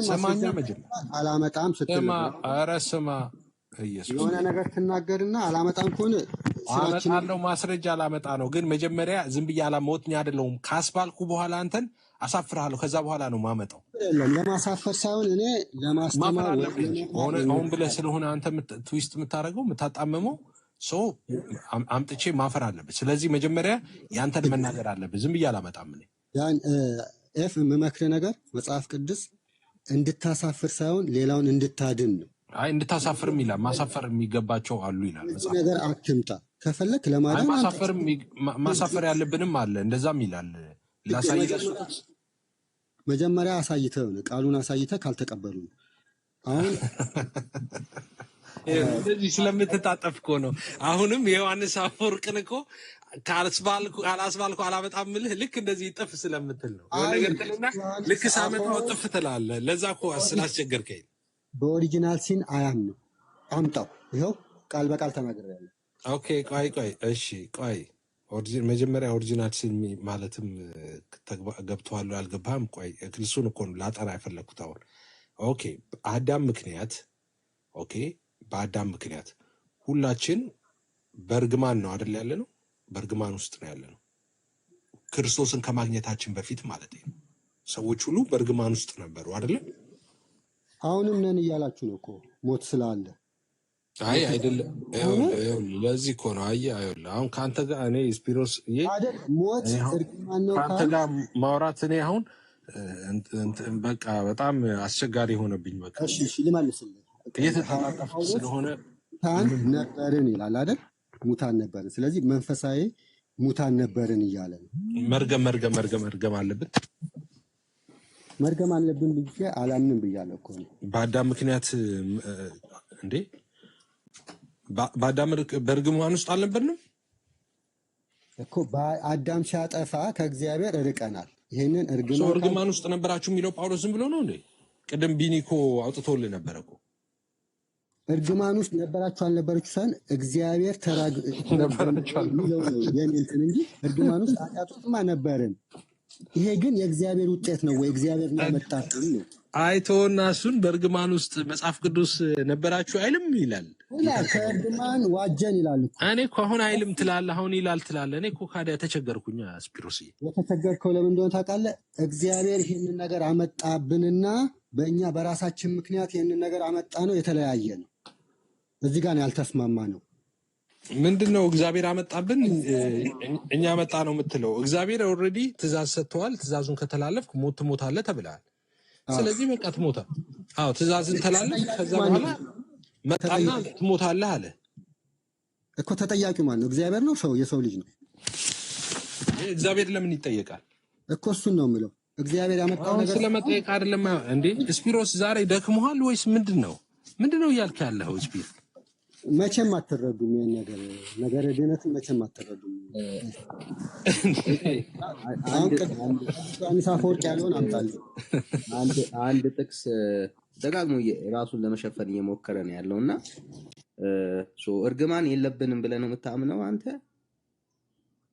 ሰማኛ መጀመሪያ አላመጣም ስትል ኧረ ስማ ኢየሱስ የሆነ ነገር ትናገርና አላመጣም ከሆነ አመጣለሁ። ማስረጃ አላመጣ ነው ግን መጀመሪያ ዝም ብዬ ሞትኝ አይደለሁም ካስባልኩ በኋላ አንተን አሳፍርሃለሁ። ከዛ በኋላ ነው ማመጣው። ለማሳፈር ሳይሆን እኔ ለማስተማር ሆን ብለህ ስለሆነ አንተ ትዊስት የምታደርገው የምታጣመመው ሰው አምጥቼ ማፈር አለብህ። ስለዚህ መጀመሪያ ያንተን መናገር አለብህ። ዝም ብዬ አላመጣም። ያን የምመክርህ ነገር መጽሐፍ ቅዱስ እንድታሳፍር ሳይሆን ሌላውን እንድታድን ነው። አይ እንድታሳፍርም ይላል። ማሳፈር የሚገባቸው አሉ ይላል በዚህ መጽሐፍ። ነገር አትምጣ። ከፈለክ አይ ለማዳን አንተ ማሳፈር ያለብንም አለ፣ እንደዛም ይላል። ላሳይ ለሱ ጥቅስ መጀመሪያ አሳይተው ነው ቃሉን አሳይተህ ካልተቀበሉ ነው። አሁን እንደዚህ ስለምትታጠፍ እኮ ነው። አሁንም የዮሐንስ አፈወርቅን እኮ ካላስባልኩ አላመጣም ምልህ ልክ እንደዚህ ጥፍ ስለምትል ነው። የሆነ አይ ነገር ትልና ልክ ዮሐንስ ሳመጣው አፈወርቅ ጥፍ ትላለህ። ለዛ እኮ ስላስቸገርከኝ። በኦሪጂናል ሲን አያምንም። አምጣው። ይኸው ቃል በቃል ተናግሬያለሁ። ኦኬ ቆይ እሺ ቆይ መጀመሪያ ኦሪጂናል ሲን ማለትም ገብቶሃል አልገባህም? ቆይ እሱን እኮ ነው ላጠና የፈለግኩት አሁን። ኦኬ በአዳም ምክንያት ሁላችን በእርግማን ነው አይደል ያለ ነው? በእርግማን ውስጥ ነው ያለ ነው። ክርስቶስን ከማግኘታችን በፊት ማለት ነው። ሰዎች ሁሉ በእርግማን ውስጥ ነበሩ አይደለ? አሁንም ነን እያላችሁ ነው እኮ ሞት ስላለ አይ ሞት አይደለም። ከሆነ ለዚህ እኮ ነው አሁን ከአንተ ጋር እኔ ስፒሮስ አይደል ሞት እኔ አሁን እርግማን ነው ከአንተ ካል ጋር ማውራት እኔ አሁን በቃ በጣም አስቸጋሪ የሆነብኝ። በቃ እሺ ልመልስልህ። እየተጠጣጠፍክ ጳውሎስ ስለሆነ ሙታን ምንም ነበርን ይላል አይደል? ሙታን ነበርን። ስለዚህ መንፈሳዊ ሙታን ነበርን እያለ ነው። መርገም አለብን። መርገም አለብን ብዬ አላምንም ብያለሁ እኮ ነው። በአዳም ምክንያት እንዴ በአዳም በእርግማን ውስጥ አልነበርንም እኮ በአዳም ሲያጠፋ ከእግዚአብሔር ርቀናል። ይሄንን ሰው እርግማን ካል እርግማን ውስጥ ነበራችሁ የሚለው ጳውሎስ ዝም ብሎ ነው እንዴ? ቅድም ቢኒኮ አውጥቶልህ ነበረ እኮ እርግማን ውስጥ ነበራችሁ አልነበረችሁ ሳይሆን እግዚአብሔር ነበራችሁ አልኩ። የሚለው ነው የኔ እንትን እንጂ እርግማን ውስጥ ኃጢአት ውስጥማ ነበርን። ይሄ ግን የእግዚአብሔር ውጤት ነው ወይ እግዚአብሔር ያመጣብን ነው አይቶና እሱን በእርግማን ውስጥ መጽሐፍ ቅዱስ ነበራችሁ አይልም ይላል። ይላል። ከእርግማን ዋጀን ይላል እኮ። እኔ እኮ አሁን አይልም ትላለህ፣ አሁን ይላል ትላለህ። እኔ እኮ ካዲያ ተቸገርኩኝ። ስፒሮስ የተቸገርከው ለምን እንደሆነ ታውቃለህ? እግዚአብሔር ይህንን ነገር አመጣብንና በእኛ በራሳችን ምክንያት ይህንን ነገር አመጣ ነው። የተለያየ ነው። እዚህ ጋር ነው ያልተስማማ ነው። ምንድን ነው እግዚአብሔር አመጣብን እኛ መጣ ነው የምትለው? እግዚአብሔር ኦልሬዲ ትእዛዝ ሰጥተዋል። ትእዛዙን ከተላለፍክ ሞት ትሞታለህ ተብለሃል። ስለዚህ በቃ ትሞታ። አዎ ትእዛዝን ተላለፍ። ከዛ በኋላ መጣና ትሞታለህ አለ እኮ። ተጠያቂው ማን ነው? እግዚአብሔር ነው? ሰው የሰው ልጅ ነው? እግዚአብሔር ለምን ይጠየቃል እኮ? እሱን ነው የምለው። እግዚአብሔር ያመጣው አሁን ነገር ስለመጠየቅ አይደለም እንዴ? ስፒሮስ ዛሬ ደክሞሃል ወይስ ምንድን ነው እያልክ ያለኸው? ስፒር መቼም አትረዱም። ይሄን ነገር ድነትን መቼም አትረዱም። አሁን ዮሐንስ አፈወርቅ ያለውን አምጣልኝ። አንድ ጥቅስ ደጋግሞ ራሱን ለመሸፈን እየሞከረ ነው ያለውና እርግማን የለብንም ብለህ ነው የምታምነው አንተ?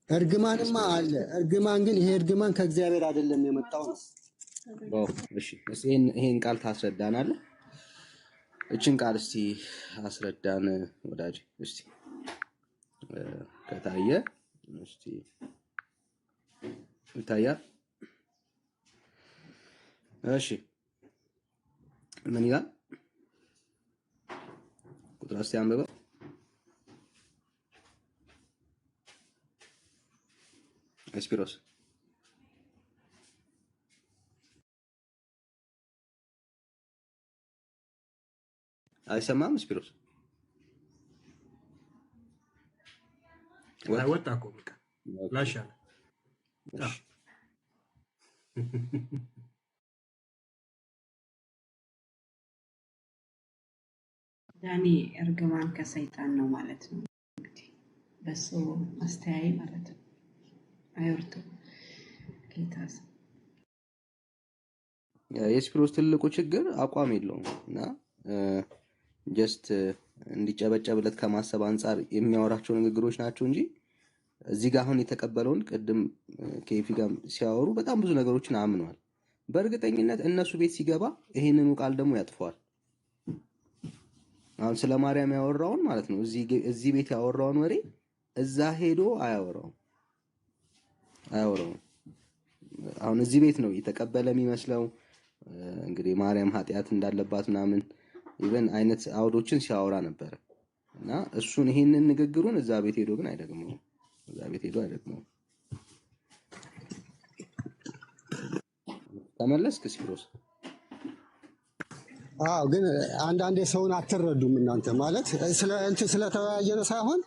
እርግማንማ አለ። እርግማን ግን ይሄ እርግማን ከእግዚአብሔር አይደለም የመጣው ነው። እሺ ይሄን ቃል ታስረዳናለህ? እችን ቃል እስቲ አስረዳን ወዳጅ። እስቲ ከታየ እስቲ ይታያል። እሺ ምን ይላል? ቁጥር እስቲ አንብበው። ስፒሮስ አይሰማም? ስፒሮስ ወጣ እኮ በቃ ላሻለ ዳኒ እርግማን ከሰይጣን ነው ማለት ነው እንግዲህ በሱ አስተያይ ማለት ነው። አይወርቱ ጌታስ የስፒሮስ ትልቁ ችግር አቋም የለውም እና ጀስት እንዲጨበጨብለት ከማሰብ አንጻር የሚያወራቸው ንግግሮች ናቸው እንጂ እዚህ ጋር አሁን የተቀበለውን ቅድም ከኤፊ ጋር ሲያወሩ በጣም ብዙ ነገሮችን አምነዋል። በእርግጠኝነት እነሱ ቤት ሲገባ ይሄንኑ ቃል ደግሞ ያጥፈዋል። አሁን ስለ ማርያም ያወራውን ማለት ነው እዚህ ቤት ያወራውን ወሬ እዛ ሄዶ አያወራውም። አሁን እዚህ ቤት ነው የተቀበለ የሚመስለው። እንግዲህ ማርያም ኃጢአት እንዳለባት ምናምን ኢቨን አይነት አውዶችን ሲያወራ ነበር እና እሱን ይሄንን ንግግሩን እዛ ቤት ሄዶ ግን አይደግመውም። ተመለስክ ስፒሮስ? ግን አንዳንዴ ሰውን አትረዱም እናንተ ማለት ስለተወያየ ነው ሳይሆን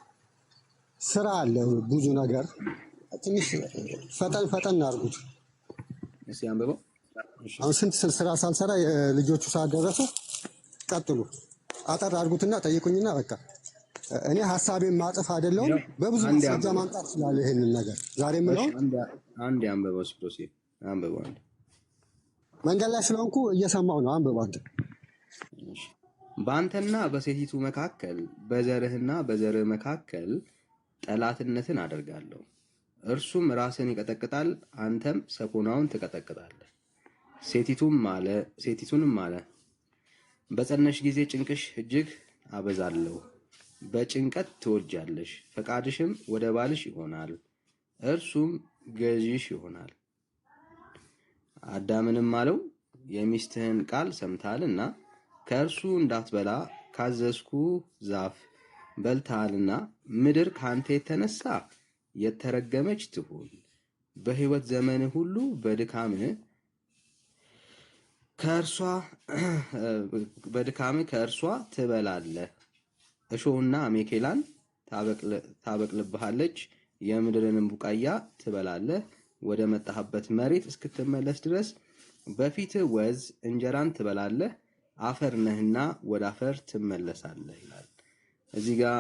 ስራ አለ ብዙ ነገር ትንሽ ፈጠን አድርጉት። እስኪ አንብበው። አሁን ስንት ስራ ሳልሰራ የልጆቹ ሰዓት ደረሰ። ቀጥሉ፣ አጠር አድርጉትና ጠይቁኝና በቃ እኔ ሀሳቤን ማጥፍ አይደለሁም። በብዙ ማስረጃ ማምጣት ስላለ ይሄንን ነገር ዛሬ የምለውን አንድ አንብበው። ስፕሮሲ አንብበው። አንድ መንገድ ላይ ስለሆንኩ እየሰማው ነው። አንብበው አንተ። በአንተና በሴቲቱ መካከል በዘርህና በዘርህ መካከል ጠላትነትን አደርጋለሁ። እርሱም ራስን ይቀጠቅጣል፣ አንተም ሰኮናውን ትቀጠቅጣለህ። ሴቲቱንም አለ በጸነሽ ጊዜ ጭንቅሽ እጅግ አበዛለሁ፣ በጭንቀት ትወልጃለሽ፣ ፈቃድሽም ወደ ባልሽ ይሆናል፣ እርሱም ገዢሽ ይሆናል። አዳምንም አለው የሚስትህን ቃል ሰምተሃልና ከእርሱ እንዳትበላ ካዘዝኩ ዛፍ በልተሃልና ምድር ካንተ የተነሳ የተረገመች ትሁን። በሕይወት ዘመንህ ሁሉ በድካምህ ከእርሷ ትበላለህ። እሾህና አሜኬላን ታበቅልብሃለች፣ የምድርንም ቡቃያ ትበላለህ። ወደ መጣህበት መሬት እስክትመለስ ድረስ በፊትህ ወዝ እንጀራን ትበላለህ፣ አፈር ነህና ወደ አፈር ትመለሳለህ ይላል። እዚህ ጋር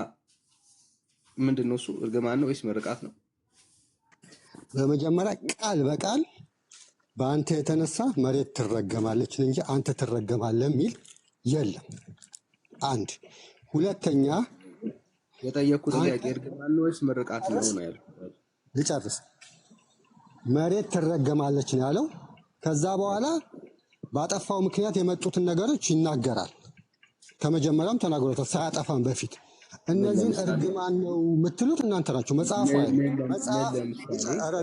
ምንድን ነው እሱ? እርግማን ነው ወይስ ምርቃት ነው? በመጀመሪያ ቃል በቃል በአንተ የተነሳ መሬት ትረገማለች እንጂ አንተ ትረገማለህ የሚል የለም። አንድ ሁለተኛ የጠየኩት ጥያቄ እርግማን ነው ወይስ ምርቃት ነው ነው ያልኩት። ልጨርስ። መሬት ትረገማለች ነው ያለው። ከዛ በኋላ ባጠፋው ምክንያት የመጡትን ነገሮች ይናገራል። ከመጀመሪያም ተናግሮታል ሳያጠፋም በፊት። እነዚህን እርግማን ነው የምትሉት እናንተ ናችሁ። መጽሐፉ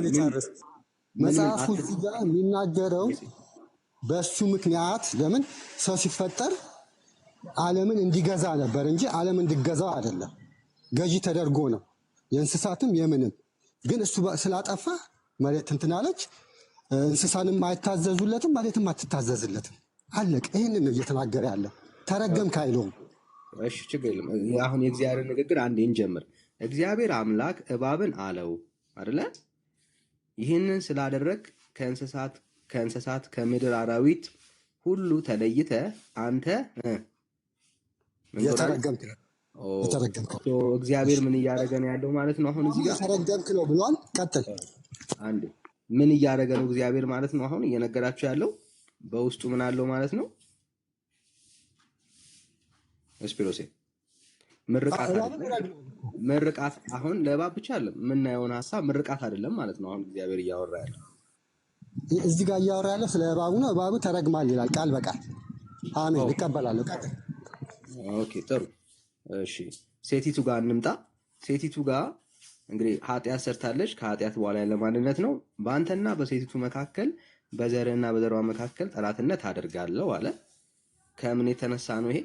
ልጨርስ። መጽሐፉ እዚህ ጋር የሚናገረው በሱ ምክንያት ለምን ሰው ሲፈጠር ዓለምን እንዲገዛ ነበር እንጂ ዓለም እንዲገዛው አይደለም። ገዢ ተደርጎ ነው የእንስሳትም የምንም። ግን እሱ ስላጠፋ መሬት እንትን አለች። እንስሳንም አይታዘዙለትም፣ መሬትም አትታዘዝለትም። አለቅ። ይህንን ነው እየተናገረ ያለ። ተረገምክ አይለውም። እሺ ችግር የለም። አሁን የእግዚአብሔር ንግግር አንዴ እንጀምር። እግዚአብሔር አምላክ እባብን አለው አይደለ? ይህንን ስላደረግ ከእንስሳት ከምድር አራዊት ሁሉ ተለይተ አንተ የተረገምክ እግዚአብሔር ምን እያደረገ ነው ያለው ማለት ነው? አሁን እዚህ ጋር የተረገምክ ነው ብሏል። ቀጥል። አንዴ ምን እያደረገ ነው እግዚአብሔር ማለት ነው? አሁን እየነገራችሁ ያለው በውስጡ ምን አለው ማለት ነው? ስፒሮሴ ምርቃት አሁን ለእባብ ብቻ አይደለም የምናየውን ሀሳብ ምርቃት አይደለም ማለት ነው። አሁን እግዚአብሔር እያወራ ያለው እዚህ ጋር እያወራ ያለው ስለ እባቡ ነው። እባቡ ተረግማል ይላል ቃል በቃል። አሜን፣ እቀበላለሁ። ቀጥል። ኦኬ ጥሩ። እሺ ሴቲቱ ጋር እንምጣ። ሴቲቱ ጋር እንግዲህ ኃጢአት ሰርታለች። ከኃጢአት በኋላ ያለ ማንነት ነው። በአንተና በሴቲቱ መካከል በዘርህና በዘሯ መካከል ጠላትነት አደርጋለሁ አለ። ከምን የተነሳ ነው ይሄ?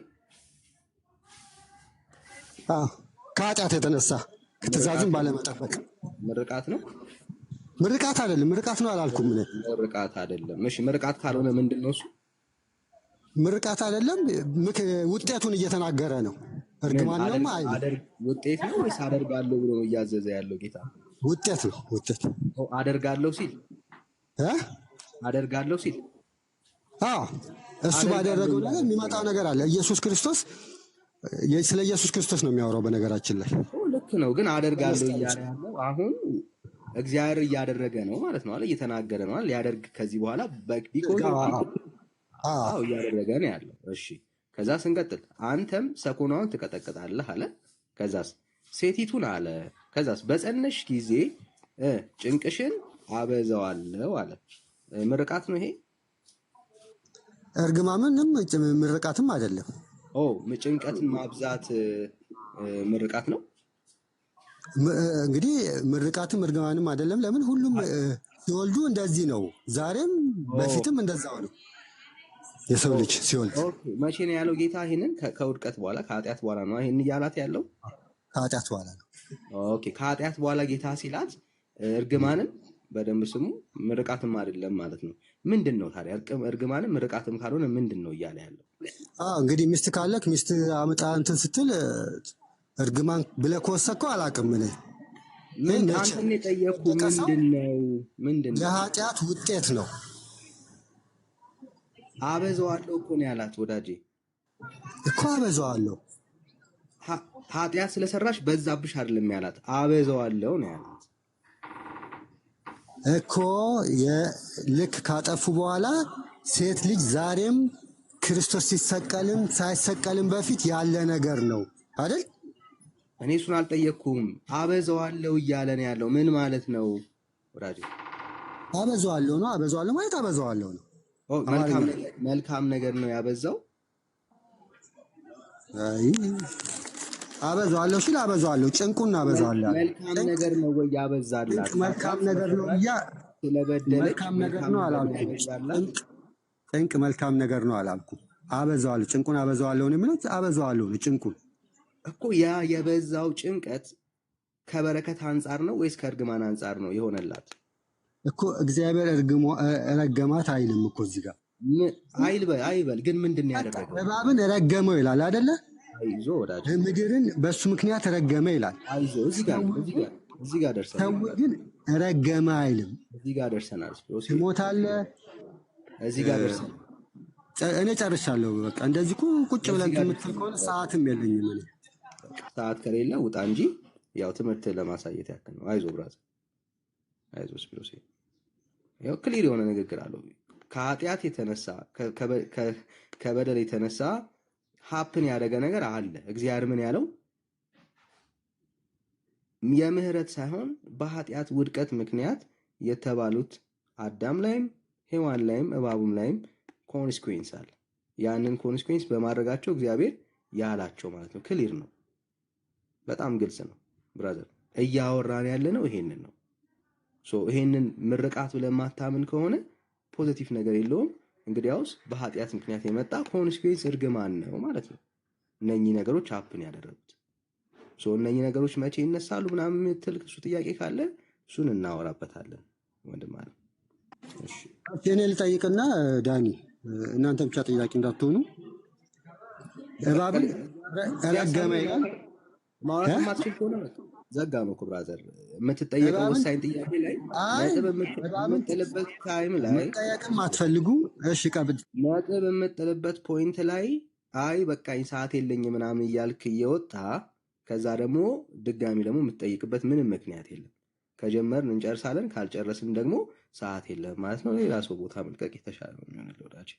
ከኃጢአት የተነሳ ትእዛዙን ባለመጠበቅ። ምርቃት ነው? ምርቃት አይደለም። ምርቃት ነው አላልኩም። ምርቃት አይደለም። እሺ ምርቃት ካልሆነ ምንድን ነው እሱ? ምርቃት አይደለም። ውጤቱን እየተናገረ ነው። እርግማን ነው አይደል? ውጤት ነው ወይስ አደርጋለሁ ብሎ እያዘዘ ያለው ጌታ? ውጤት ነው። ውጤት አደርጋለሁ ሲል አደርጋለሁ ሲል እሱ ባደረገው ነገር የሚመጣው ነገር አለ። ኢየሱስ ክርስቶስ ስለ ኢየሱስ ክርስቶስ ነው የሚያወራው። በነገራችን ላይ ልክ ነው። ግን አደርጋለሁ እያለ ያለው አሁን እግዚአብሔር እያደረገ ነው ማለት ነው አለ። እየተናገረ ነው ሊያደርግ ከዚህ በኋላ እያደረገ ነው ያለው። እሺ ከዛ ስንቀጥል አንተም ሰኮናውን ትቀጠቅጣለህ አለ። ከዛስ ሴቲቱን አለ። ከዛስ በጸነሽ ጊዜ ጭንቅሽን አበዛዋለሁ አለ። ምርቃት ነው ይሄ? እርግማንም ምርቃትም አይደለም። ጭንቀትን ማብዛት ምርቃት ነው። እንግዲህ ምርቃትም እርግማንም አይደለም። ለምን ሁሉም ሲወልዱ እንደዚህ ነው። ዛሬም በፊትም እንደዛው ነው የሰው ልጅ ሲወልድ። መቼ ነው ያለው ጌታ ይሄንን? ከውድቀት በኋላ ከኃጢአት በኋላ ነው ይሄን እያላት ያለው። ከኃጢአት በኋላ ነው። ኦኬ ከኃጢአት በኋላ ጌታ ሲላት እርግማንም በደንብ ስሙ ምርቃትም አይደለም ማለት ነው። ምንድነው ታዲያ? እርግማንም ርቃትም ካልሆነ ምንድነው እያለ ያለው? እንግዲህ ሚስት ካለክ ሚስት አምጣ እንትን ስትል እርግማን ብለህ ከወሰድከው አላውቅም እኔ ምን አንተን የጠየቅኩ ምንድነው የኃጢአት ውጤት ነው። አበዛዋለሁ እኮ ነው ያላት ወዳጄ እኮ አበዛዋለሁ። ኃጢአት ስለሰራሽ በዛብሽ አይደለም ያላት፣ አበዛዋለሁ ነው ያላት እኮ። ልክ ካጠፉ በኋላ ሴት ልጅ ዛሬም ክርስቶስ ሲሰቀልም ሳይሰቀልም በፊት ያለ ነገር ነው አይደል? እኔ እሱን አልጠየቅኩም። አበዛዋለሁ እያለ ነው ያለው። ምን ማለት ነው ወዳጄ? አበዛዋለሁ ነው። አበዛዋለሁ ማለት አበዛዋለሁ ነው። መልካም ነገር ነው ያበዛው። አይ አበዛዋለሁ ሲል አበዛዋለሁ፣ ጭንቁን አበዛዋለሁ። መልካም ነገር ነው ወይ ያበዛላት? መልካም ነገር ነው ስለበደለች መልካም ነገር ነው አላልኩም። ጭንቅ መልካም ነገር ነው አላልኩም። አበዛዋለሁ፣ ጭንቁን አበዛዋለሁ ነው የሚለው። አበዛዋለሁ ነው ጭንቁን እኮ። ያ የበዛው ጭንቀት ከበረከት አንጻር ነው ወይስ ከእርግማን አንጻር ነው የሆነላት? እኮ እግዚአብሔር ረገማት አይልም እኮ እዚህ ጋር አይበል። ግን ምንድን ነው ያደረገው? እባብን ረገመው ይላል አይደለ? አይዞ ወዳጅ፣ ምድርን በሱ ምክንያት ረገመ ይላል። አይዞ እዚህ ጋር ደርሰናል። ሰው ግን ረገመ አይልም። እዚህ ጋር ደርሰናል። ትሞታለህ። እዚህ ጋር ደርሰናል። እኔ ጨርሻለሁ። በቃ እንደዚህ ቁጭ ብለን የምትል ከሆነ ሰዓትም የለኝም እኔ። ሰዓት ከሌለ ውጣ እንጂ ያው ትምህርት ለማሳየት ያክል ነው። አይዞ ብራዘር፣ አይዞ ስፒሮስ። ያው ክሊር የሆነ ንግግር አለው። ከኃጢአት የተነሳ ከበደል የተነሳ ሀፕን ያደረገ ነገር አለ። እግዚአብሔር ምን ያለው? የምህረት ሳይሆን በኃጢአት ውድቀት ምክንያት የተባሉት አዳም ላይም ሔዋን ላይም እባቡም ላይም ኮንሲኩዌንስ አለ። ያንን ኮንሲኩዌንስ በማድረጋቸው እግዚአብሔር ያላቸው ማለት ነው። ክሊር ነው፣ በጣም ግልጽ ነው ብራዘር። እያወራን ያለ ነው ይሄንን ነው። ይሄንን ምርቃት ብለን ማታምን ከሆነ ፖዚቲቭ ነገር የለውም። እንግዲያውስ በኃጢአት ምክንያት የመጣ ኮንሲኩዌንስ እርግማን ነው ማለት ነው። እነኚህ ነገሮች ሀፕን ያደረጉት እነኚህ ነገሮች መቼ ይነሳሉ ምናምን የምትል እሱ ጥያቄ ካለ እሱን እናወራበታለን ወንድም አለ። እሺ እኔ ልጠይቅና ዳኒ፣ እናንተ ብቻ ጥያቄ እንዳትሆኑ። እባብን ረገመ ይላል። ማውራት ማትችል ከሆነ ዘጋ ነው እኮ ብራዘር። የምትጠየቀው ወሳኝ ጥያቄ ላይ ነጥብ የምትጥልበት ታይም ላይ መጠየቅም አትፈልጉ። እሺ ነጥብ የምትጥልበት ፖይንት ላይ አይ በቃኝ ሰዓት የለኝ ምናምን እያልክ እየወጣ ከዛ ደግሞ ድጋሚ ደግሞ የምትጠይቅበት ምንም ምክንያት የለም። ከጀመርን እንጨርሳለን፣ ካልጨረስን ደግሞ ሰዓት የለም ማለት ነው። ሌላ ሰው ቦታ መልቀቅ የተሻለ ነው የሚሆነው ወዳጅ።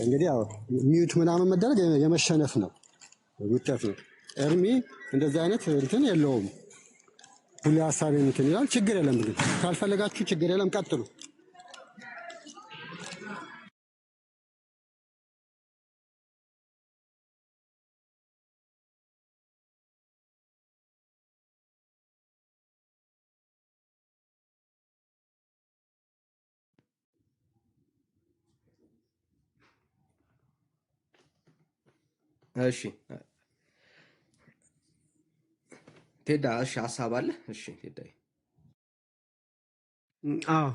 እንግዲህ ያው ሚዩት ምናምን መደረግ የመሸነፍ ነው ውጤት ነው። እርሚ እንደዚህ አይነት እንትን የለውም። ሁሉ ሀሳብ እንትን ይላል። ችግር የለም ግን ካልፈለጋችሁ ችግር የለም፣ ቀጥሉ። እሺ ቴዳ፣ እሺ ሀሳብ አለ? እሺ ቴዳይ። አዎ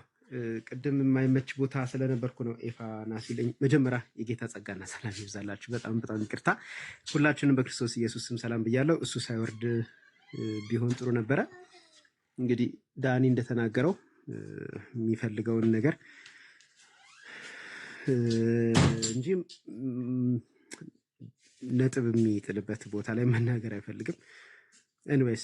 ቅድም የማይመች ቦታ ስለነበርኩ ነው ኤፋ ናሲለኝ። መጀመሪያ የጌታ ጸጋና ሰላም ይብዛላችሁ። በጣም በጣም ይቅርታ። ሁላችንም በክርስቶስ ኢየሱስ ስም ሰላም ብያለሁ። እሱ ሳይወርድ ቢሆን ጥሩ ነበረ። እንግዲህ ዳኒ እንደተናገረው የሚፈልገውን ነገር እንጂ ነጥብ የሚጥልበት ቦታ ላይ መናገር አይፈልግም። ኤኒዌይስ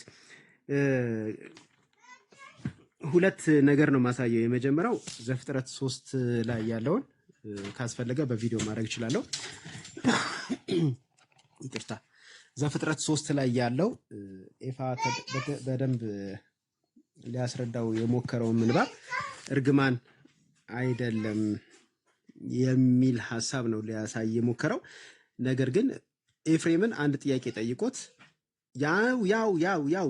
ሁለት ነገር ነው ማሳየው። የመጀመሪያው ዘፍጥረት 3 ላይ ያለውን ካስፈለገ በቪዲዮ ማድረግ እችላለሁ። ይቅርታ። ዘፍጥረት 3 ላይ ያለው ኤፋ በደንብ ሊያስረዳው የሞከረውን ምንባብ እርግማን አይደለም የሚል ሀሳብ ነው ሊያሳይ የሞከረው። ነገር ግን ኤፍሬምን አንድ ጥያቄ ጠይቆት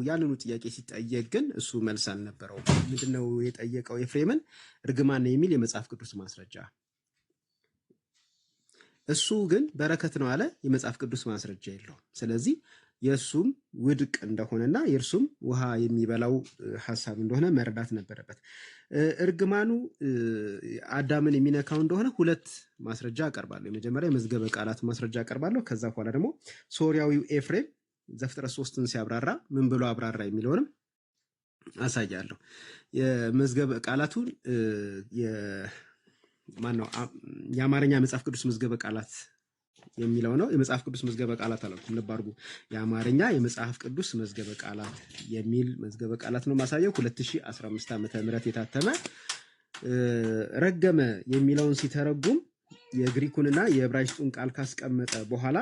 ያንኑ ጥያቄ ሲጠየቅ ግን እሱ መልስ አልነበረው። ምንድነው የጠየቀው ኤፍሬምን? እርግማን የሚል የመጽሐፍ ቅዱስ ማስረጃ። እሱ ግን በረከት ነው አለ። የመጽሐፍ ቅዱስ ማስረጃ የለውም። ስለዚህ የእሱም ውድቅ እንደሆነና የእርሱም ውሃ የሚበላው ሐሳብ እንደሆነ መረዳት ነበረበት። እርግማኑ አዳምን የሚነካው እንደሆነ ሁለት ማስረጃ አቀርባለሁ። የመጀመሪያ የመዝገበ ቃላት ማስረጃ አቀርባለሁ። ከዛ በኋላ ደግሞ ሶርያዊው ኤፍሬም ዘፍጥረት 3ን ሲያብራራ ምን ብሎ አብራራ የሚለውንም አሳያለሁ። የመዝገበ ቃላቱን የአማርኛ መጽሐፍ ቅዱስ መዝገበ ቃላት የሚለው ነው። የመጽሐፍ ቅዱስ መዝገበ ቃላት አላልኩም፣ ልብ አድርጉ። የአማርኛ የመጽሐፍ ቅዱስ መዝገበ ቃላት የሚል መዝገበ ቃላት ነው ማሳየው። 2015 ዓመተ ምህረት የታተመ ረገመ የሚለውን ሲተረጉም የግሪኩንና የዕብራይስጡን ቃል ካስቀመጠ በኋላ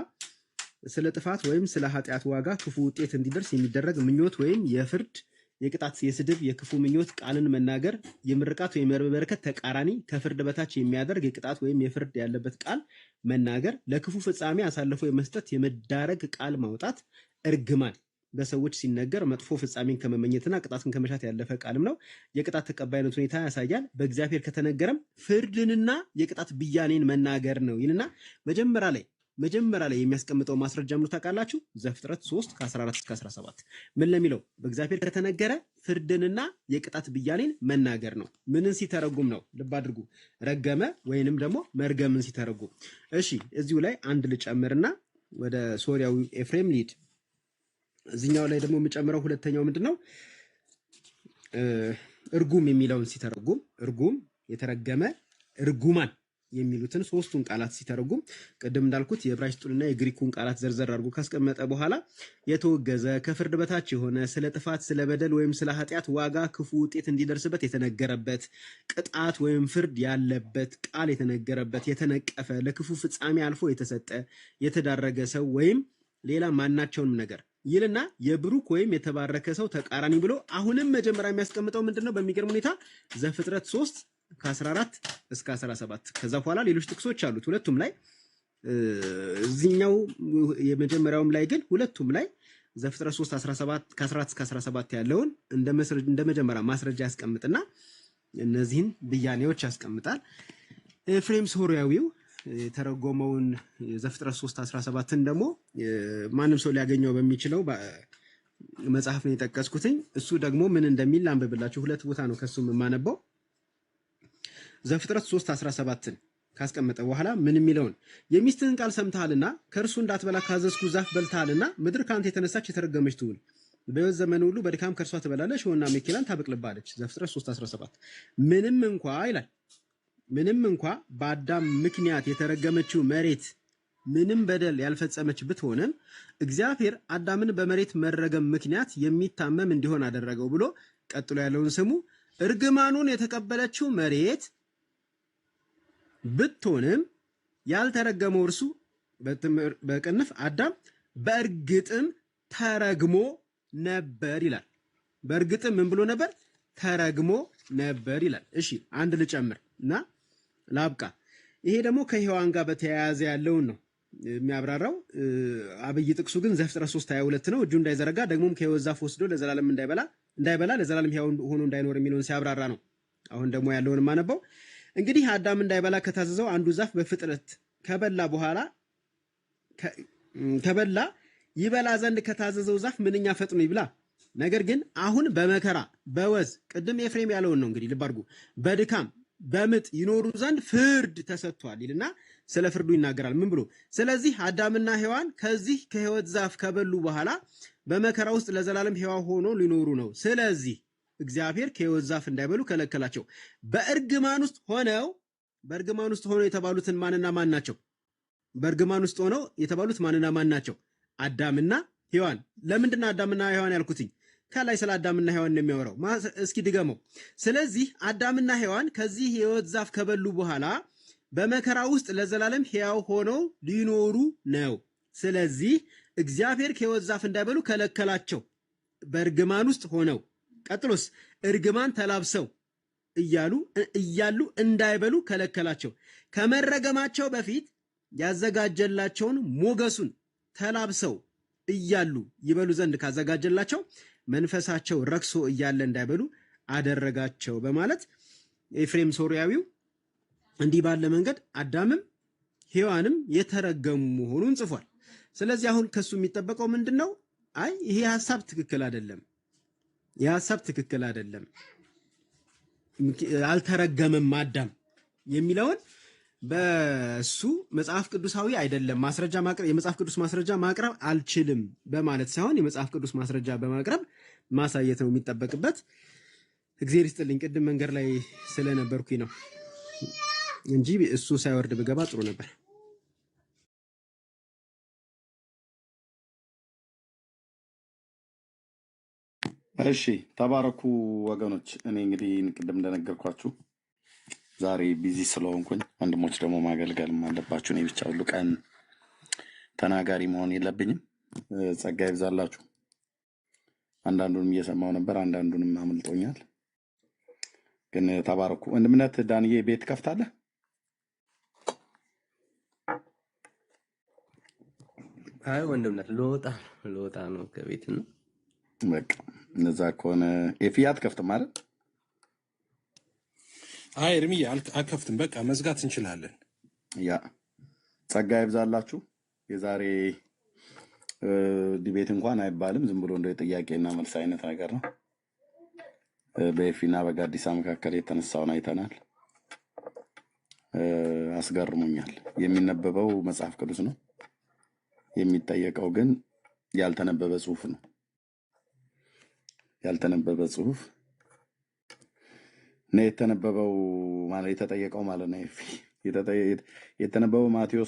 ስለ ጥፋት ወይም ስለ ኃጢአት ዋጋ ክፉ ውጤት እንዲደርስ የሚደረግ ምኞት ወይም የፍርድ፣ የቅጣት፣ የስድብ፣ የክፉ ምኞት ቃልን መናገር፣ የምርቃት ወይም የበረከት ተቃራኒ ከፍርድ በታች የሚያደርግ የቅጣት ወይም የፍርድ ያለበት ቃል መናገር፣ ለክፉ ፍጻሜ አሳልፎ የመስጠት የመዳረግ ቃል ማውጣት፣ እርግማን በሰዎች ሲነገር መጥፎ ፍጻሜን ከመመኘትና ቅጣትን ከመሻት ያለፈ ቃልም ነው። የቅጣት ተቀባይነት ሁኔታ ያሳያል። በእግዚአብሔር ከተነገረም ፍርድንና የቅጣት ብያኔን መናገር ነው ይልና መጀመሪያ ላይ የሚያስቀምጠው ማስረጃ ምን ታውቃላችሁ? ዘፍጥረት 3 ከ14 እስከ 17 ምን ለሚለው በእግዚአብሔር ከተነገረ ፍርድንና የቅጣት ብያኔን መናገር ነው። ምንን ሲተረጉም ነው? ልብ አድርጉ። ረገመ ወይንም ደግሞ መርገምን ሲተረጉም። እሺ እዚሁ ላይ አንድ ልጨምርና ወደ ሶርያዊ ኤፍሬም ሊድ። እዚህኛው ላይ ደግሞ የምጨምረው ሁለተኛው ምንድነው? እርጉም የሚለውን ሲተረጉም እርጉም፣ የተረገመ፣ እርጉማን የሚሉትን ሶስቱን ቃላት ሲተረጉም ቅድም እንዳልኩት የዕብራይስጡንና የግሪኩን ቃላት ዘርዘር አድርጎ ካስቀመጠ በኋላ የተወገዘ፣ ከፍርድ በታች የሆነ፣ ስለ ጥፋት፣ ስለ በደል ወይም ስለ ኃጢአት ዋጋ ክፉ ውጤት እንዲደርስበት የተነገረበት፣ ቅጣት ወይም ፍርድ ያለበት ቃል የተነገረበት፣ የተነቀፈ፣ ለክፉ ፍጻሜ አልፎ የተሰጠ፣ የተዳረገ ሰው ወይም ሌላ ማናቸውንም ነገር ይልና የብሩክ ወይም የተባረከ ሰው ተቃራኒ ብሎ አሁንም መጀመሪያ የሚያስቀምጠው ምንድነው? በሚገርም ሁኔታ ዘፍጥረት 3 ከ14 እስከ 17 ከዛ በኋላ ሌሎች ጥቅሶች አሉት ሁለቱም ላይ። እዚህኛው የመጀመሪያውም ላይ ግን ሁለቱም ላይ ዘፍጥረት 3 17 ከ14 እስከ 17 ያለውን እንደ መጀመሪያ ማስረጃ ያስቀምጥና እነዚህን ብያኔዎች ያስቀምጣል። ኤፍሬም ሶርያዊው የተረጎመውን ዘፍጥረት 3 17ን ደግሞ ማንም ሰው ሊያገኘው በሚችለው መጽሐፍ ነው የጠቀስኩትኝ። እሱ ደግሞ ምን እንደሚል አንብብላችሁ። ሁለት ቦታ ነው ከሱም የማነበው። ዘፍጥረት 3 17ን ካስቀመጠ በኋላ ምን የሚለውን የሚስትህን ቃል ሰምተሃልና ከእርሱ እንዳትበላ ካዘዝኩ ዛፍ በልተሃልና ምድር ከአንተ የተነሳች የተረገመች ትሁን፣ በሕይወት ዘመን ሁሉ በድካም ከእርሷ ትበላለች፣ እሾህና አሜከላን ታበቅልብሃለች። ዘፍጥረት 3 17 ምንም እንኳ ይላል ምንም እንኳ በአዳም ምክንያት የተረገመችው መሬት ምንም በደል ያልፈጸመች ብትሆንም እግዚአብሔር አዳምን በመሬት መረገም ምክንያት የሚታመም እንዲሆን አደረገው ብሎ ቀጥሎ ያለውን ስሙ። እርግማኑን የተቀበለችው መሬት ብትሆንም ያልተረገመው እርሱ በቅንፍ አዳም በእርግጥም ተረግሞ ነበር ይላል። በእርግጥም ምን ብሎ ነበር? ተረግሞ ነበር ይላል። እሺ አንድ ልጨምር እና ላብቃ። ይሄ ደግሞ ከሔዋን ጋር በተያያዘ ያለውን ነው የሚያብራራው። አብይ ጥቅሱ ግን ዘፍጥረት 3 22 ነው። እጁ እንዳይዘረጋ ደግሞም ከሕይወት ዛፍ ወስዶ ለዘላለም እንዳይበላ ለዘላለም ሕያው ሆኖ እንዳይኖር የሚለውን ሲያብራራ ነው። አሁን ደግሞ ያለውን ማነበው። እንግዲህ አዳም እንዳይበላ ከታዘዘው አንዱ ዛፍ በፍጥረት ከበላ ይበላ ዘንድ ከታዘዘው ዛፍ ምንኛ ፈጥኖ ይብላ። ነገር ግን አሁን በመከራ በወዝ ቅድም ኤፍሬም ያለውን ነው እንግዲህ ልብ አድርጉ፣ በድካም በምጥ ይኖሩ ዘንድ ፍርድ ተሰጥቷል ይልና ስለ ፍርዱ ይናገራል። ምን ብሎ? ስለዚህ አዳምና ሔዋን ከዚህ ከሕይወት ዛፍ ከበሉ በኋላ በመከራ ውስጥ ለዘላለም ሕያው ሆኖ ሊኖሩ ነው። ስለዚህ እግዚአብሔር ከሕይወት ዛፍ እንዳይበሉ ከለከላቸው። በእርግማን ውስጥ ሆነው የተባሉትን ማንና ማን ናቸው? በእርግማን ውስጥ ሆነው የተባሉት ማንና ማን ናቸው? አዳምና ሔዋን። ለምንድን አዳምና ሔዋን ያልኩትኝ? ከላይ ስለ አዳምና ሔዋን ነው የሚያወራው። እስኪ ድገመው። ስለዚህ አዳምና ሔዋን ከዚህ የሕይወት ዛፍ ከበሉ በኋላ በመከራ ውስጥ ለዘላለም ሕያው ሆነው ሊኖሩ ነው። ስለዚህ እግዚአብሔር ከሕይወት ዛፍ እንዳይበሉ ከለከላቸው። በእርግማን ውስጥ ሆነው ቀጥሎስ እርግማን ተላብሰው እያሉ እንዳይበሉ ከለከላቸው። ከመረገማቸው በፊት ያዘጋጀላቸውን ሞገሱን ተላብሰው እያሉ ይበሉ ዘንድ ካዘጋጀላቸው መንፈሳቸው ረክሶ እያለ እንዳይበሉ አደረጋቸው በማለት ኤፍሬም ሶርያዊው እንዲህ ባለ መንገድ አዳምም ሔዋንም የተረገሙ መሆኑን ጽፏል። ስለዚህ አሁን ከሱ የሚጠበቀው ምንድነው? አይ ይሄ ሐሳብ ትክክል አይደለም፣ የሐሳብ ትክክል አይደለም፣ አልተረገመም አዳም የሚለውን በሱ መጽሐፍ ቅዱሳዊ አይደለም ማስረጃ ማቅረብ የመጽሐፍ ቅዱስ ማስረጃ ማቅረብ አልችልም በማለት ሳይሆን የመጽሐፍ ቅዱስ ማስረጃ በማቅረብ ማሳየት ነው የሚጠበቅበት። እግዚአብሔር ይስጥልኝ። ቅድም መንገድ ላይ ስለነበርኩኝ ነው እንጂ እሱ ሳይወርድ ብገባ ጥሩ ነበር። እሺ ተባረኩ ወገኖች። እኔ እንግዲህ ቅድም እንደነገርኳችሁ ዛሬ ቢዚ ስለሆንኩኝ ወንድሞች ደግሞ ማገልገልም አለባችሁ። እኔ ብቻ ሁሉ ቀን ተናጋሪ መሆን የለብኝም። ጸጋ ይብዛላችሁ። አንዳንዱንም እየሰማው ነበር፣ አንዳንዱንም አምልጦኛል። ግን ተባረኩ። ወንድምነት ዳንዬ ቤት ከፍታለህ? አይ ወንድምነት ልወጣ ነው ከቤት ነው። በቃ እነዛ ከሆነ ኤፍያ አትከፍትም አይደል? አይ እርምዬ አልከፍትም። በቃ መዝጋት እንችላለን። ያ ጸጋ ይብዛላችሁ። የዛሬ ዲቤት እንኳን አይባልም፣ ዝም ብሎ እንደ ጥያቄና መልስ አይነት ነገር ነው። በኤፊና በጋዲሳ መካከል የተነሳውን አይተናል። አስገርሞኛል። የሚነበበው መጽሐፍ ቅዱስ ነው፣ የሚጠየቀው ግን ያልተነበበ ጽሁፍ ነው። ያልተነበበ ጽሁፍ ነው የተነበበው ማለት የተጠየቀው ማለት ነው። የተነበበው ማቴዎስ